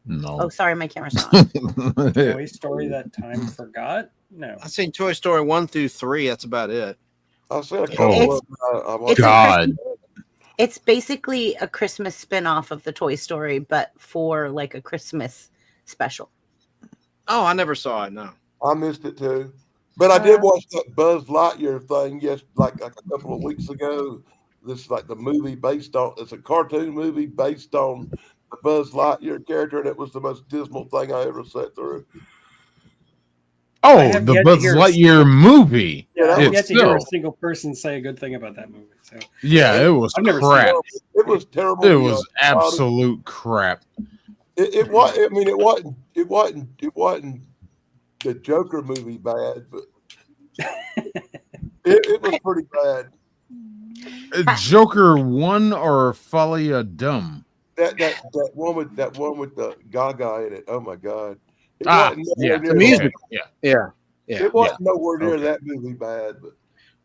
No. Oh, sorry, my camera's not. Toy Story that time forgot. No, I've seen Toy Story 1 through 3. That's about it. I've seen a couple It's God. It's basically a Christmas spinoff of the Toy Story, but for like a Christmas special. Oh, I never saw it. No, I missed it too. But I did watch that Buzz Lightyear thing like a couple of weeks ago. This is like the movie it's a cartoon movie based on the Buzz Lightyear character, and it was the most dismal thing I ever sat through. Oh, the Buzz Lightyear movie. Yeah, I've yet to hear a itself. single person say a good thing about that movie. So Yeah, it was I've never crap. seen It was terrible. It was absolute crap. It was. I mean, it wasn't the Joker movie bad, but it was pretty bad. Joker 1 or Folly Dumb? That one with the Gaga in it. Oh my God! It Ah, wasn't yeah, nowhere near the music. that. Yeah. It wasn't nowhere near that movie bad. But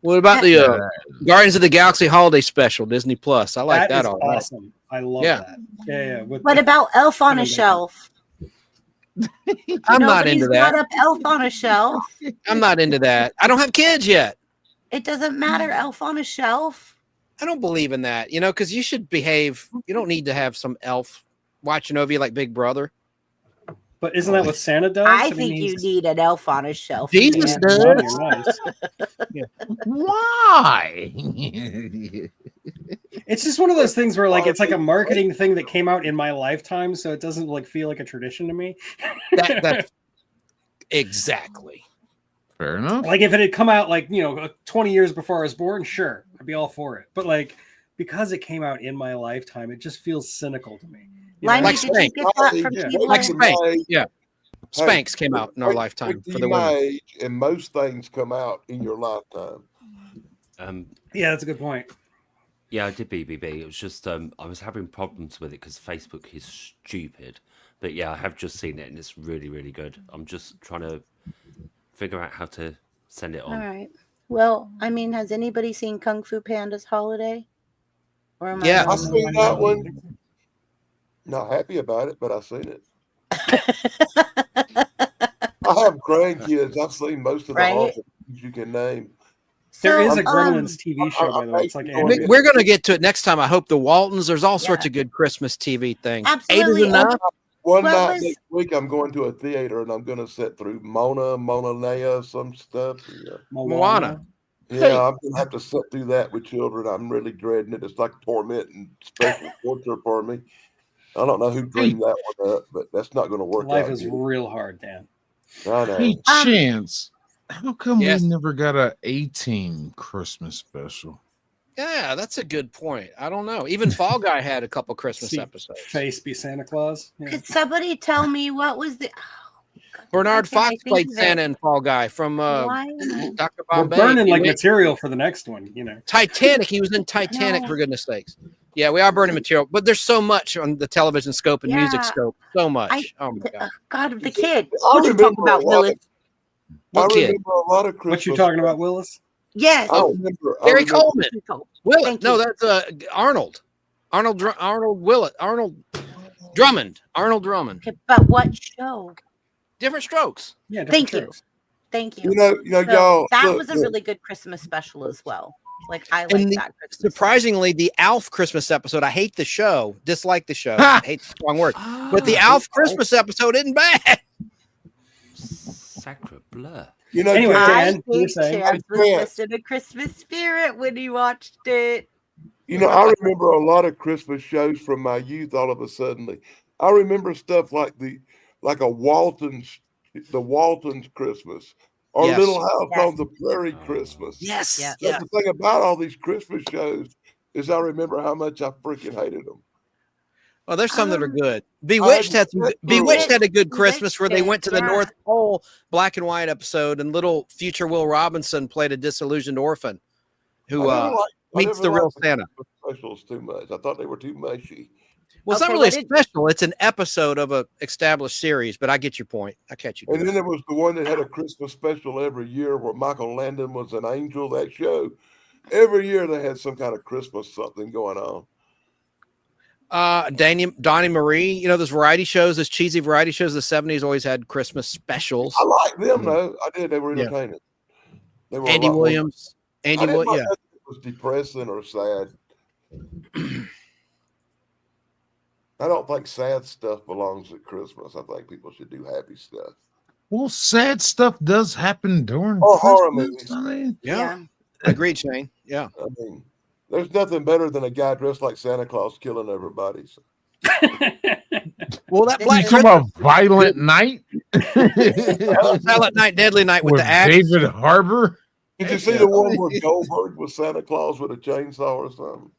what about the Guardians of the Galaxy Holiday Special, Disney Plus? I like that is all right. awesome. I love Yeah. that. Yeah. What about Elf on a Shelf? I'm not into Nobody's brought that. up Elf on a Shelf. I'm not into that. I don't have kids yet. It doesn't matter. Elf on a Shelf. I don't believe in that, because you should behave. You don't need to have some elf watching over you like Big Brother. But isn't that what Santa does? I mean, think you he's- need an elf on a shelf. Jesus Yeah. does. Nice. Why? It's just one of those things where like it's like a marketing thing that came out in my lifetime, so it doesn't like feel like a tradition to me. Exactly. Fair enough. Like if it had come out 20 years before I was born, sure, I'd be all for it. But like because it came out in my lifetime, it just feels cynical to me. Limey, Like did you Spank. get that from Like T-Boy? Like Spank. Spank. Yeah. Spanx came out in our lifetime for the my women. age, and most things come out in your lifetime. Yeah, that's a good point. Yeah, I did BBB. It was just I was having problems with it because Facebook is stupid. But yeah, I have just seen it and it's really, really good. I'm just trying to figure out how to send it All on. right. Well, I mean, has anybody seen Kung Fu Panda's Holiday? Or am Yeah. I I've the only seen that one? one. Not happy about it, but I've seen it. I have grandkids. I've seen most of the Right? horrible things you can name. There is So, a Gremlins TV show, by the way. It's like animated. We're going to get to it next time. I hope the Waltons. There's all sorts Yeah. of good Christmas TV things. Absolutely. 8 is enough. One What night was- next week, I'm going to a theater and I'm going to sit through Mona Lea, some stuff. Yeah, Moana. yeah, I'm going to have to sit through that with children. I'm really dreading it. It's like torment and special torture for me. I don't know who dreamed that one up, but that's not going to work Life out. is good. real hard, Dan. I know. Hey, Chance, how come Yes. we never got a 18 Christmas special? Yeah, that's a good point. I don't know. Even Fall Guy had a couple Christmas See episodes. Face be Santa Claus. Yeah. Could somebody tell me what was the Bernard why can't I Fox think played of it? Santa in Fall Guy from Why am I- Dr. We're Bombay. burning like He was- material for the next one, you know. Titanic. He was in Titanic, No. for goodness sakes. Yeah, we are burning material, but there's so much on the television scope and music Yeah. scope. So much. Oh my God. God, the kid. I What you talking remember about, a lot Willis? of- I What kid? remember a lot of Christmas. What you talking about, Willis? Yes. I Oh, remember. I Gary remember- Coleman. Willett. Thank No, you. that's Arnold. Arnold Willett. Arnold Drummond. Arnold Drummond. Okay, but what show? Different strokes. Yeah, Thank you. strokes. Thank you. You know, So y'all. that look, was a look. really good Christmas special as well. Like I like And that Christmas. Surprisingly, the Alf Christmas episode, I hate the show, dislike the show. I hate the strong word. But the Alf Christmas episode isn't bad. Sacre bleu. You know, Anyway, Chance, I Dan, you were think saying. Chance was Yeah. just in a Christmas spirit when he watched it. you know, I remember a lot of Christmas shows from my youth. All of a sudden, I remember stuff like the Waltons Christmas, or Yes. Little House Yes. on the Prairie Christmas. Yes. Yeah. That's the thing about all these Christmas shows is I remember how much I freaking hated them. Well, there's some that are Um, good. Bewitched had some. Bewitched had a good Christmas where they Bewitched went to the did, yeah. North Pole black and white episode, and little future Will Robinson played a disillusioned orphan who I meets never the real liked Santa. Christmas specials too much. I thought they were too mushy. Well, it's Okay, not really what did- special. It's an episode of a established series, but I get your point. I catch you. And then there was the one that had a Christmas special every year where Michael Landon was an angel. That show, every year they had some kind of Christmas something going on. Donnie Marie, you know, those variety shows, those cheesy variety shows of the 70s always had Christmas specials. I liked them though. I did. They were Yeah. entertaining. They were a Andy lot more- Williams. I Andy didn't Williams. like that it was depressing or sad. I don't think sad stuff belongs at Christmas. I think people should do happy stuff. Well, sad stuff does happen during Or horror Christmas. movies. I mean, Yeah. Agreed, Shane. Yeah. I mean, there's nothing better than a guy dressed like Santa Claus killing everybody. So. Well, that You Black you talking about Violent Night Silent Night, Deadly Night with with the axe. David Harbour? Did you see the one where Goldberg was Santa Claus with a chainsaw or something?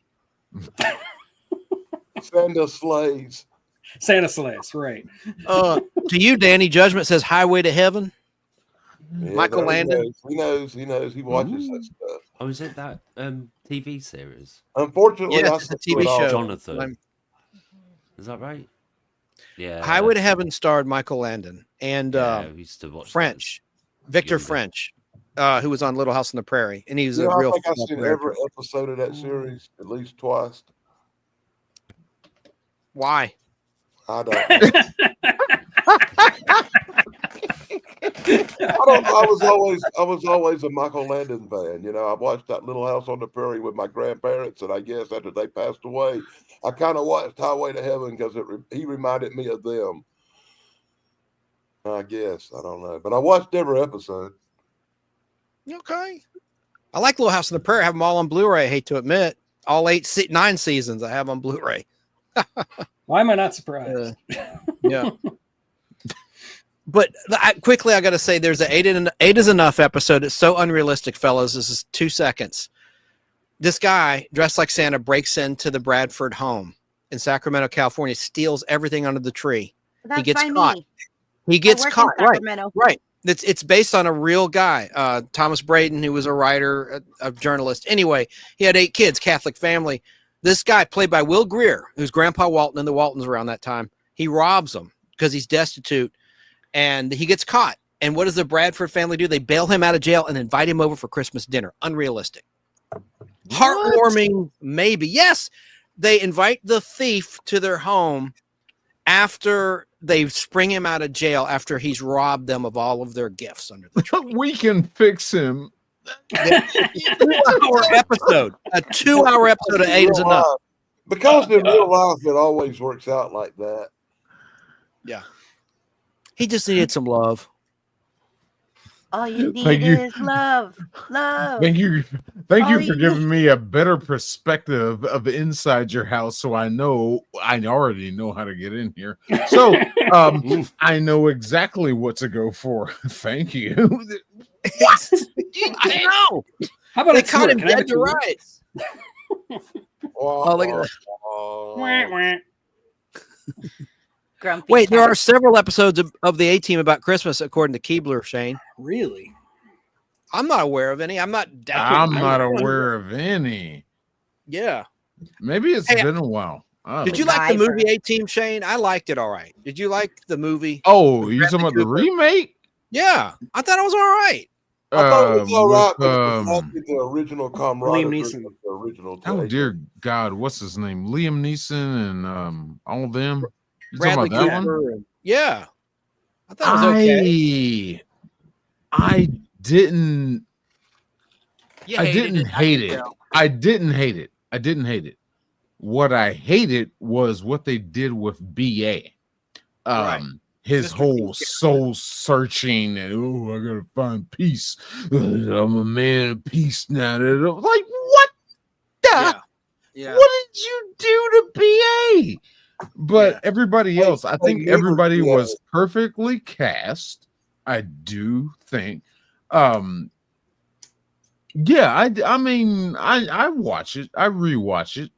Santa slays. Santa Sleighs, right. To you, Danny, Judgment says Highway to Heaven. Yeah, Michael no, Landon. He knows. He watches that stuff. Oh, is it that TV series? Unfortunately, Yes, I it's a sit through TV it all. show. Jonathan. Is that right? Yeah. Highway to Heaven starred Michael Landon and Yeah, we used to watch French, Victor Younger. French, who was on Little House on the Prairie, and he was You know, a real. I think I've football seen player. every episode of that series at least twice. Why? I don't know. I don't know. I was always a Michael Landon fan. You know, I watched that Little House on the Prairie with my grandparents, and I guess after they passed away, I kind of watched Highway to Heaven because he reminded me of them. I guess I don't know, but I watched every episode. Okay. I like Little House on the Prairie. I have them all on Blu-ray. I hate to admit, all 9 seasons I have on Blu-ray. Why am I not surprised? Yeah. But quickly, I got to say, there's an eight is enough episode. It's so unrealistic, fellas. This is 2 seconds. This guy dressed like Santa breaks into the Bradford home in Sacramento, California, steals everything under the tree. That's he gets by caught. me. He gets I work in caught. Right. Sacramento. Right. It's based on a real guy, Thomas Braden, who was a writer, a journalist. Anyway, he had 8 kids, Catholic family. This guy, played by Will Greer, who's Grandpa Walton and the Waltons around that time, he robs them because he's destitute, and he gets caught. And what does the Bradford family do? They bail him out of jail and invite him over for Christmas dinner. Unrealistic. Heartwarming, maybe. Yes, they invite the thief to their home after they spring him out of jail after he's robbed them of all of their gifts under the tree. We can fix him. A 2-hour episode. A 2-hour episode of 8 is enough. Because in real life, it always works out like that. Yeah. He just needed some love. All you need Thank you. is love. Love. Thank you All for giving me a better perspective of inside your house, so I already know how to get in here. So I know exactly what to go for. Thank you. What? I know. How about They a caught tour? him Can I have a dead to tour? rights. Oh, look at Wah, wah. Grumpy Wait, there cat. are several episodes of the A-Team about Christmas, according to Keebler, Shane. Really? I'm not aware of any. I'm not I'm not aware of any. Yeah. Maybe it's Hey, been a while. I Did don't you know. like the Survivor. movie A-Team, Shane? I liked it all right. Did you like the movie? Oh, you talking about the Cooper? remake? Yeah. I thought it was all right. I thought it was all right, but it with, was actually the original camaraderie of Neeson. the original. oh take. dear God, what's his name? Liam Neeson and all of them. You talking Bradley about that one? Cooper. Yeah. I thought it was okay. I didn't You I hated didn't it. hate can it. tell. I didn't hate it. I didn't hate it. What I hated was what they did with BA. Right. His Mr. whole King. soul searching and I gotta find peace. I'm a man of peace now. Like, what the Yeah. Yeah. what did you do to BA? But Yeah. everybody They- else, I they think never everybody did. was perfectly cast. I do think. Yeah, I mean, I watch it, I rewatch it.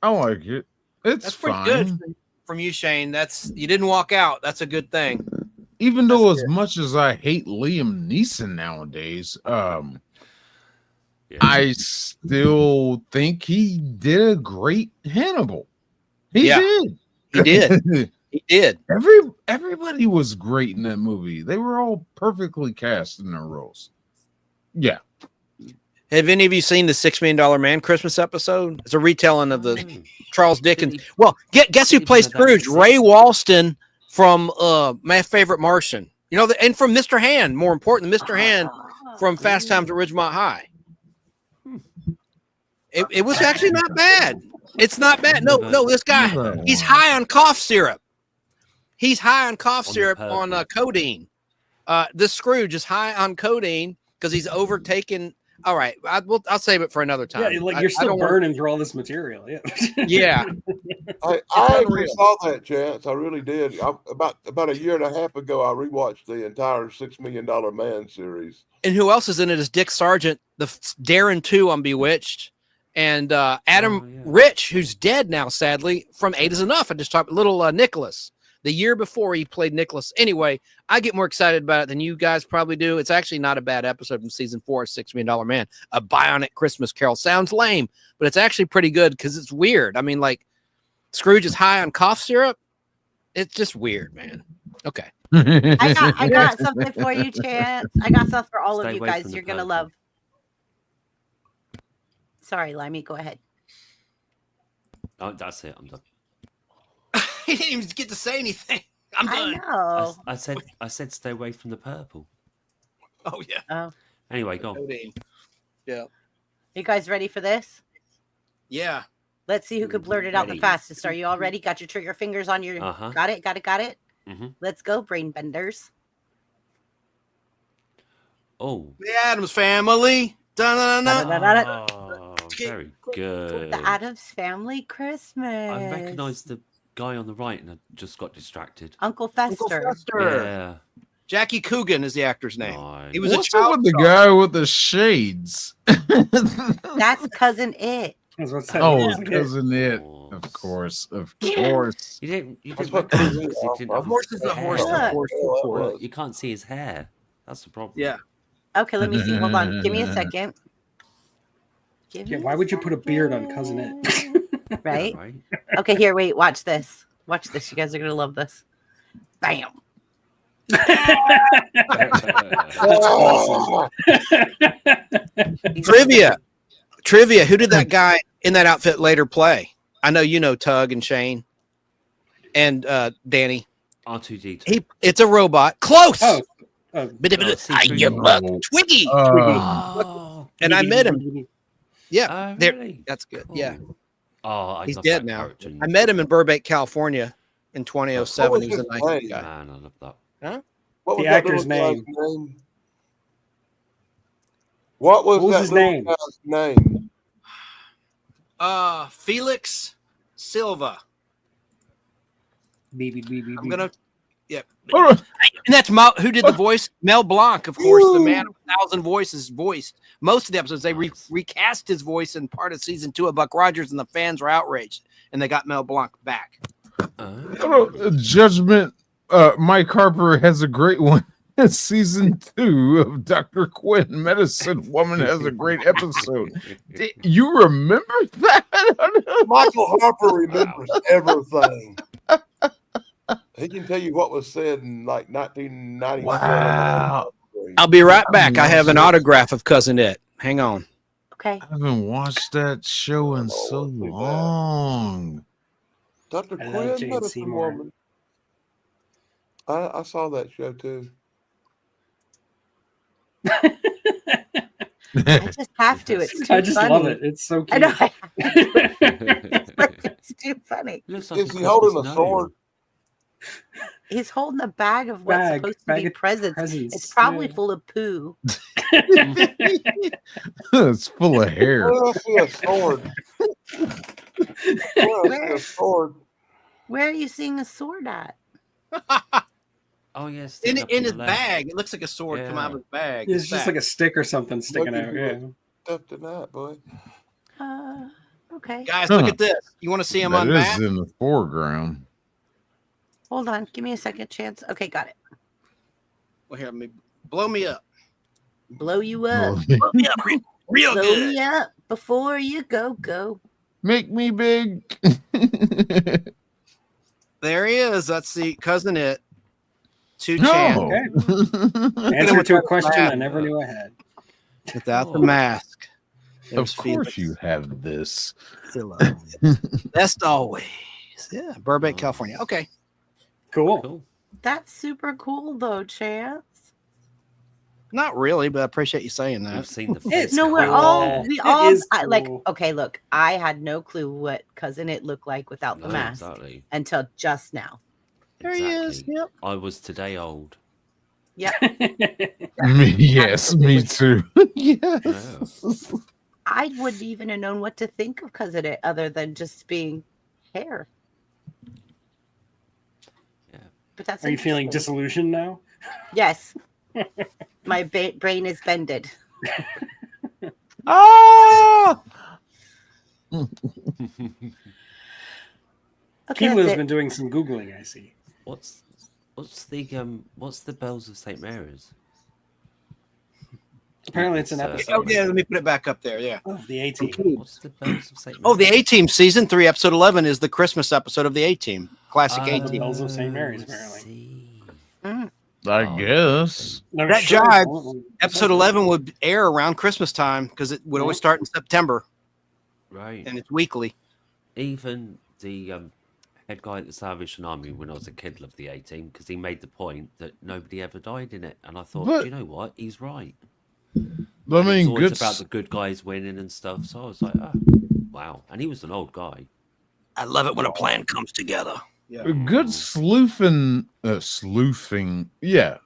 I like it. It's That's pretty fine. good from you, Shane. You didn't walk out. That's a good thing. Even though That's as much as I hate Liam Neeson nowadays, Yeah. I still think he did a great Hannibal. He Yeah. did. He did. He did. Everybody was great in that movie. They were all perfectly cast in their roles. Yeah. Have any of you seen the $6 Million Man Christmas episode? It's a retelling of the Charles Dickens. Didn't he- Well, guess who didn't plays know that was Scrooge? Ray six. Walston from My Favorite Martian. You know, and from Mr. Hand. More important, Mr. Hand from Fast Times at Ridgemont High. It was actually not bad. It's not bad. No, this guy, he's high on cough syrup. He's high on cough On the syrup on purple. codeine. This Scrooge is high on codeine because he's overtaken. All right, I'll save it for another time. Yeah, like I you're still don't want- burning through all this material. Yeah. Yeah, I actually unreal. saw that, Chance. I really did. About a year and a half ago, I rewatched the entire $6 Million Man series. and who else is in it is Dick Sargent, the Darren 2 on Bewitched, and Adam Oh, yeah. Rich, who's dead now, sadly, from 8 is Enough. I just talked little Nicholas. The year before he played Nicholas. Anyway, I get more excited about it than you guys probably do. It's actually not a bad episode from season 4 of $6 Million Man. A Bionic Christmas Carol. Sounds lame, but it's actually pretty good because it's weird. I mean, like, Scrooge is high on cough syrup. It's just weird, man. Okay. I got something for you, Chance. I got stuff for all Stay of you away guys. from the You're gonna purple. love. Sorry, Limey, go ahead. Oh, that's it. I'm done. He didn't even get to say anything. I'm I done. know. I said stay away from the purple. Oh, yeah. Oh, Anyway, go on. Codeine. Yeah. you guys ready for this? Yeah. Let's see who could blurt it out the Ready. fastest. Are you all ready? Got your trigger fingers on your. Uh-huh. Got it. Mhm. Let's go, brain benders. Oh. The Addams Family. Dun-dun-dun. Da-da-da-da. Oh, very good. The Addams Family Christmas. I recognise the guy on the right, and I just got distracted. Uncle Fester. Yeah. Jackie Coogan is the actor's name. Nice. He was What's a up child with the star. guy with the shades? That's Cousin It. That's what I said. Oh, It was like it. cousin it. Of course, of course. You didn't That's what recognize cousin him 'cause he is. didn't A have horse his is a hair. horse, Look. of course, of course. Well, you can't see his hair. That's the problem. Yeah. Okay, let me see. Hold on. Give me a second. Yeah, why would you put a beard on Cousin It? Right? Right. Okay, here, wait, watch this. Watch this. You guys are gonna love this. Bam. That's awesome. Trivia. Who did that guy in that outfit later play? I know you know Tug and Shane and Danny. R2D2. It's a robot. Close. Oh, Twiggy. Oh, And I met him. Yeah, there. really? That's good. Cool. Yeah, Oh, he's love dead that now. character. I met him in Burbank, California, in 2007. He was a nice What was his guy. Man, I love that. What The was that actor's little guy's name. What was What was that his little name? guy's name? Felix Silva. I'm gonna. Yeah. Oh, And that's who did the voice? Mel Blanc, of course, the man of 1,000 voices voiced most of the episodes. They recast his voice in part of season 2 of Buck Rogers, and the fans were outraged, and they got Mel Blanc back. Judgment. Mike Harper has a great one. Season 2 of Dr. Quinn, Medicine Woman, has a great episode. You remember that? Michael Harper remembers everything. He can tell you what was said in like 1997. Wow. I'll be right back. I have an autograph of Cousin It. Hang on. Okay. I haven't watched that show in so long. Dr. I love Quinn, Jane Medicine Seymour. Woman. I saw that show too. I just have to. It's too I just funny. love it. It's so I cute. know. I have to. It's like, it's too funny. Looks like Is he holding a sword? He's holding a bag of what's Bag supposed to be of presents. presents, It's probably yeah. full of poo. It's full of hair. Where I see a sword? Where I see a sword? Where are you seeing a sword at? Oh, yes. In his bag. It looks like a sword come out of his bag. It's just like a stick or something sticking out. Yeah. Stuff tonight, boy. Okay. Guys, look at this. You want to see him That unmasked? is in the foreground. Hold on. Give me a second chance. Okay, got it. Well, here, let me blow me up. Blow you up. Blow me up real Blow good. me up before you go. Make me big. There he is. That's the Cousin It. No. Chan. Okay. Answer to a question I never knew I had. Without the mask. Of course you have this. Best always. Yeah, Burbank, California. Okay. Cool. That's super cool, though, Chance. Not really, but I appreciate you saying that. I've seen the It's face. no, we're cool. all we It all is like. cool. Okay, look, I had no clue what Cousin It looked like without the No, mask exactly. until just now. There he is. Exactly. Yep. I was today old. Yep. Yes, me too. Yes. I wouldn't even have known what to think of Cousin It other than just being hair. Yeah. But that's Are you feeling interesting. disillusioned now? Yes. My brain is bended. Ah! Okay, Kilo's that's it. been doing some googling. I see. What's the Bells of St. Mary's? Apparently, it's an It's, episode. Oh, yeah, let me put it back up there. Yeah. of the A-Team. What's the Bells of St. Mary's? Oh, the A-Team season 3, episode 11 is the Christmas episode of the A-Team. Classic The A-Team. Bells of St. Mary's, I apparently. see. I Oh, guess. Never That sure. jive, Episode 11 would air around Christmas time because it would always start in September Right. and it's weekly. Even the head guy at the Salvation Army when I was a kid loved the A-Team because he made the point that nobody ever died in it. And I thought, But- do you know what? He's right. I It's mean, always good. about the good guys winning and stuff. So I was like, oh, wow. And he was an old guy. I love it when a plan comes together. Yeah. Good sleuthing. Yeah,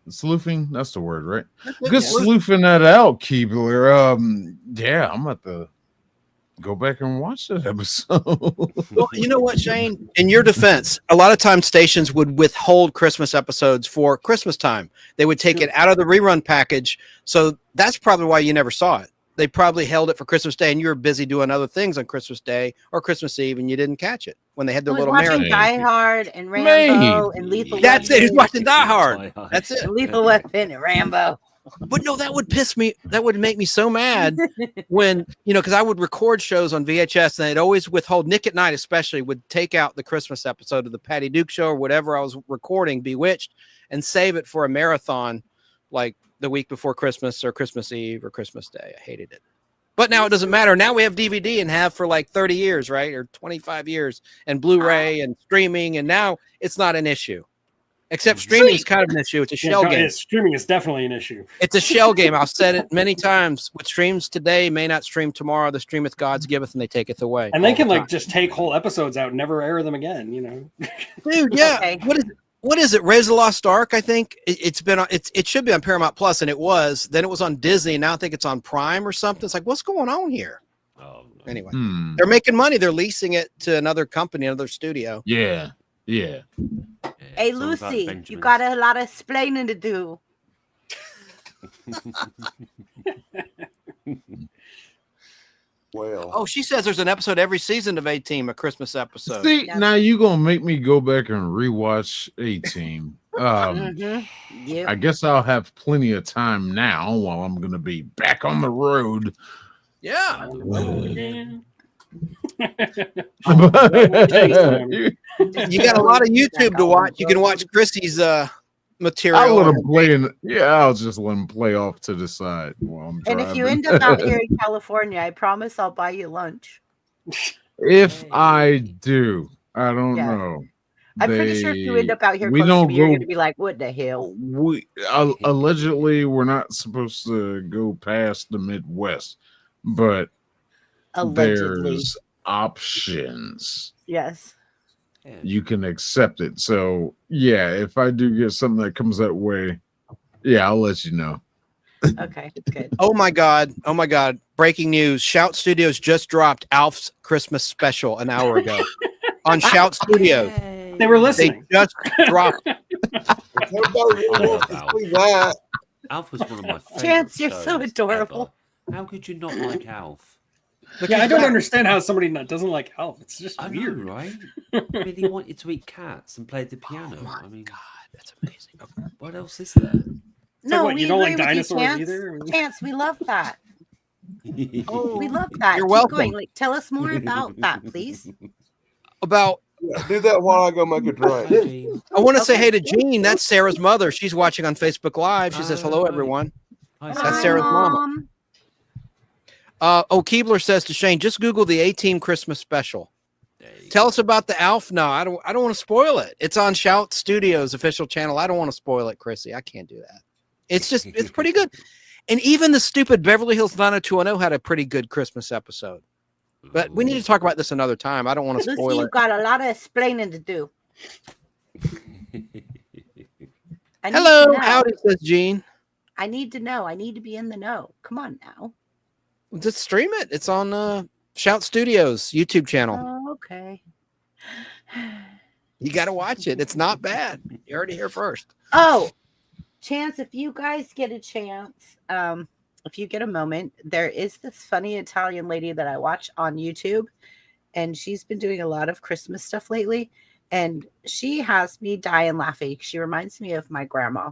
sleuthing. That's the word, right? Good sleuthing that out, Keebler. Yeah, I'm at the. go back and watch that episode. Well, you know what, Shane? In your defense, a lot of times stations would withhold Christmas episodes for Christmas time. They would take it out of the rerun package. So that's probably why you never saw it. They probably held it for Christmas Day, and you were busy doing other things on Christmas Day or Christmas Eve, and you didn't catch it when they had their I was little watching marathon. Die Hard and Rambo and Lethal That's it. He's Weapon. watching Die Hard. That's it. And Lethal Weapon and Rambo. But no, that would piss me. That would make me so mad when, because I would record shows on VHS and they'd always withhold. Nick at Night, especially, would take out the Christmas episode of the Patty Duke Show or whatever I was recording, Bewitched, and save it for a marathon like the week before Christmas or Christmas Eve or Christmas Day. I hated it. But now it doesn't matter. Now we have DVD and have for like 30 years, right? Or 25 years and Blu-ray and streaming. And now it's not an issue. Except streaming is kind of an issue. It's a shell game. Streaming is definitely an issue. It's a shell game. I've said it many times. What streams today may not stream tomorrow. The streameth God's giveth, and they taketh away. And they can just take whole episodes out and never air them again. Dude, yeah. Okay. What is it? Raise the Lost Ark. I think it should be on Paramount Plus, and it was. Then it was on Disney, and now I think it's on Prime or something. It's like, what's going on here? Oh, no. Anyway, they're making money. They're leasing it to another company, another studio. Yeah. Hey, Lucy, you got a lot of explaining to do. Well, Oh, she says there's an episode every season of A-Team, a Christmas episode. See, now you gonna make me go back and rewatch A-Team. Yep. I guess I'll have plenty of time now while I'm gonna be back on the road. Yeah. You You got a lot of YouTube to watch. You can watch Chrissy's material. I'll let him play I'll just let him play off to the side while I'm And driving. if you end up out here in California, I promise I'll buy you lunch. If I do, I don't know. I'm pretty sure if you end up out here we close to don't me, you're go- going to be like, what the hell? We allegedly we're not supposed to go past the Midwest, but Allegedly. there's options. Yes. You can accept it. So yeah, if I do get something that comes that way, yeah, I'll let you know. Okay, good. Oh my God. Breaking news. Shout Studios just dropped Alf's Christmas special an hour ago on Shout Studios. They were They listening. just dropped. everybody really wants to see that. Alf was one of my favorite Chance, you're so shows adorable. ever. How could you not like Alf? Yeah, I don't understand how somebody doesn't like Alf. It's just I weird. know, right? I mean, he wanted to eat cats and play the piano. I mean, God, that's amazing. Okay. what else is there? No, what, we you don't like agree with dinosaurs Chance. either? Chance, we love that. We love that. You're Keep welcome. going. Like, tell us more about that, please. About Yeah, do that while I go make a drink. I want to say Okay. hey to Jean. That's Sarah's mother. She's watching on Facebook Live. She says hello, everyone. Hi, That's Sarah. Sarah's mama. Mom. Keebler says to Shane, just Google the A-Team Christmas special. There you Tell go. us about the Alf. No, I don't want to spoil it. It's on Shout Studios official channel. I don't want to spoil it, Chrissy. I can't do that. It's pretty good. And even the stupid Beverly Hills 90210 had a pretty good Christmas episode. But we need to talk about this another time. I don't want to Lucy, spoil you've it. got a lot of explaining to do. I need Hello, to know. howdy, says Jean. I need to know. I need to be in the know. Come on now. Just stream it. It's on Shout Studios YouTube channel. Oh, okay. You got to watch it. It's not bad. You heard it here first. Oh, Chance, if you guys get a chance, if you get a moment, there is this funny Italian lady that I watch on YouTube, and she's been doing a lot of Christmas stuff lately, and she has me dying laughing. She reminds me of my grandma,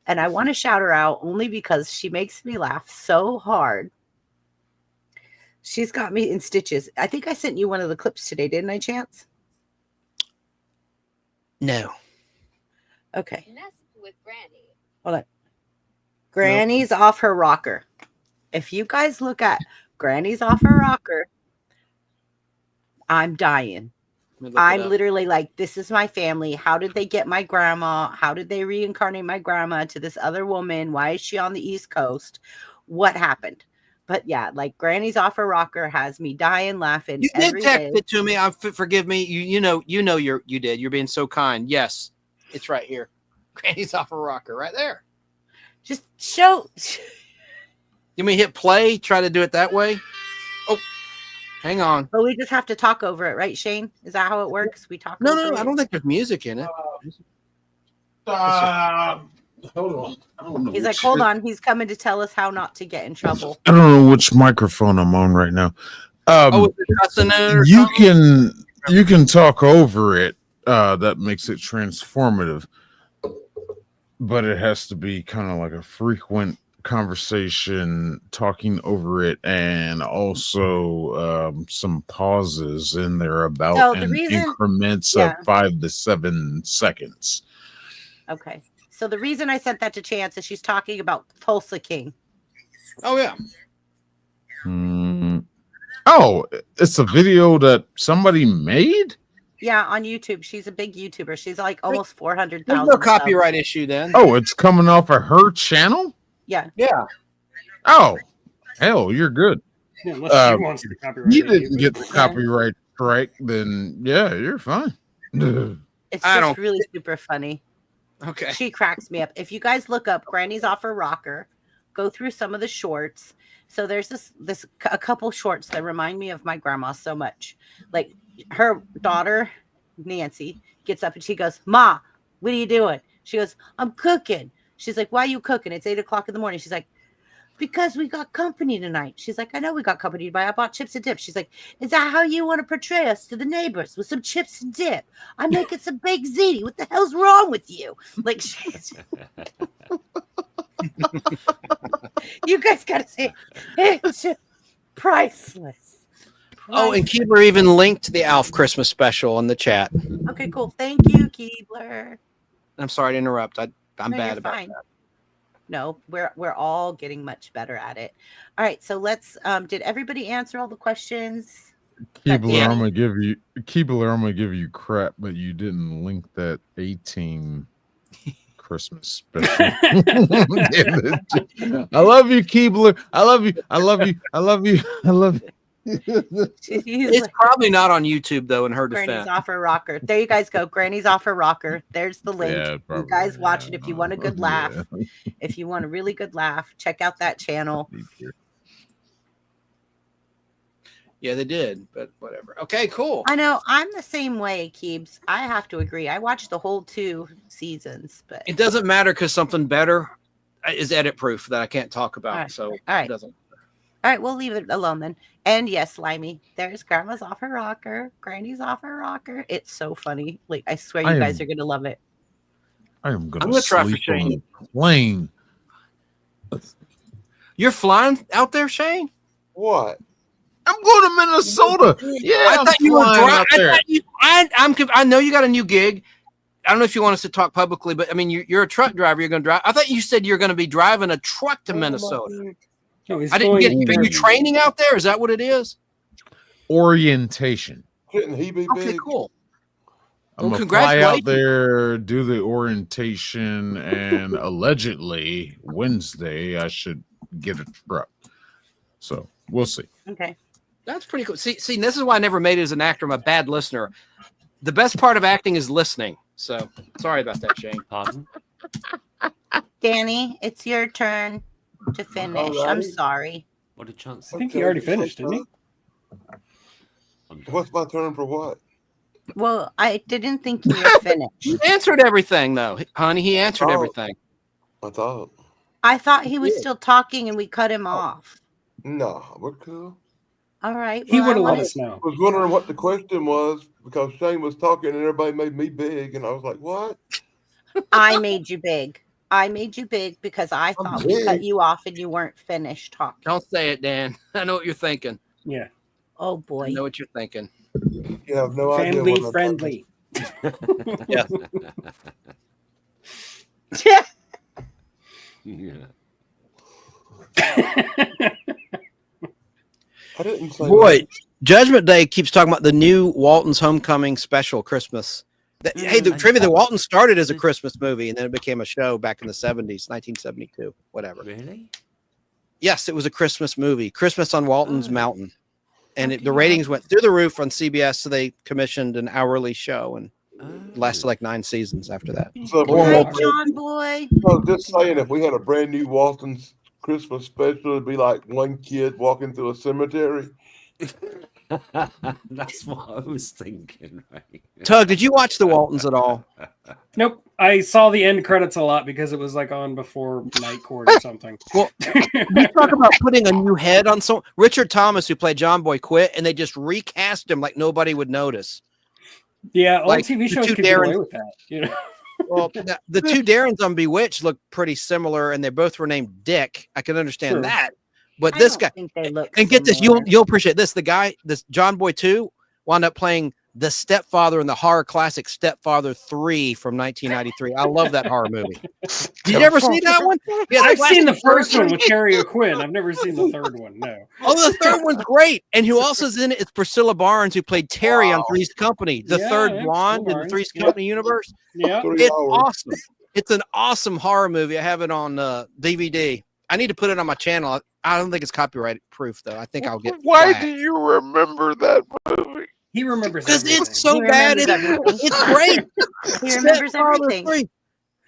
and I want to shout her out only because she makes me laugh so hard. She's got me in stitches. I think I sent you one of the clips today, didn't I, Chance? No. Okay. Nest with Granny. Hold on. Granny's off her rocker. If you guys look at Granny's off her rocker, I'm dying. I'm literally like, this is my family. How did they get my grandma? How did they reincarnate my grandma to this other woman? Why is she on the East Coast? What happened? But yeah, like Granny's off her rocker has me dying laughing. You did every text day. it to me. Forgive me. You know you did. You're being so kind. Yes, it's right here. Granny's off a rocker right there. Just show. You mean hit play? Try to do it that way. Oh, Hang on. But we just have to talk over it, right, Shane? Is that how it works? We talk No, over no, it? I don't think there's music in it. Hold on. I don't know He's like, which- hold on. He's coming to tell us how not to get in trouble. I don't know which microphone I'm on right now. Oh, is it cussing in it or You something? you can talk over it. That makes it transformative, but it has to be kind of like a frequent conversation, talking over it, and also some pauses in there about So the in reason- increments yeah. of 5 to 7 seconds. Okay. So the reason I sent that to Chance is she's talking about Tulsa King. Oh, yeah. Oh, it's a video that somebody made? Yeah, on YouTube. She's a big YouTuber. She's like almost 400,000. There's no copyright issue then. Oh, it's coming off of her channel? Yeah. Yeah. Oh, hell, you're good. Yeah, unless she wants to copyright You it. didn't get the copyright strike, then yeah, you're fine. It's I just don't- really super funny. Okay. She cracks me up. If you guys look up Granny's Off Her Rocker, go through some of the shorts. So there's a couple shorts that remind me of my grandma so much. Like her daughter, Nancy, gets up and she goes, "Ma, what are you doing?" She goes, "I'm cooking." She's like, "Why are you cooking? It's 8:00 in the morning." She's like, "Because we got company tonight." She's like, "I know we got company, but I bought chips and dip." She's like, "Is that how you want to portray us to the neighbors, with some chips and dip? I'm making some baked ziti. What the hell's wrong with you?" Like, she's... You guys gotta see it. It's just priceless. Oh, and Keebler even linked the Alf Christmas special in the chat. Okay, cool. Thank you, Keebler. I'm sorry to interrupt. I'm No, bad you're about fine. that. No, we're all getting much better at it. All right, so let's did everybody answer all the questions? Keebler, Yeah. I'm gonna give you crap, but you didn't link that 18 Christmas special. I love you, Keebler. I love you. I love you. I love you. I love you. It's probably not on YouTube though. In her Granny's defense, Off Her Rocker. There you guys go. Granny's Off Her Rocker. There's the link. Yeah, You probably, guys watch it if you want a good laugh. Yeah. If you want a really good laugh, check out that channel. yeah, they did, but whatever. Okay, cool. I know I'm the same way, Keebs. I have to agree. I watched the whole 2 seasons, but It doesn't matter because something better is edit proof that I can't talk about. All right. So All right. it doesn't. all right, we'll leave it alone then. And yes, Slimy, there's Grandma's Off Her Rocker, Granny's Off Her Rocker. It's so funny. Like, I swear you guys are gonna love it. I am I'm gonna gonna try for sleep on Shane. the plane. You're flying out there, Shane? What? I'm going to Minnesota. Yeah, I I'm thought you were flying driving. out there. I know you got a new gig. I don't know if you want us to talk publicly, but I mean, you're a truck driver. You're going to drive. I thought you said you're going to be driving a truck to Minnesota. No, he's I didn't get. going Are you training out there? Is that what it is? Orientation. Shouldn't he be Okay, big? cool. I'm Well, gonna fly out congratulations. there, do the orientation, and allegedly Wednesday I should get a truck. So we'll see. Okay. That's pretty cool. See, this is why I never made it as an actor. I'm a bad listener. The best part of acting is listening. So sorry about that, Shane. Pardon? Danny, it's your turn to finish. I'm Alrighty. sorry. What a chance. I think he already finished, didn't he? What's my turn for what? Well, I didn't think you were finished. He answered everything, though, honey. He answered Oh. everything. I thought. I thought he was still talking and we cut him off. No, we're cool. All right. He well, would have I let wanted- us know. I was wondering what the question was because Shane was talking and everybody made me big, and I was like, "What?" I made you big. I made you big because I thought we cut big. you off and you weren't finished talking. Don't say it, Dan. I know what you're thinking. Yeah. Oh boy. I know what you're thinking. You have no idea. Family what I'm friendly. Yeah. Yeah. I didn't say. Boy, Judgment Day keeps talking about the new Walton's Homecoming special Christmas. Hey, the trivia, the Walton started as a Christmas movie and then it became a show back in the 70s, 1972, whatever. Really? Yes, it was a Christmas movie, Christmas on Walton's Mountain. And the ratings went through the roof on CBS, so they commissioned an hourly show and it lasted like 9 seasons after that. So if we All had- right, John boy. I was just saying, if we had a brand new Walton's Christmas special, it'd be like one kid walking through a cemetery. That's what I was thinking, right? Tug, did you watch the Waltons at all? Nope. I saw the end credits a lot because it was like on before Night Court or something. Well, you talk about putting a new head on some. Richard Thomas, who played John Boy, quit, and they just recast him like nobody would notice. Yeah, old Like TV the shows two could get away Darrens- with that. You know. Well, the two Darrens on Bewitched look pretty similar, and they both were named Dick. I can understand True. that, but I this don't guy, think they look and get this, similar. you'll appreciate this. The guy, this John Boy 2, wound up playing the stepfather in the horror classic Stepfather 3 from 1993. I love that horror movie. You never seen that one? Yeah, I've seen the classic first horror one movie. with Carrie O'Quinn. I've never seen the third one. No. Oh, the third one's great. And who else is in it? It's Priscilla Barnes, who played Terry on Wow. Three's Company, the Yeah, third yeah, blonde Priscilla in the Three's Barnes. Company universe. Yeah. 3 It's hours. awesome. It's an awesome horror movie. I have it on DVD. I need to put it on my channel. I don't think it's copyright proof, though. I think I'll get Why flagged. do you remember that movie? He remembers Because everything. it's so He bad. remembers everything. It's great. He remembers Stepfather everything. 3.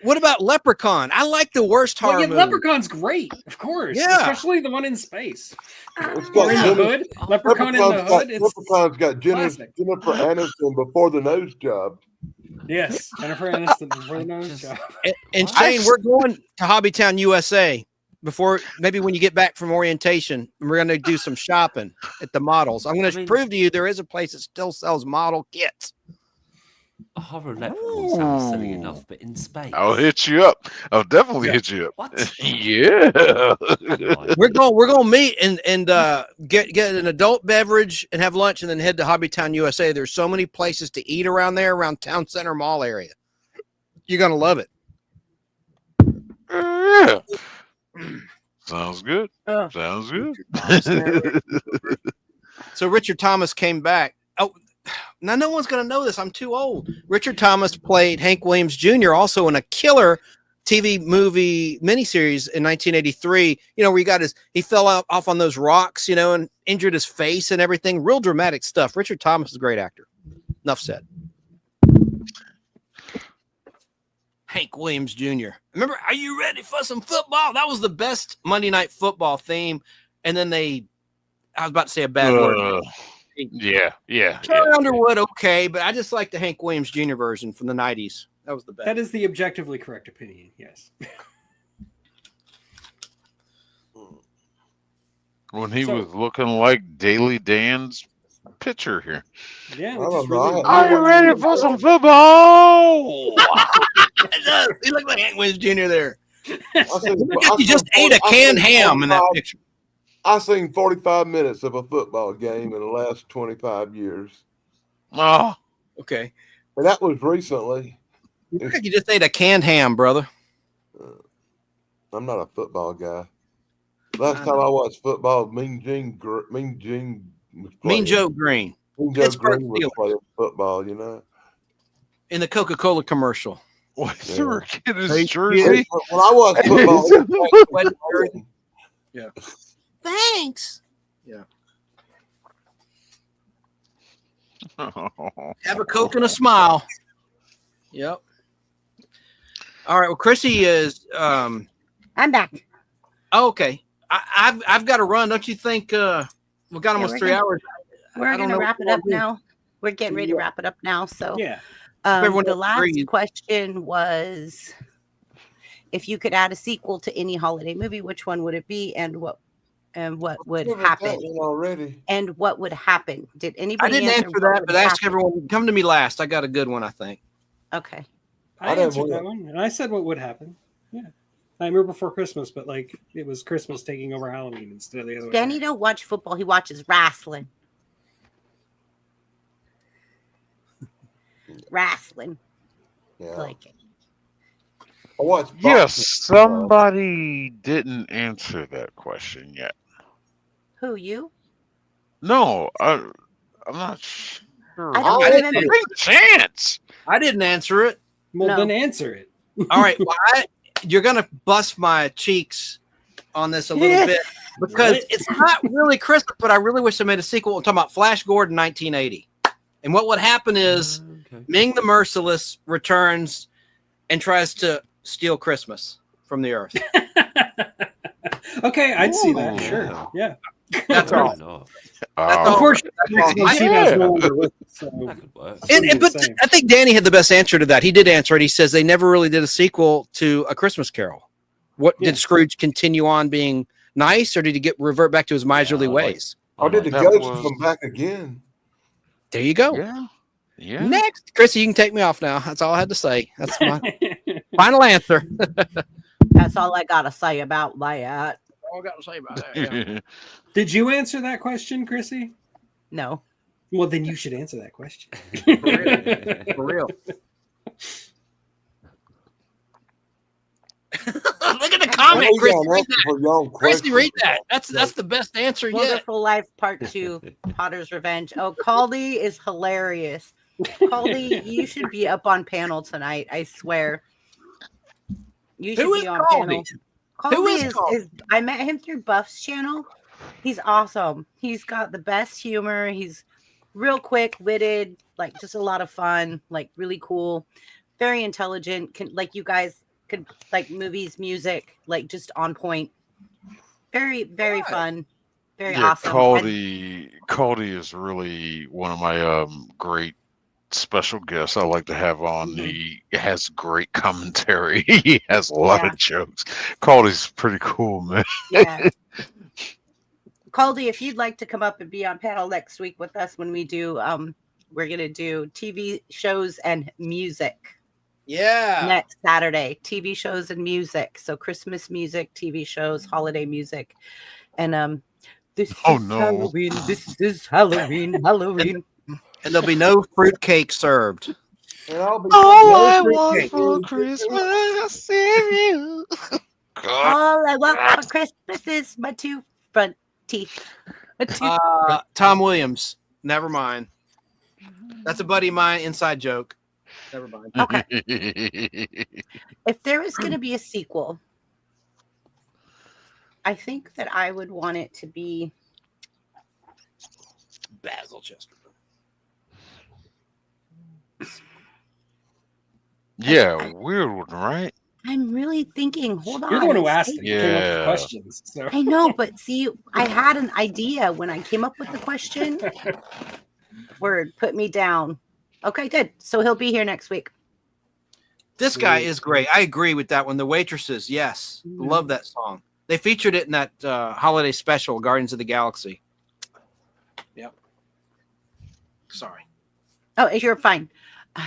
What about Leprechaun? I like the worst Well, horror yeah, movie. Leprechaun's great, of course. Yeah. Especially the one in space. It's Or got in the Jennifer, hood. Leprechaun in the hood. It's Leprechaun's got classic. Jennifer Aniston before the nose job. Yes, Jennifer Aniston before the nose just- job. And Shane, we're going to Hobbytown, USA. Before maybe when you get back from orientation, we're going to do some shopping at the models. I'm going to prove to you there is a place that still sells model kits. A horror leprechaun sounds silly enough, but in space. I'll hit you up. I'll definitely hit you up. What? Yeah. We're going to meet and get an adult beverage and have lunch and then head to Hobbytown, USA. There's so many places to eat around there, around Town Center Mall area. You're going to love it. Yeah. Sounds good. Oh. Sounds good. So Richard Thomas came back. Oh, now no one's going to know this. I'm too old. Richard Thomas played Hank Williams Jr. also in a killer TV movie miniseries in 1983. You know, where he fell off on those rocks, you know, and injured his face and everything. Real dramatic stuff. Richard Thomas is a great actor. Enough said. Hank Williams Jr. Remember, are you ready for some football? That was the best Monday Night Football theme. And then I was about to say a bad word. Yeah. Charlie Underwood, okay, but I just like the Hank Williams Jr. version from the 90s. That was the best. That is the objectively correct opinion, yes. When he So- was looking like Daily Dan's picture here. Yeah, I which don't is really know. Are you ready for some football? It does. He looked like Hank Williams Jr. there. He He just ate a canned ham in that picture. I've seen 45 minutes of a football game in the last 25 years. Oh, Okay. And that was recently. You look like you just ate a canned ham, brother. I'm not a football guy. Last time I watched football, Mean Joe Green was Mean playing. Joe Green Mean Joe Pittsburgh Green was Steelers. playing football, you know. in the Coca-Cola commercial. what Yeah. the heck in his Hey, jersey? When I watched football, it was Wet like- jersey. Yeah. Thanks. Yeah. Have a Coke and a smile. Yep. All right. Well, Chrissy is. I'm back. Okay. I've got to run. Don't you think? We've got almost we're 3 gonna- hours. We're I don't going to know wrap what it up we'll do. now. We're getting ready to wrap it up now. So, Yeah. Everyone the else last agrees. question was, if you could add a sequel to any holiday movie, which one would it be, and what would Covered that happen? one already. And what would happen? Did I anybody didn't answer what that, would but ask happen? everyone. Come to me last. I got a good one, I think. Okay. I I didn't answered want that one, and I said what would happen. Yeah. Nightmare Before Christmas, but like it was Christmas taking over Halloween instead of the other way. Danny around. don't watch football. He watches wrestling. Wrestling. Yeah. Like it. I watched Yes, boxing. somebody didn't answer that question yet. Who, you? No, I'm not sure. I don't I didn't remember. Big chance. I didn't answer it. Well, No. then answer it. All right. Well, you're gonna bust my cheeks on this a little bit because Really? it's not really Christmas, but I really wish they made a sequel. I'm talking about Flash Gordon 1980. And what would happen is Okay. Ming the Merciless returns and tries to steal Christmas from the earth. Okay, I'd see that. Ooh. Sure. Yeah. That's Why all. not? That's Oh, all. Unfortunately, That's all. Tina's no longer with us, so That could work. And but I think Danny had the best answer to that. He did answer it. He says they never really did a sequel to A Christmas Carol. What Yeah. did Scrooge continue on being nice, or did he revert back to his miserly I like- ways? Or did the That ghost was- come back again? There you go. yeah, yeah. Next, Chrissy, you can take me off now. That's all I had to say. That's my final answer. That's all I gotta say about that. All I got to say about that. Yeah. Did you answer that question, Chrissy? No. Well, then you should answer that question. For real. Look at the comment, Well, Chrissy. you got an Read answer that. for your own Chrissy, question. read that. That's the best answer yet. Wonderful Life Part 2, Potter's Revenge. Oh, Caldy is hilarious. Caldy, you should be up on panel tonight. I swear. You should Who be is on Caldy? panel. Who Caldy is Caldy? is I met him through Buff's channel. He's awesome. He's got the best humor. He's real quick witted, like just a lot of fun, like really cool, very intelligent. Like you guys could like movies, music, like just on point. Very, very fun. Very Yeah, awesome. Caldy is really one of my great special guests I like to have on. He has great commentary. He has a lot Yeah. of jokes. Caldy's pretty cool, man. Yeah. Caldy, if you'd like to come up and be on panel next week with us when we do we're gonna do TV shows and music Yeah. next Saturday. TV shows and music. So Christmas music, TV shows, holiday music. And this Oh, is no. Halloween. This is Halloween. Halloween. And there'll be no fruitcake served. And I'll be All no I fruitcake. want for Christmas is you. God. All I want for Christmas is my two front teeth. My two Tom Williams. Never mind. That's a buddy of mine. Inside joke. Never mind. Okay. If there was going to be a sequel, I think that I would want it to be Basil Chesterton. Yeah, weird one, right? I'm really thinking, hold on. You're the one who asked Stay- it. You came up with Yeah. questions. So. I know, but see, I had an idea when I came up with the question. Word, put me down. Okay, good. So he'll be here next week. This guy is great. I agree with that one. The Waitresses, yes. Love that song. They featured it in that holiday special, Guardians of the Galaxy. Yep. Sorry. Oh, you're fine.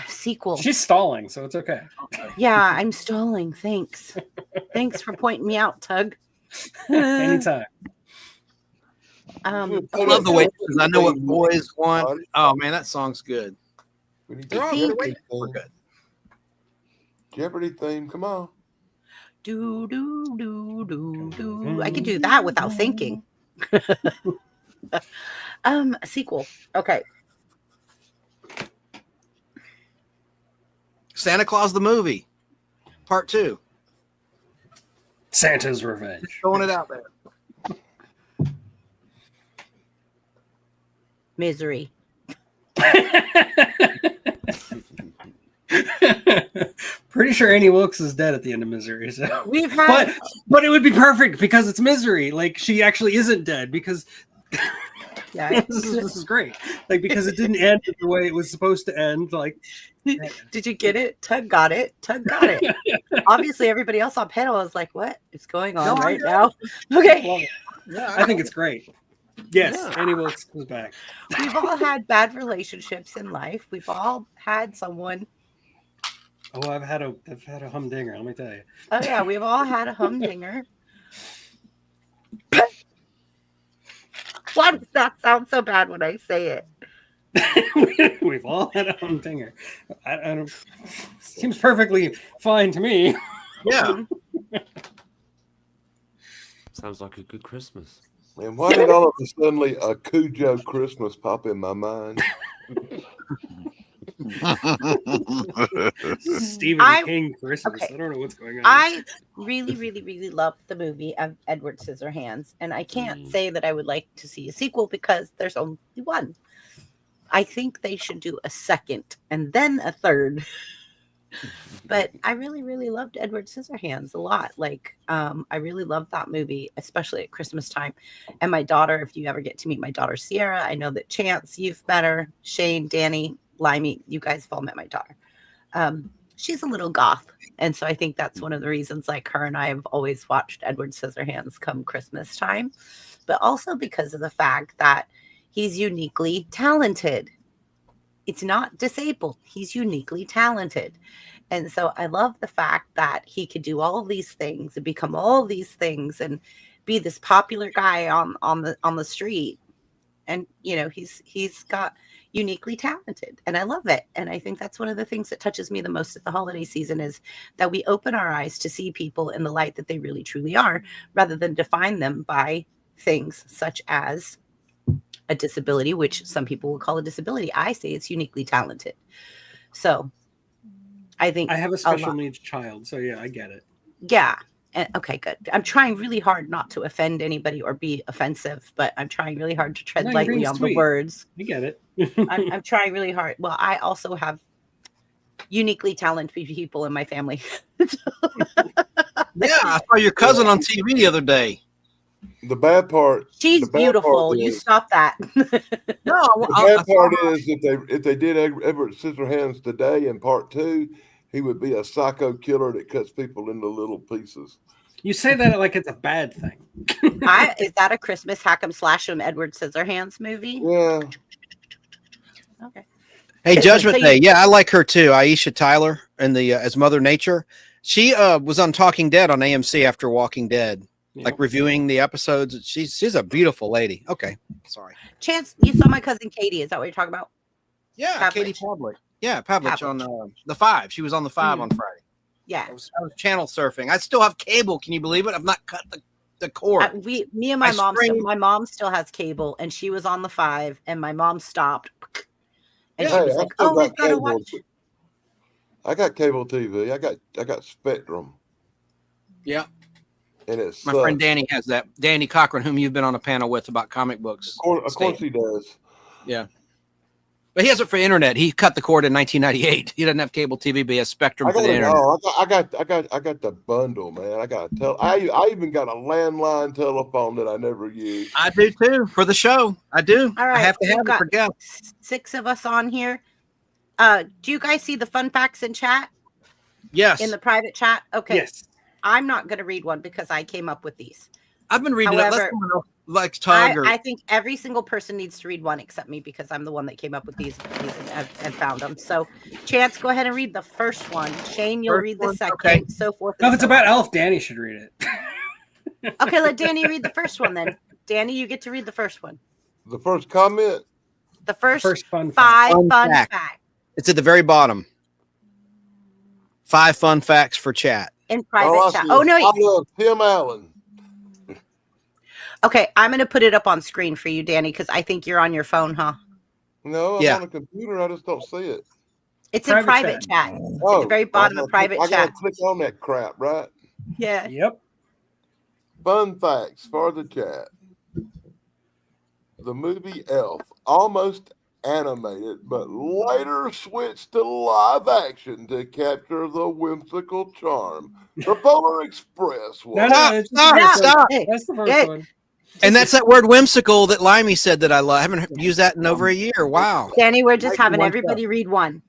Sequel. She's stalling, so it's okay. Yeah, I'm stalling. Thanks. Thanks for pointing me out, Tug. Anytime. I love the Waitresses. I know what boys want. Oh, man, that song's good. We need They're all Jeopardy good. We're theme. good. Jeopardy theme. Come on. Do, do, do, do, do. I could do that without thinking. A sequel. Okay. Santa Claus the movie, part 2. Santa's Revenge. Throwing it out there. Misery. Pretty sure Annie Wilkes is dead at the end of Misery. So. We've had But it would be perfect because it's Misery. Like she actually isn't dead because yeah. this is great. Like because it didn't end the way it was supposed to end. Like Did you get it? Tug got it. Tug got it. Obviously, everybody else on panel was like, "What is going on right now?" Okay. love it. I think it's great. Yes, Annie Wilkes comes back. We've all had bad relationships in life. We've all had someone. Oh, I've had a humdinger. Let me tell you. Oh yeah, we've all had a humdinger. Why does that sound so bad when I say it? We've all had a humdinger. I don't. Seems perfectly fine to me. Yeah. Sounds like a good Christmas. And why did all of a suddenly a Cujo Christmas pop in my mind? Stephen I- King Christmas. okay. I don't know what's going on. I really, really, really love the movie of Edward Scissorhands, and I can't say that I would like to see a sequel because there's only one. I think they should do a second and then a third. But I really, really loved Edward Scissorhands a lot. Like, I really loved that movie, especially at Christmas time. And my daughter, if you ever get to meet my daughter Sierra, I know that Chance, you've met her, Shane, Danny, Limey, you guys have all met my daughter. She's a little goth. And so I think that's one of the reasons, like, her and I have always watched Edward Scissorhands come Christmas time, but also because of the fact that he's uniquely talented. It's not disabled. He's uniquely talented. And so I love the fact that he could do all these things and become all these things and be this popular guy on the street. And you know, he's got uniquely talented, and I love it. And I think that's one of the things that touches me the most at the holiday season is that we open our eyes to see people in the light that they really truly are, rather than define them by things such as a disability, which some people will call a disability. I say it's uniquely talented. So I think I have a special needs child, so yeah, I get it. Yeah. Okay, good. I'm trying really hard not to offend anybody or be offensive, but I'm trying really hard to tread No, you're lightly being on the sweet. words. You get it. I'm trying really hard. Well, I also have uniquely talented people in my family. Yeah, I saw your cousin on TV the other day. The bad part. She's the bad beautiful. part You is- stop that. No, The bad part is if they did Edward Scissorhands today in part 2, he would be a psycho killer that cuts people into little pieces. You say that like it's a bad thing. Is that a Christmas Hack'em Slash'em Edward Scissorhands movie? Yeah. Okay. Hey, So Judgment you- Day. Yeah, I like her too. Aisha Tyler in the as Mother Nature. She was on Talking Dead on AMC after Walking Dead, like reviewing the episodes. She's a beautiful lady. Okay, sorry. Chance, you saw my cousin Katie. Is that what you're talking about? Yeah, Pavlich. Katie Pavlich. Yeah, Pavlich on the 5. She was on the 5 on Friday. Yeah. I was channel surfing. I still have cable. Can you believe it? I've not cut the cord. Me and my mom. My mom still has cable, and she was on the 5, and my mom stopped, and she Hey, was I like, still "Oh, we've got got to cable. watch." I got cable TV. I got Spectrum, Yeah. and it's My friend Danny has that. Danny Cochran, whom you've been on a panel with about comic books. Of course he does. Yeah. But he has it for internet. He cut the cord in 1998. He doesn't have cable TV, but he has Spectrum I for got the it internet. all. I got the bundle, man. I even got a landline telephone that I never used. I do too for the show. I do. All right, I have to we've have it got for Jeff. 6 of us on here. Do you guys see the fun facts in chat? Yes. In the private chat? Okay. Yes. I'm not going to read one because I came up with these. I've been reading it. However, Let's someone else like Tug or I think every single person needs to read one except me because I'm the one that came up with these and found them. So, Chance, go ahead and read the first one. Shane, you'll First read the one? second. Okay. So forth. No, and if it's so about on. Elf, Danny should read it. Okay, let Danny read the first one then. Danny, you get to read the first one. The first comment. The first fun 5 Fun fun fact. facts it's at the very bottom. 5 fun facts for chat. in private I chat. see Oh it. no! I love Tim Allen. Okay, I'm going to put it up on screen for you, Danny, because I think you're on your phone, huh? No, I'm Yeah. on a computer. I just don't see it. It's in private chat. Oh, At the very bottom of private I gotta chat. click on that crap, right? Yeah. Yep. Fun facts for the chat. The movie Elf, almost animated, but later switched to live action to capture the whimsical charm. The Polar Express was. Stop. That's the first one. And that's that word whimsical that Limey said that I love. I haven't used that in over a year. Wow. Danny, we're just Like having one everybody read one.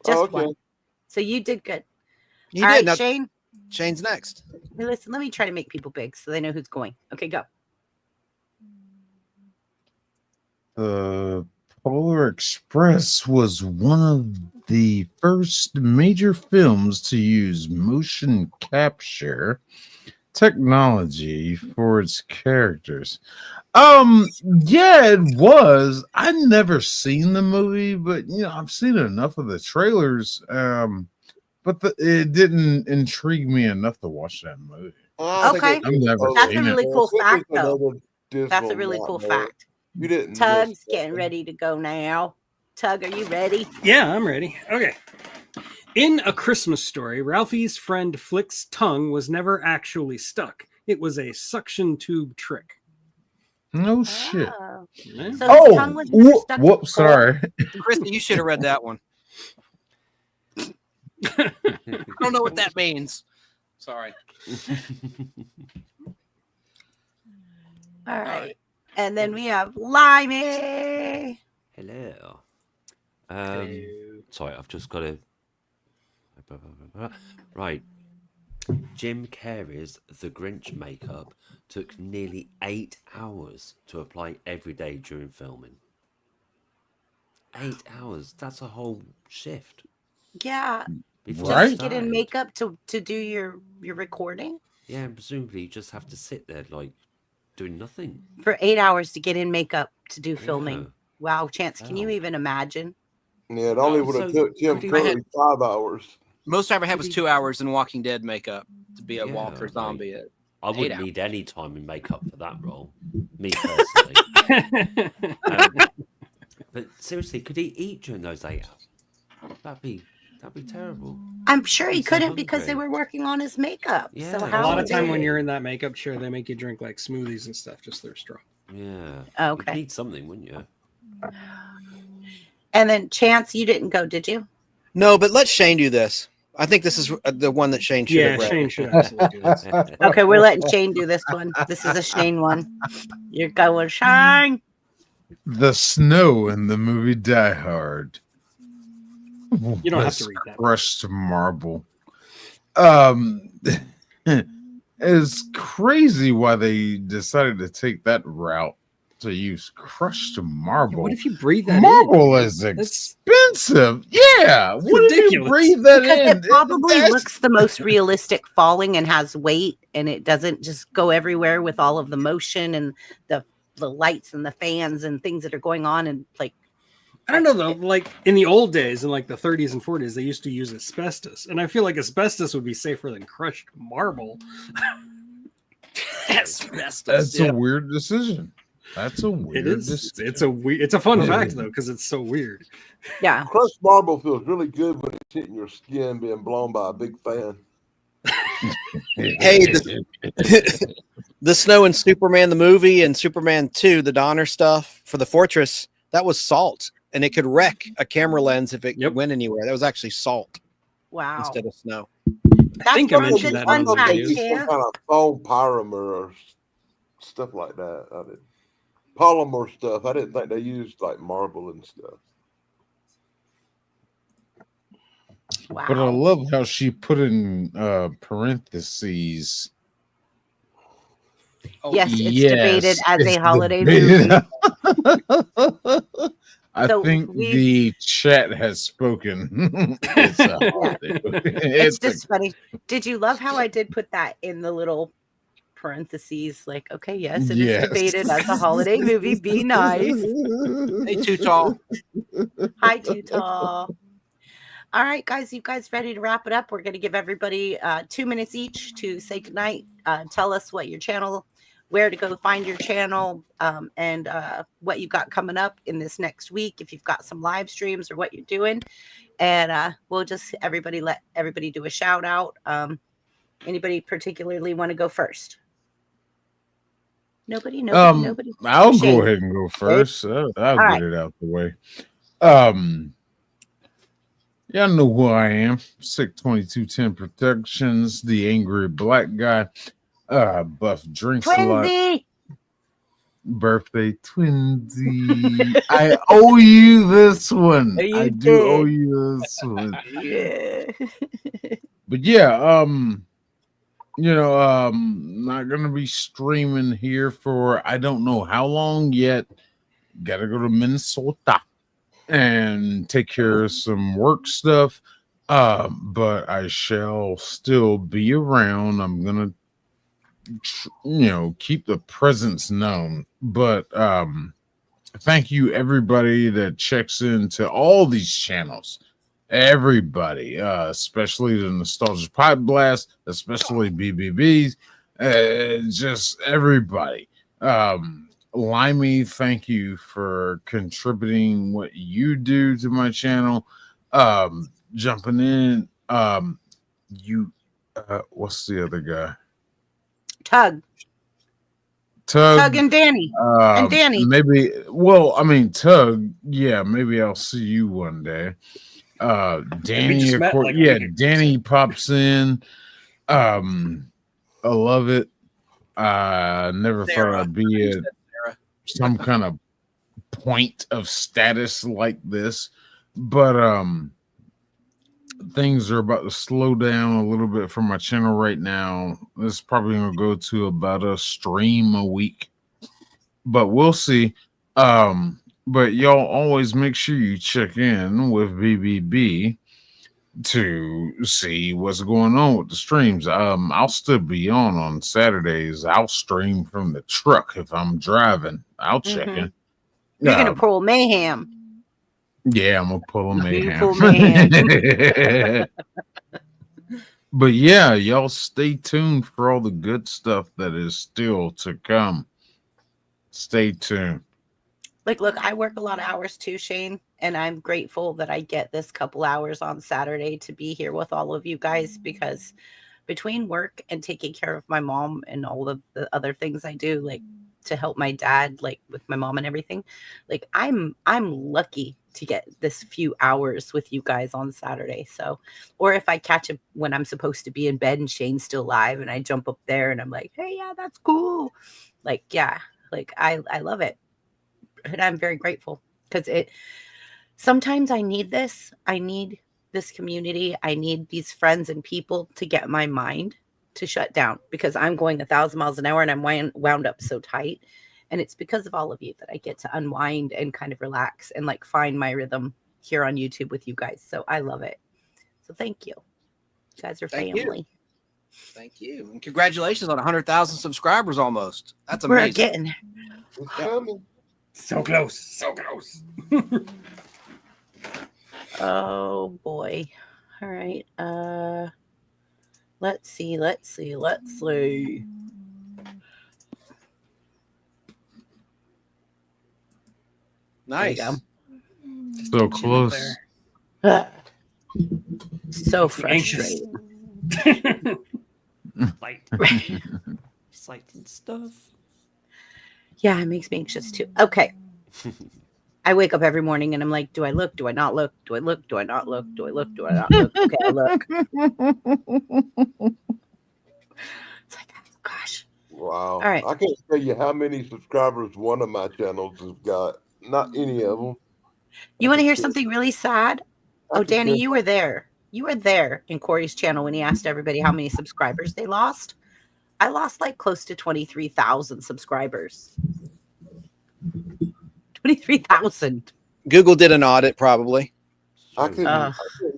Just Oh, okay. one. So you did good. You All did. right, Now, Shane. Shane's next. Hey, listen, let me try to make people big so they know who's going. Okay, go. The Polar Express was one of the first major films to use motion capture technology for its characters. Yeah, it was. I never seen the movie, but I've seen enough of the trailers. But it didn't intrigue me enough to watch that movie. Okay. I've never That's seen a really it. cool fact, It's though. another Disney That's a really cool nightmare. fact. You didn't. Tug's miss getting ready to go now. Tug, are you ready? Yeah, I'm ready. Okay. In A Christmas Story, Ralphie's friend Flick's tongue was never actually stuck. It was a suction tube trick. No shit. Oh. Yeah. So his tongue was never stuck to the Whoops, sorry. Christy, you should have read that one. don't know what that means. Sorry. All right. And then we have Limey. Hello. Sorry, I've just got to. Right. Jim Carrey's The Grinch makeup took nearly 8 hours to apply every day during filming. 8 hours. That's a whole shift. Yeah. Before Just you to get in started. makeup to do your recording Yeah, and presumably you just have to sit there like doing nothing. for 8 hours to get in makeup to do filming. Yeah. Wow, Chance, can you Wow. even imagine? Yeah, it only Oh, would have so took Tim could he- Curry 5 hours. Most I ever had was Could he- 2 hours in Walking Dead makeup to be a Yeah, Walker like, zombie. I 8 wouldn't hours. need any time in makeup for that role, me personally. But seriously, could he eat during those 8 hours? That'd be terrible. I'm sure he He's so couldn't because they hungry. were working on his makeup. Yeah, So a how A lot would of time they- when you're in that makeup chair, they make you drink like smoothies and stuff just through a straw. Yeah. Okay. You'd need something, wouldn't you? And then Chance, you didn't go, did you? No, but let Shane do this. I think this is the one that Shane should Yeah, have read. Shane should absolutely do this. Okay, we're letting Shane do this one. This is a Shane one. You're going Shane. The snow in the movie Die Hard. You don't have to Was read that. Crushed marble. It's crazy why they decided to take that route to use crushed marble. What if you breathe that Marble in? is That's expensive. Yeah. What if you ridiculous. breathe that Because in? it probably That's- looks the most realistic falling and has weight, and it doesn't just go everywhere with all of the motion and the lights and the fans and things that are going on. And like, I don't know though. Like in the old days, in like the 30s and 40s, they used to use asbestos, and I feel like asbestos would be safer than crushed marble. Asbestos. That's Yeah. a weird decision. That's a weird It is. decision. It's a fun fact though, because it's so weird. yeah, Crushed marble feels really good when it's hitting your skin being blown by a big fan. Hey, the snow in Superman the movie and Superman 2, the Donner stuff for the fortress, that was salt, and it could wreck a camera lens if it went anywhere. That was actually salt wow. instead of snow. That's think I one mentioned good that fun in one fact, of They the use some yeah. kind of foam polymer or stuff like that. I did polymer stuff. I didn't think they used like marble and stuff. Wow. But I love how she put in parentheses. Oh, Yes, it's debated as a it's holiday debated. movie. I So think we- the chat has spoken. It's a holiday movie. It's It's a- just funny. Did you love how I did put that in the little parentheses? Like, okay, yes, it is Yes. debated as a holiday movie. Be nice. Hey, Too Tall. Hi, Too Tall. All right, guys, you guys ready to wrap it up? We're going to give everybody 2 minutes each to say goodnight. Tell us what your channel, where to go find your channel, and what you got coming up in this next week. If you've got some live streams or what you're doing, and we'll just let everybody do a shout out. Anybody particularly want to go first? Nobody. I'll Shane. go ahead and go first. I'll get right. it out the way. Y'all know who I am. Sick 2210 Productions, the angry black guy. Buff drinks a lot. Twinsy. Birthday twinsy. I owe you this one. You I do did. owe you this one. Yeah. But yeah, not gonna be streaming here for I don't know how long yet. Gotta go to Minnesota and take care of some work stuff. But I shall still be around. I'm gonna keep the presence known. But thank you everybody that checks into all these channels. Everybody, especially the Nostalgia Pod Blast, especially BBBs, just everybody. Limey, thank you for contributing what you do to my channel. Jumping in, what's the other guy? Tug and Danny. And Danny. Maybe, well, I mean, Tug, yeah, maybe I'll see you one day. Danny, just of met, course, like, a yeah, week ago, Danny pops in. I love it. I never thought Sarah. I'd be at Sarah. some kind of point of status like this, but things are about to slow down a little bit for my channel right now. This is probably gonna go to about a stream a week, but we'll see. But y'all always make sure you check in with BBB to see what's going on with the streams. I'll still be on Saturdays. I'll stream from the truck if I'm driving. I'll check in. You're gonna pull mayhem. Yeah, I'm gonna pull a mayhem. Pull mayhem. But yeah, y'all stay tuned for all the good stuff that is still to come. Stay tuned. Like, look, I work a lot of hours too, Shane, and I'm grateful that I get this couple hours on Saturday to be here with all of you guys, because between work and taking care of my mom and all of the other things I do, like to help my dad, like with my mom and everything, like I'm lucky to get this few hours with you guys on Saturday. So, or if I catch it when I'm supposed to be in bed and Shane's still alive and I jump up there and I'm like, hey, yeah, that's cool. Like, yeah, like I love it. And I'm very grateful because sometimes I need this. I need this community. I need these friends and people to get my mind to shut down, because I'm going 1,000 miles an hour and I'm wound up so tight. And it's because of all of you that I get to unwind and kind of relax and like find my rhythm here on YouTube with you guys. So I love it. So thank you. You guys are family. Thank you. And congratulations on 100,000 subscribers almost. That's We're amazing. getting It's coming. So close. So close. Oh boy. All right. Let's see. Nice. So close. So Anxious. frustrating. Like, exciting stuff. Yeah, it makes me anxious too. Okay. I wake up every morning and I'm like, do I look? Do I not look? Do I look? Do I not look? Do I look? Do I not look? Okay, I look. It's like, oh, gosh. Wow. All right. I can't tell you how many subscribers one of my channels has got. Not any of them. You want to hear something really sad? I Oh, could Danny, tell- you were there. You were there in Corey's channel when he asked everybody how many subscribers they lost. I lost like close to 23,000 subscribers. 23,000. Google did an audit probably. I couldn't tell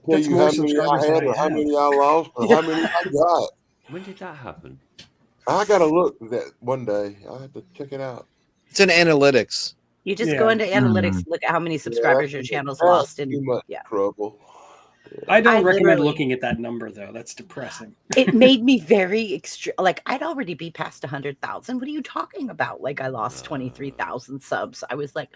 That's you more how many I subscribers had than or I how have. many I lost or how many I got. When did that happen? I gotta look that one day. I have to check it out. It's in analytics. You just Yeah. go into analytics, look at how many subscribers your channel's lost. Too And much yeah. trouble. I don't I recommend literally- looking at that number though. That's depressing. It made me very like I'd already be past 100,000. What are you talking about? Like I lost 23,000 subs. I was like,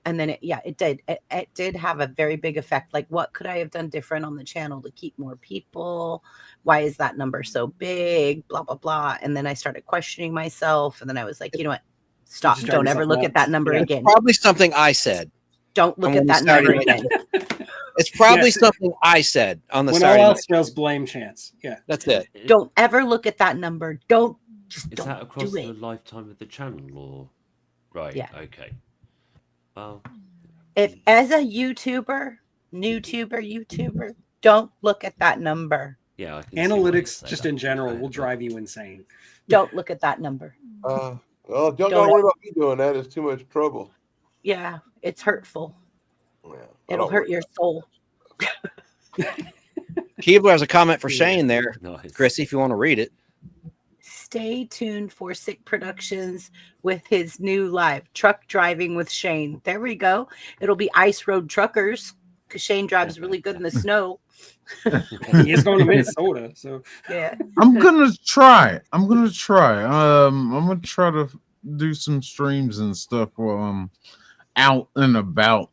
and then it did. It did have a very big effect. Like, what could I have done different on the channel to keep more people? Why is that number so big? Blah blah blah. And then I started questioning myself. And then I was like, you know what? Stop. just drive Don't ever yourself look nuts. at that number Yeah. again. Probably something I said. Don't look on at the that number Saturday night. again. It's probably Yes. something I said on the When all Saturday else night. fails, blame chance. Yeah. That's it. Don't ever look at that number. Don't Is don't that across do the it. lifetime of the channel, or right? Yeah. Okay. Well, If as a YouTuber, don't look at that number. yeah. I can see why you Analytics, say just that. in general, Okay, will but- drive you insane. Don't look at that number. Well, don't Don't- worry about me doing that. It's too much trouble. Yeah, it's hurtful. Yeah, I It'll don't hurt worry your soul. Keebler has a comment for Shane there. Nice. Chrissy, if you want to read it. Stay tuned for Sick Productions with his new live truck driving with Shane. There we go. It'll be Ice Road Truckers because Shane drives really good in the snow. He is going to Minnesota, so Yeah. I'm gonna try. I'm gonna try to do some streams and stuff while I'm out and about.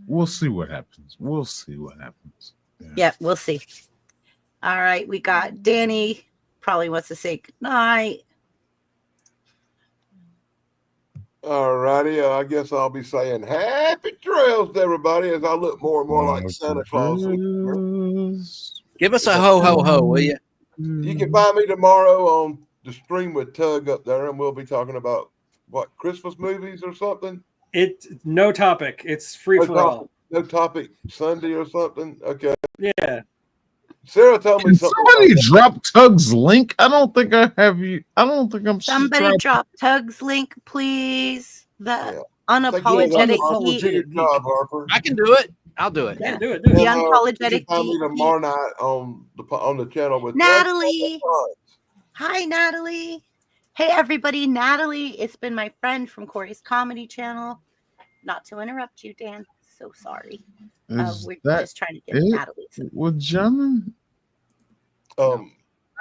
We'll see what happens. Yeah, we'll see. All right, we got Danny. Probably wants to say good night. All righty. I guess I'll be saying happy trails to everybody as I look more and more like Santa Claus. Give us a ho ho ho, will you? You can find me tomorrow on the stream with Tug up there, and we'll be talking about what, Christmas movies or something. No topic. It's free for all. No topic Sunday or something. Okay. Yeah. Sarah told me something. Somebody drop Tug's link. I don't think I have you. I don't think I'm. Somebody subscribed. drop Tug's link, please. The Yeah. unapologetic Thank you. geek. Good job, Harper. I can do it. I'll do it. Yeah, do it. The You unapologetic can find me geek. tomorrow night on the channel with Natalie. Hi, Natalie. Hey, everybody. Natalie, it's been my friend from Corey's comedy channel. Not to interrupt you, Dan. So sorry. Is We're that just trying to get it? Natalie. With German? No.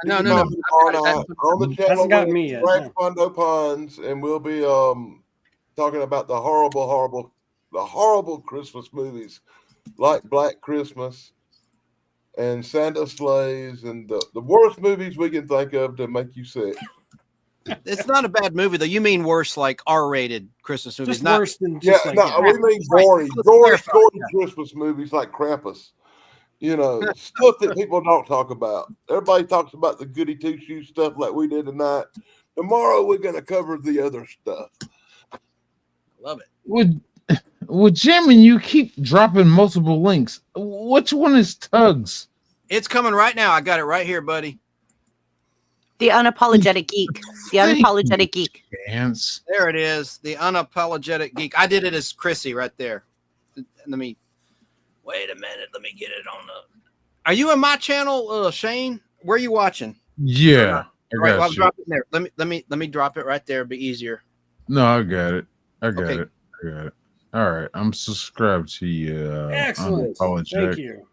On the channel Hasn't got with me yet, Frank no. Fondo Puns, and we'll be talking about the horrible Christmas movies like Black Christmas and Santa Sleighs and the worst movies we can think of to make you sick. It's not a bad movie though. You mean worse, like R-rated Christmas movies? Just Not worse than just Yeah, like no, yeah. we mean Right. gory Let's clarify, Christmas movies like Krampus. You know, stuff that people don't talk about. Everybody talks about the goody two shoes stuff like we did tonight. Tomorrow we're going to cover the other stuff. love it. With Jim and you keep dropping multiple links. Which one is Tug's? It's coming right now. I got it right here, buddy. The unapologetic geek. The unapologetic geek. Dance. There it is. The unapologetic geek. I did it as Chrissy right there. Let me wait a minute. Let me get it on the. Are you in my channel, Shane? Where are you watching? Yeah, I Right, got I'll you. drop it there. Let me drop it right there. It'll be easier. No, I got it. I got Okay. it. I got it. All right, I'm subscribed to you. Excellent. Unapologetic. Thank you.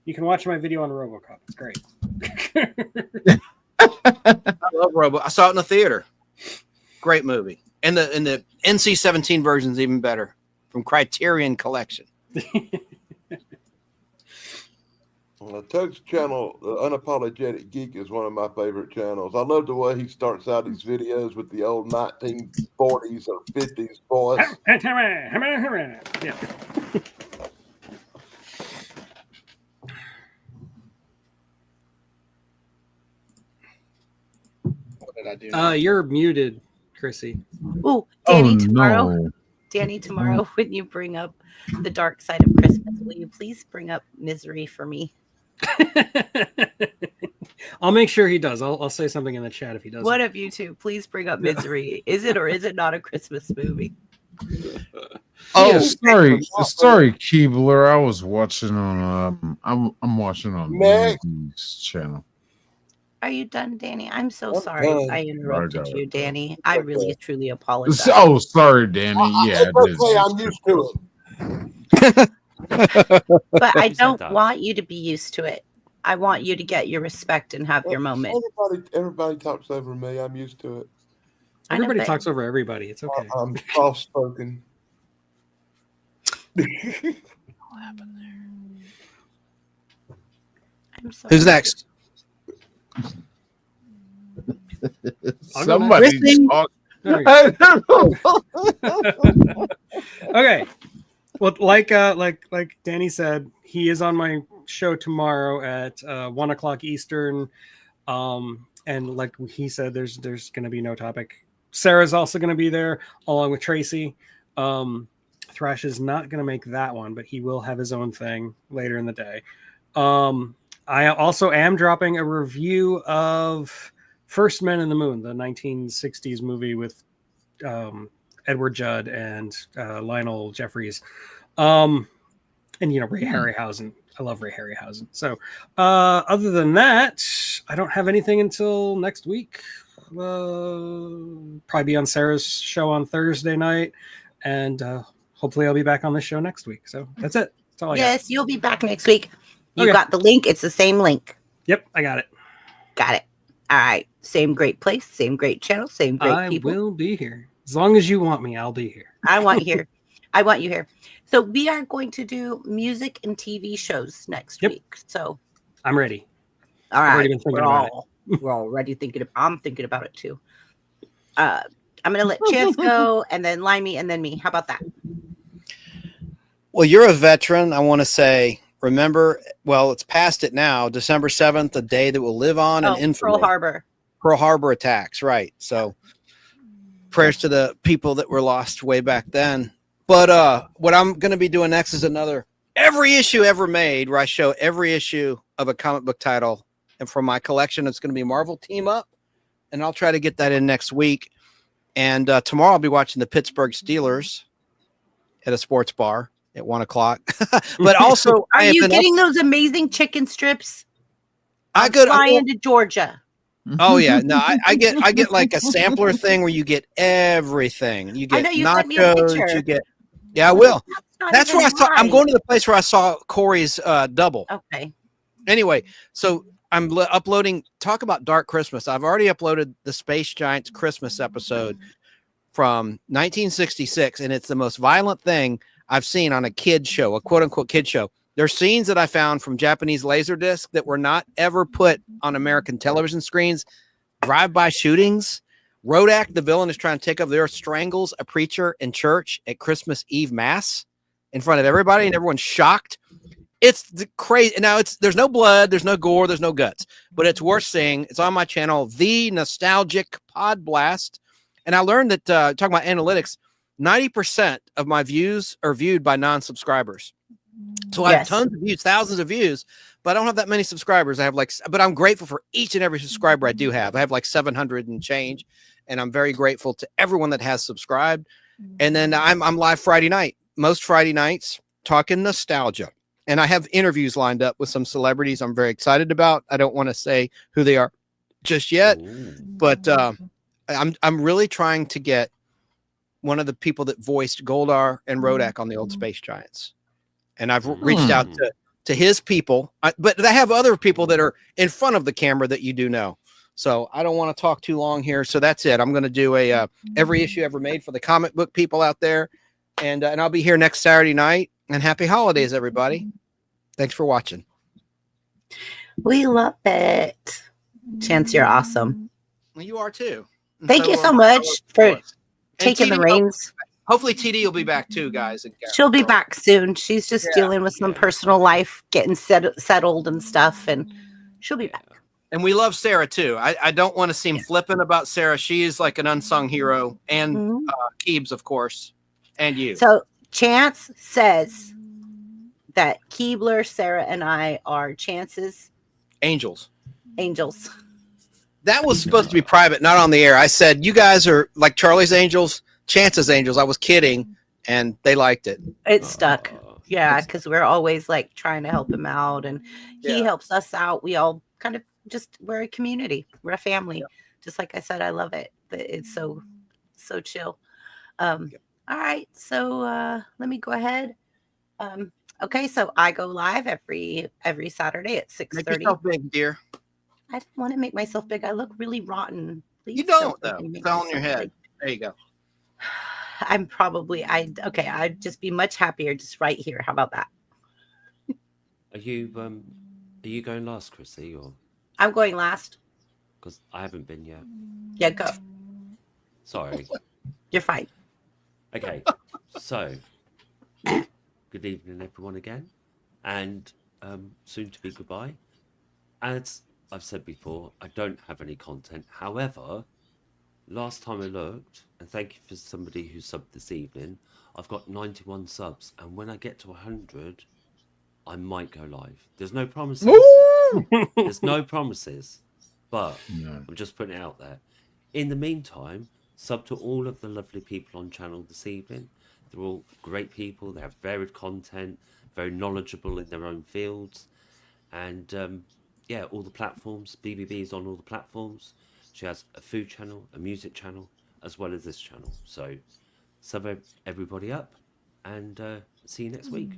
You can watch my video on RoboCop. It's great. I love Robo. I saw it in the theater. Great movie. And the NC-17 version's even better from Criterion Collection. Tug's channel, the Unapologetic Geek, is one of my favorite channels. I love the way he starts out his videos with the old 1940s or 50s voice. Yeah. What did I do? You're muted, Chrissy. Ooh, Danny, Oh tomorrow. no! Danny, tomorrow, when you bring up the dark side of Christmas, will you please bring up misery for me? I'll make sure he does. I'll say something in the chat if he does. One of you two, please bring up misery. Is it or is it not a Christmas movie? Oh, sorry, Keebler. I was watching on. I'm watching on Next. Mandy's channel. Are you done, Danny? I'm so I'm sorry done. I interrupted I got you, it. Danny. I really, truly apologize. Oh, sorry, Danny. Yeah, I did. Okay, I'm used to it. But I Who said don't that? want you to be used to it. I want you to get your respect and have your moment. Everybody talks over me. I'm used to it. I know, Everybody but talks over everybody. It's okay. I'm soft spoken. I'm sorry. Who's next? I'll go Somebody next. talk. There we go. I don't know. Okay. Well, like Danny said, he is on my show tomorrow at 1:00 Eastern. And like he said, there's going to be no topic. Sarah's also going to be there along with Tracy. Thrash is not going to make that one, but he will have his own thing later in the day. I also am dropping a review of First Men in the Moon, the 1960s movie with Edward Judd and Lionel Jeffries. And, Ray Harryhausen. I love Ray Harryhausen. So other than that, I don't have anything until next week. Probably be on Sarah's show on Thursday night. And hopefully I'll be back on this show next week. So that's it. That's all I got. Yes, you'll be back next week. You Okay. got the link. It's the same link. Yep, I got it. Got it. All right. Same great place, same great channel, same great I people. will be here. As long as you want me, I'll be here. I want you here. I want you here. So we are going to do music and TV shows next Yep. week. So I'm ready. all I've already right, been thinking about it. we're already thinking. I'm thinking about it too. I'm going to let Chance go, and then Limey, and then me. How about that? Well, you're a veteran. I want to say, remember, well, it's past it now. December 7th, a day that will live on in infamy. Pearl Harbor. Pearl Harbor attacks, right? So, prayers to the people that were lost way back then. But what I'm going to be doing next is another every issue ever made, where I show every issue of a comic book title, and from my collection, it's going to be Marvel Team Up, and I'll try to get that in next week. And tomorrow I'll be watching the Pittsburgh Steelers at a sports bar at 1:00. But also, are you getting those amazing chicken strips? I fly into Georgia. Oh yeah, no, I get like a sampler thing where you get everything. You get I know you sent me a nachos. picture. You get, yeah, I will. That's where I saw. I'm right. going to the place where I saw Corey's double. Okay. Anyway, so I'm uploading. Talk about Dark Christmas. I've already uploaded the Space Giants Christmas episode from 1966, and it's the most violent thing I've seen on a kid show, a quote unquote kid show. There's scenes that I found from Japanese Laserdisc that were not ever put on American television screens. Drive-by shootings. Rodak, the villain, is trying to take over. There strangles a preacher in church at Christmas Eve Mass in front of everybody, and everyone's shocked. It's crazy. Now, there's no blood, there's no gore, there's no guts, but it's worth seeing. It's on my channel, The Nostalgic Pod Blast. And I learned that, talking about analytics, 90% of my views are viewed by non-subscribers. So I have tons of views, thousands of views, but I don't have that many subscribers. I have but I'm grateful for each and every subscriber I do have. I have like 700 and change, and I'm very grateful to everyone that has subscribed. And then I'm live Friday night, most Friday nights, talking nostalgia. And I have interviews lined up with some celebrities I'm very excited about. I don't want to say who they are just yet, but I'm really trying to get one of the people that voiced Goldar and Rodak on the old Space Giants. And I've reached out to his people, but I have other people that are in front of the camera that you do know. So I don't want to talk too long here. So that's it. I'm going to do a every issue ever made for the comic book people out there. And I'll be here next Saturday night. And happy holidays, everybody. Thanks for watching. We love it. Chance, you're awesome. Well, you are too. And Thank you so much for taking the TD reins. Hopefully TD will be back too, guys. She'll be back soon. She's just dealing with some personal life, getting settled and stuff, and she'll be back. And we love Sarah too. I don't want to seem flippant about Sarah. She is like an unsung hero, and Keebs, of course, and you. So Chance says that Keebler, Sarah, and I are Chance's angels. That was supposed to be private, not on the air. I said, you guys are like Charlie's angels, Chance's angels. I was kidding, and they liked it. It stuck. Yeah, because we're always like trying to help him out, and he helps us out. We all kind of we're a community. We're a family. Just like I said, I love it. It's so chill. All right, so let me go ahead. Okay, so I go live every Saturday at 6:30. Make yourself big, dear. I don't want to make myself big. I look really rotten. Please you don't though. It's all in your head. Big. There you go. I'm probably I'd just be much happier just right here. How about that? Are you going last, Chrissy, or? I'm going last. Because I haven't been yet. Yeah, go. Sorry. You're fine. Okay, so good evening, everyone, again, and soon to be goodbye. As I've said before, I don't have any content. However, last time I looked, and thank you for somebody who subbed this evening, I've got 91 subs, and when I get to 100, I might go live. There's no promises. There's no promises, but I'm just putting it out there. In the meantime, sub to all of the lovely people on channel this evening. They're all great people. They have varied content, very knowledgeable in their own fields, and all the platforms. BBB is on all the platforms. She has a food channel, a music channel, as well as this channel. So sub everybody up, and see you next week.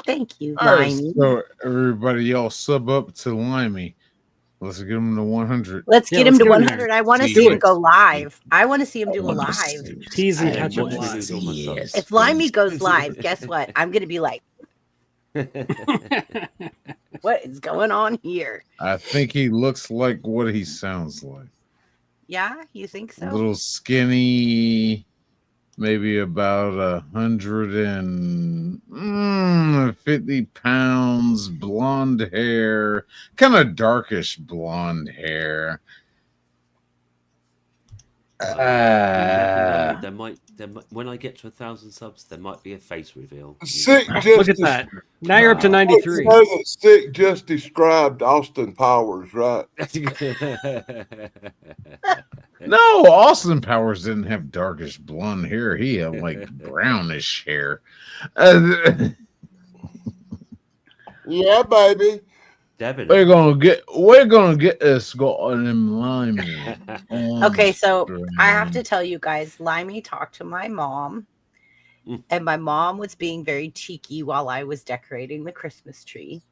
Thank you, All right, Limey. so everybody, y'all sub up to Limey. Let's get him to 100. Let's get him to 100. I want to see him it. go live. I want to see him do a live. Tease and catch what up do live. you do on my subs, If Limey please? goes live, guess what? I'm going to be like, what is going on here? I think he looks like what he sounds like. Yeah, you think A so? little skinny, maybe about 150 pounds, blonde hair, kind of darkish blonde hair. You never know. Uh, There might when I get to 1,000 subs, there might be a face reveal. Sick Look just at that. Now you're up to Wow. 93. You know that Sick just described Austin Powers, right? no, Austin Powers didn't have darkish blonde hair. He had like brownish hair. Yeah, baby. Devin. We're gonna get this going in Limey. Okay, so I have to tell you guys, Limey talked to my mom, and my mom was being very cheeky while I was decorating the Christmas tree.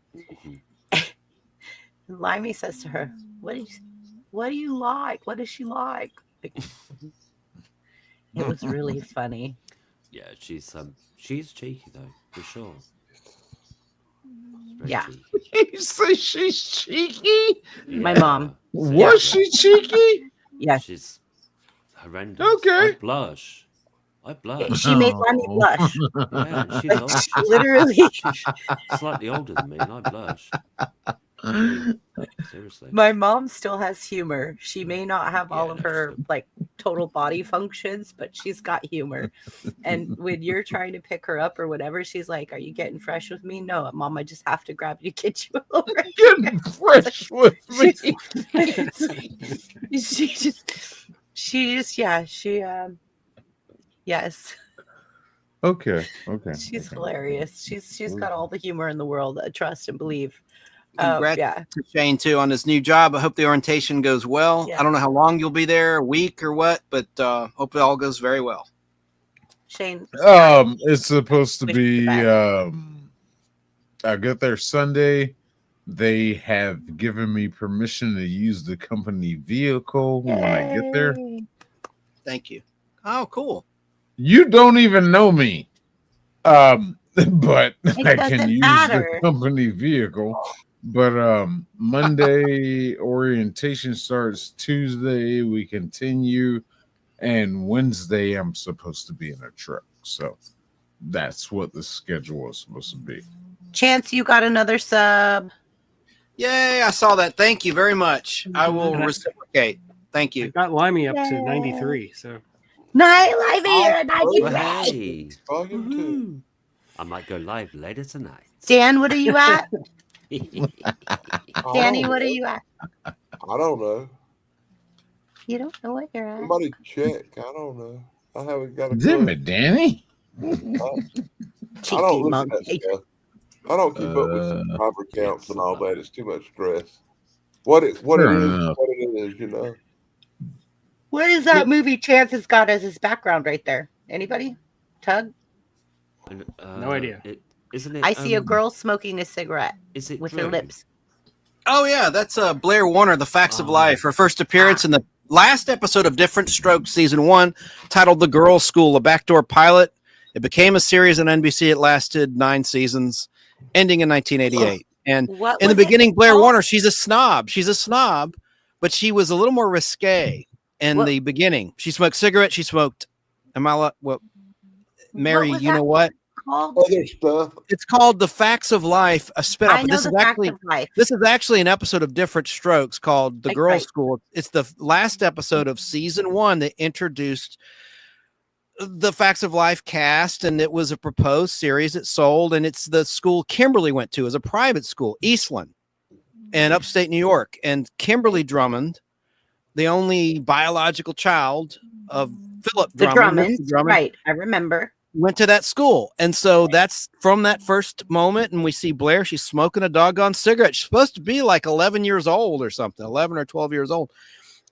Limey says to her, what do you like? What does she like? It was really funny. Yeah, she's cheeky though, for sure. Yeah. Cheeky. You say she's cheeky? My mom. Was she cheeky? Yes. She's horrendous. Okay. I blush. She made Limey blush. Yeah, she's Like, old. literally. She's slightly older than me, and I blush. Seriously. My mom still has humor. She may not have all of her like total body functions, but she's got humor. And when you're trying to pick her up or whatever, she's like, "Are you getting fresh with me?" "No, Mom, I just have to grab you, get you over." Getting fresh with me. Yes. Okay. She's hilarious. She's got all the humor in the world. Trust and believe. Congrats Yeah. to Shane too on his new job. I hope the orientation goes well. Yeah. I don't know how long you'll be there, a week or what, but hope it all goes very well. Shane. It's supposed to be I get there Sunday. They have given me permission to use the company vehicle when I get there. Thank you. Oh, cool. You don't even know me. But I can doesn't use matter. the company vehicle. But Monday orientation starts, Tuesday we continue, and Wednesday I'm supposed to be in a truck. So that's what the schedule is supposed to be. Chance, you got another sub. Mm-hmm. Yay, I saw that. Thank you very much. I will And I- reciprocate. Thank you. Got Limey up to 93. So Night live here, Well, hey. Volume 2. I might go live later tonight. Dan, what are you at? I Danny, don't what are know. you at? I don't know. You don't know what you're at. Somebody check. I don't know. I haven't got a Damn clue. it, Danny. I don't Cheeky look at that monkey. stuff. I don't keep up with subscriber counts and all that. It's too much stress. What it Fair is, enough. what it is, you know. What is that movie Chance has got as his background right there? Anybody? Tug? no idea. Isn't it? I see a girl smoking a cigarette Is it with her Drew? lips. Oh yeah, that's Blair Warner, The Facts of Life. Her first appearance in the last episode of Different Strokes season 1, titled The Girls' School, a backdoor pilot. It became a series on NBC. It lasted 9 seasons, ending in 1988. And What in the was it beginning, Blair called? Warner, she's a snob. She's a snob, but she was a little more risque in the beginning. She smoked cigarettes. She smoked. Mary, was you know that what? Called? Other stuff. It's called The Facts of Life, a spinoff. I But know this the is fact actually of life. this is actually an episode of Different Strokes called The Like, Girls' right. School. It's the last episode of season 1 that introduced the Facts of Life cast, and it was a proposed series. It sold, and it's the school Kimberly went to as a private school, Eastland, in upstate New York. And Kimberly Drummond, the only biological child of Philip The Drummond, Drummonds. Mr. Drummond, Right. I remember. went to that school. And so that's from that first moment. And we see Blair, she's smoking a doggone cigarette. She's supposed to be like 11 years old or something, 11 or 12 years old.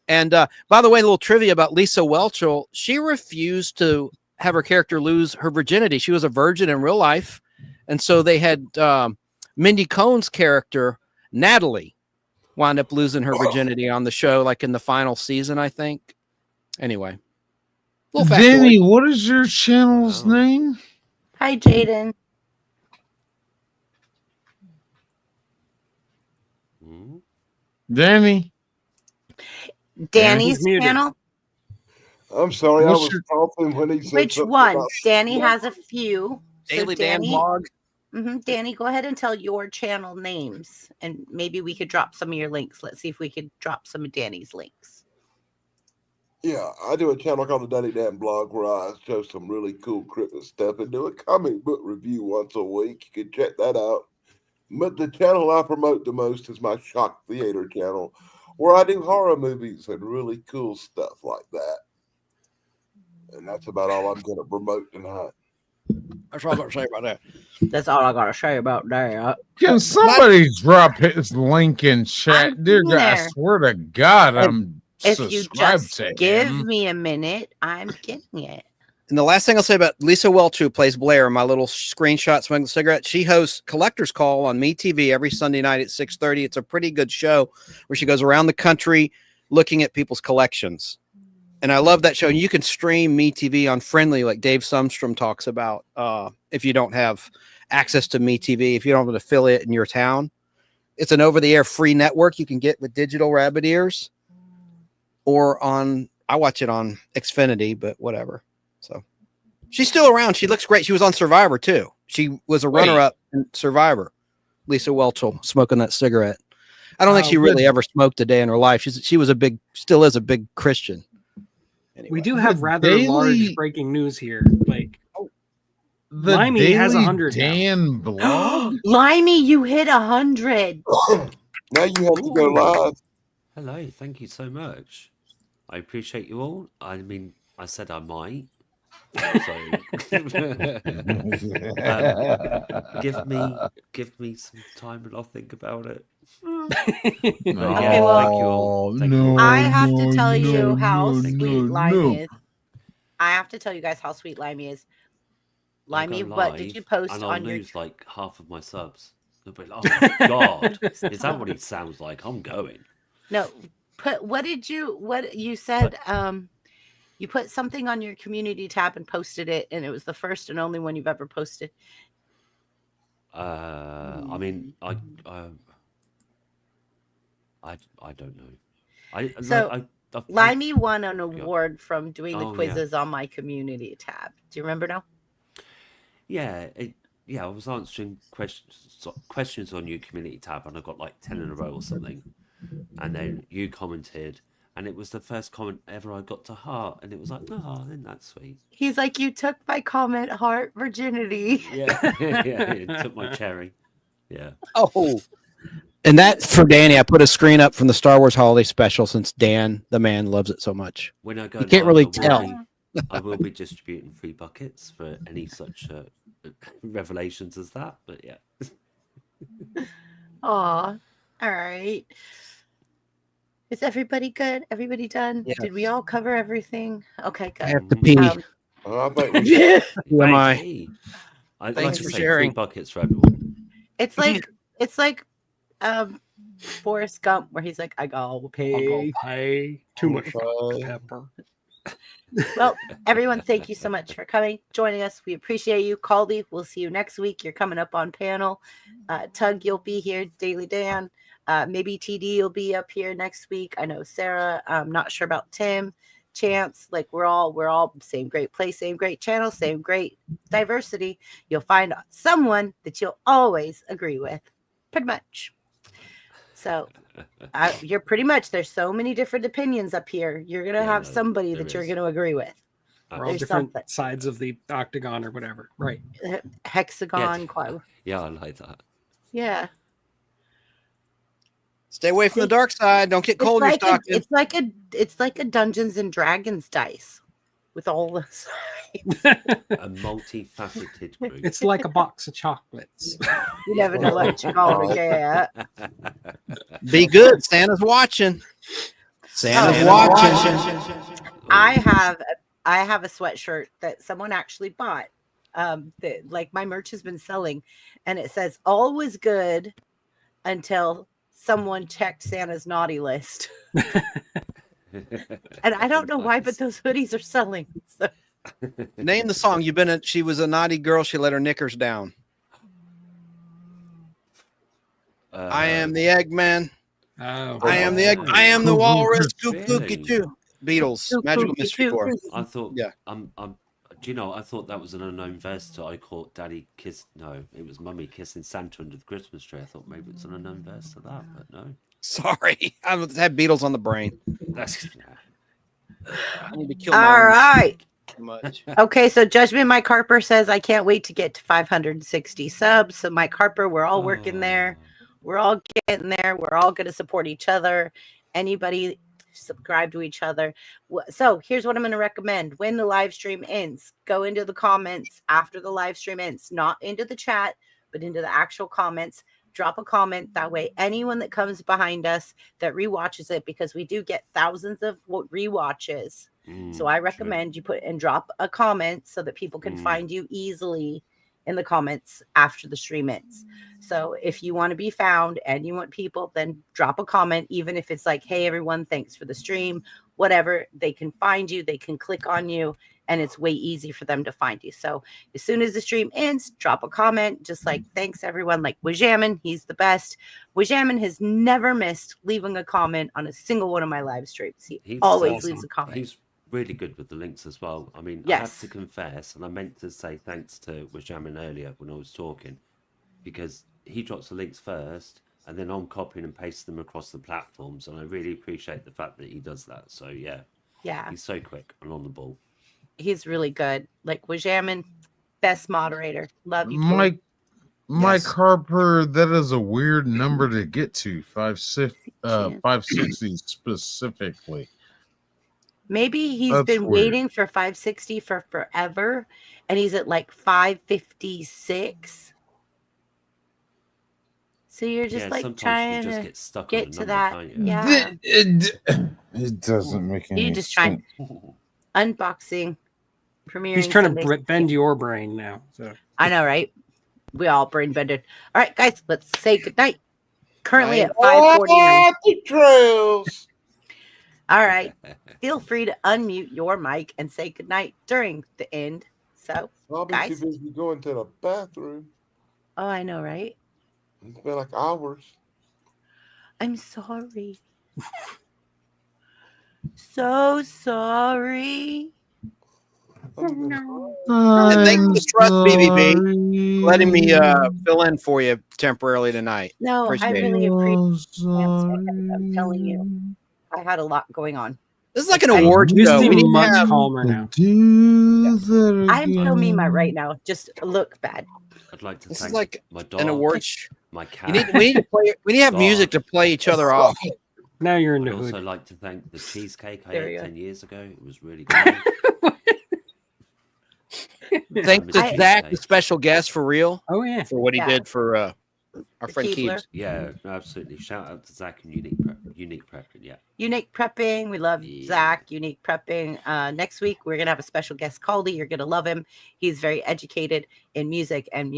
And by the way, a little trivia about Lisa Whelchel. She refused to have her character lose her virginity. She was a virgin in real life. And so they had Mindy Cohn's character, Natalie, wound up losing her virginity on the show, like in the final season, I think. Anyway. Danny, what is your channel's name? Hi, Jaden. Danny. Danny's muted. channel. I'm sorry, I What's was your- coughing when he said Which something one? about- Danny has a few. Daily so Dan Danny, blog. Danny, go ahead and tell your channel names, and maybe we could drop some of your links. Let's see if we could drop some of Danny's links. Yeah, I do a channel called the Daddy Dan Blog where I show some really cool Christmas stuff and do a comic book review once a week. You can check that out. But the channel I promote the most is my Shock Theater channel, where I do horror movies and really cool stuff like that. And that's about all I'm going to promote tonight. That's all I'm going to say about that. That's all I gotta say about that. Can somebody drop his link in chat? I'm Dear in God, I there. swear to God, I'm If you subscribed just to give him. me a minute, I'm getting it. And the last thing I'll say about Lisa Welch, who plays Blair, my little screenshot smoking a cigarette, she hosts Collector's Call on MeTV every Sunday night at 6:30. It's a pretty good show where she goes around the country looking at people's collections. And I love that show. And you can stream MeTV on Friendly, like Dave Sundstrom talks about, if you don't have access to MeTV, if you don't have an affiliate in your town. It's an over-the-air free network you can get with digital rabbit ears, or on, I watch it on Xfinity, but whatever. So she's still around. She looks great. She was on Survivor too. She was a runner-up in Survivor. Lisa Welch smoking that cigarette. I don't think she really ever smoked a day in her life. She was still is a big Christian. Anyway. We do have rather large breaking news here. Like, The Limey has Daily 100 Dan blog. Limey, you hit 100. Now you have to go live. Hello, thank you so much. I appreciate you all. I mean, I said I might. So give me some time and I'll think about it. Okay, well, thank you all. Thank you all. I have to tell you how sweet Limey is. I have to tell you guys how sweet Limey is. I'll go Limey, what did live you post and I'll on your? lose like half of my subs. They'll be like, oh my god, is that what he sounds like? I'm going. No, what you said? You put something on your community tab and posted it, and it was the first and only one you've ever posted. I mean, I don't know. Limey won an award from doing the Oh, quizzes on my community tab. Do you remember now? Yeah, I was answering questions on your community tab, and I got like 10 in a row or something. And then you commented, and it was the first comment ever I got to heart, and it was like, oh, isn't that sweet? He's like, you took my comment, heart, virginity. Yeah, yeah, it took my cherry. Yeah. Oh. And that for Danny, I put a screen up from the Star Wars Holiday Special since Dan, the man, loves it so much. When I go, you can't live, really tell. I will be distributing free buckets for any such revelations as that. But yeah. Aw, all right. Is everybody good? Everybody done? Yes. Did we all cover everything? Okay, good. I have to pee. I think we Who am I? I'd Thanks like to for say sharing. free buckets for everyone. It's like Forrest Gump, where he's like, I go pay. Too much pepper. Well, everyone, thank you so much for coming, joining us. We appreciate you. Caldy, we'll see you next week. You're coming up on panel. Tug, you'll be here. Daily Dan. Maybe TD will be up here next week. I know Sarah. I'm not sure about Tim. Chance. Like we're all same great place, same great channel, same great diversity. You'll find someone that you'll always agree with. Pretty much. So you're pretty much, there's so many different opinions up here. You're going to have somebody that you're going to agree with. We're all different sides of the octagon or whatever. Right. Hexagon. Yeah, I like that. Yeah. Stay away from the dark side. Don't get cold in your stocking. It's like a Dungeons and Dragons dice with all the sides. A multifaceted group. It's like a box of chocolates. You never know what you're going to get. Be good. Santa's watching. Santa's watching. I have a sweatshirt that someone actually bought. That like my merch has been selling, and it says all was good until someone checked Santa's naughty list. And I don't know why, but those hoodies are selling. So. Name the song. She was a naughty girl. She let her knickers down. I am the Eggman. Oh, I am the Oh. I am the walrus. Goop Really? Gookie too. Beatles. Goop Magical Gookie Mystery Doo. Tour. I thought, Yeah. do you know, I thought that was an unknown verse to I caught Daddy kiss. No, it was Mummy kissing Santa under the Christmas tree. I thought maybe it's an unknown verse to that, but no. Sorry, I had Beatles on the brain. That's I need to kill All my own right. too much. Okay, so Judgment Mike Harper says, I can't wait to get to 560 subs. So, Mike Harper, we're all working there. We're all getting there. We're all going to support each other. Anybody subscribe to each other. So, here's what I'm going to recommend. When the live stream ends, go into the comments after the live stream ends, not into the chat, but into the actual comments. Drop a comment. That way, anyone that comes behind us that rewatches it, because we do get thousands of rewatches. So I recommend you put and drop a comment so that people can find you easily in the comments after the stream ends. So if you want to be found and you want people, then drop a comment, even if it's like, hey, everyone, thanks for the stream, whatever. They can find you, they can click on you, and it's way easy for them to find you. So as soon as the stream ends, drop a comment, just like, thanks, everyone. Like Wajamin, he's the best. Wajamin has never missed leaving a comment on a single one of my live streams. He always awesome. leaves a comment. He's really good with the links as well. I mean, I Yes. have to confess, and I meant to say thanks to Wajamin earlier when I was talking, because he drops the links first, and then I'm copying and pasting them across the platforms, and I really appreciate the fact that he does that. So yeah, he's so quick and on the ball. He's really good. Like Wajamin, best moderator. Love you, Mike Yes. Harper, that is a weird number to get to. 560 specifically. Maybe he's That's been weird. waiting for 560 for forever, and he's at like 556. So you're just like sometimes trying you just to get stuck get on a to number, that. can't you? Yeah. It doesn't make any You're just trying sense. unboxing, premiering. He's trying Sundays. to bend your brain now. So I know, right? We all brain bended. All right, guys, let's say goodnight. Currently Night. at 5:49. Happy trails. All right. Feel free to unmute your mic and say goodnight during the end. So, I'll be guys. too busy going to the bathroom. Oh, I know, right? It's been like hours. I'm sorry. So sorry. And thanks for the trust, BBB, letting me fill in for you temporarily tonight. No, Appreciate I it. really appreciate it. I'm telling you, I had a lot going on. This is like an award you show. We seem need to much have- calmer now. I'm so mean right now. Just look bad. I'd like to This thank is like my dog, an award show. my cat. We need to play. We need to have music to play each other off. Now you're in I'd the also hood. like to thank the cheesecake I There you ate go. 10 years ago. It was really good. Thanks to I- Zach, the special guest, for real, Oh yeah. for what he Yeah. did for our friend Keebler. Keebs. Yeah, absolutely. Shout out to Zach and Unique Prepping. Yeah. Unique Prepping. We love Yeah. Zach. Unique Prepping. Next week, we're going to have a special guest, Caldy. You're going to love him. He's very educated in music and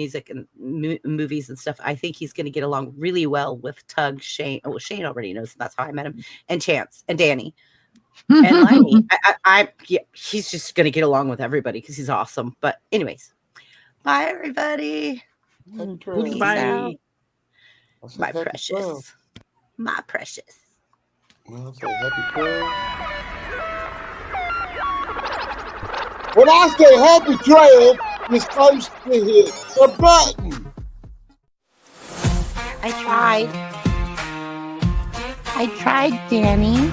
movies and stuff. I think he's going to get along really well with Tug, Shane. Oh, Shane already knows. That's how I met him. And Chance and Danny. And Liney. Yeah, he's just going to get along with everybody because he's awesome. But anyways, bye, everybody. Happy trails. Peace Bye. out. I said My happy precious. trails. My precious. Well, I say happy trails. When I say happy trails, you're supposed to hit the button. I tried, Danny.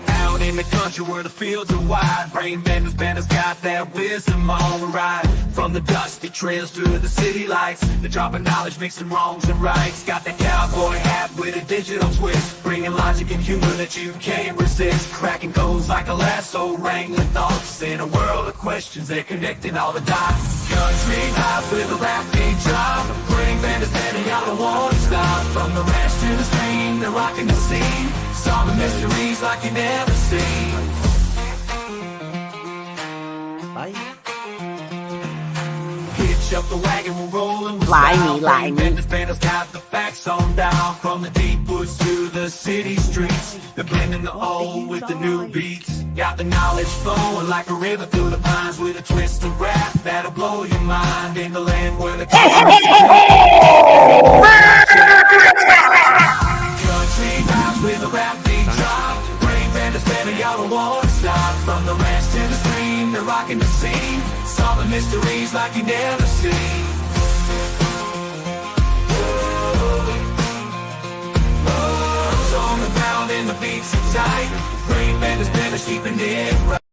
Out in the country where the fields are wide, brain benders got that wisdom on the ride. From the dusty trails to the city lights, the drop of knowledge mixing wrongs and rights. Got that cowboy hat with a digital twist, bringing logic and humor that you can't resist. Cracking codes like a lasso, wrangling thoughts in a world of questions. They're connecting all the dots. Country life with a rap beat drop, brain benders y'all don't want to stop. From the ranch to the stream, they're rocking the scene, solving mysteries like you never seen. Bye. Hitch up the wagon, we're rolling with Limey, style. limey. Benders got the facts on down. From the deep woods to the city streets, they're blending the old with the new beats. Got the knowledge flowing like a river through the pines with a twist of rap that'll blow your mind in the land where the country vibes with a rap beat drop. Brain benders better, y'all don't want to stop. From the ranch to the stream, they're rocking the scene, solving mysteries like you never seen. On the ground and the beats are tight. Brain benders better keeping it right.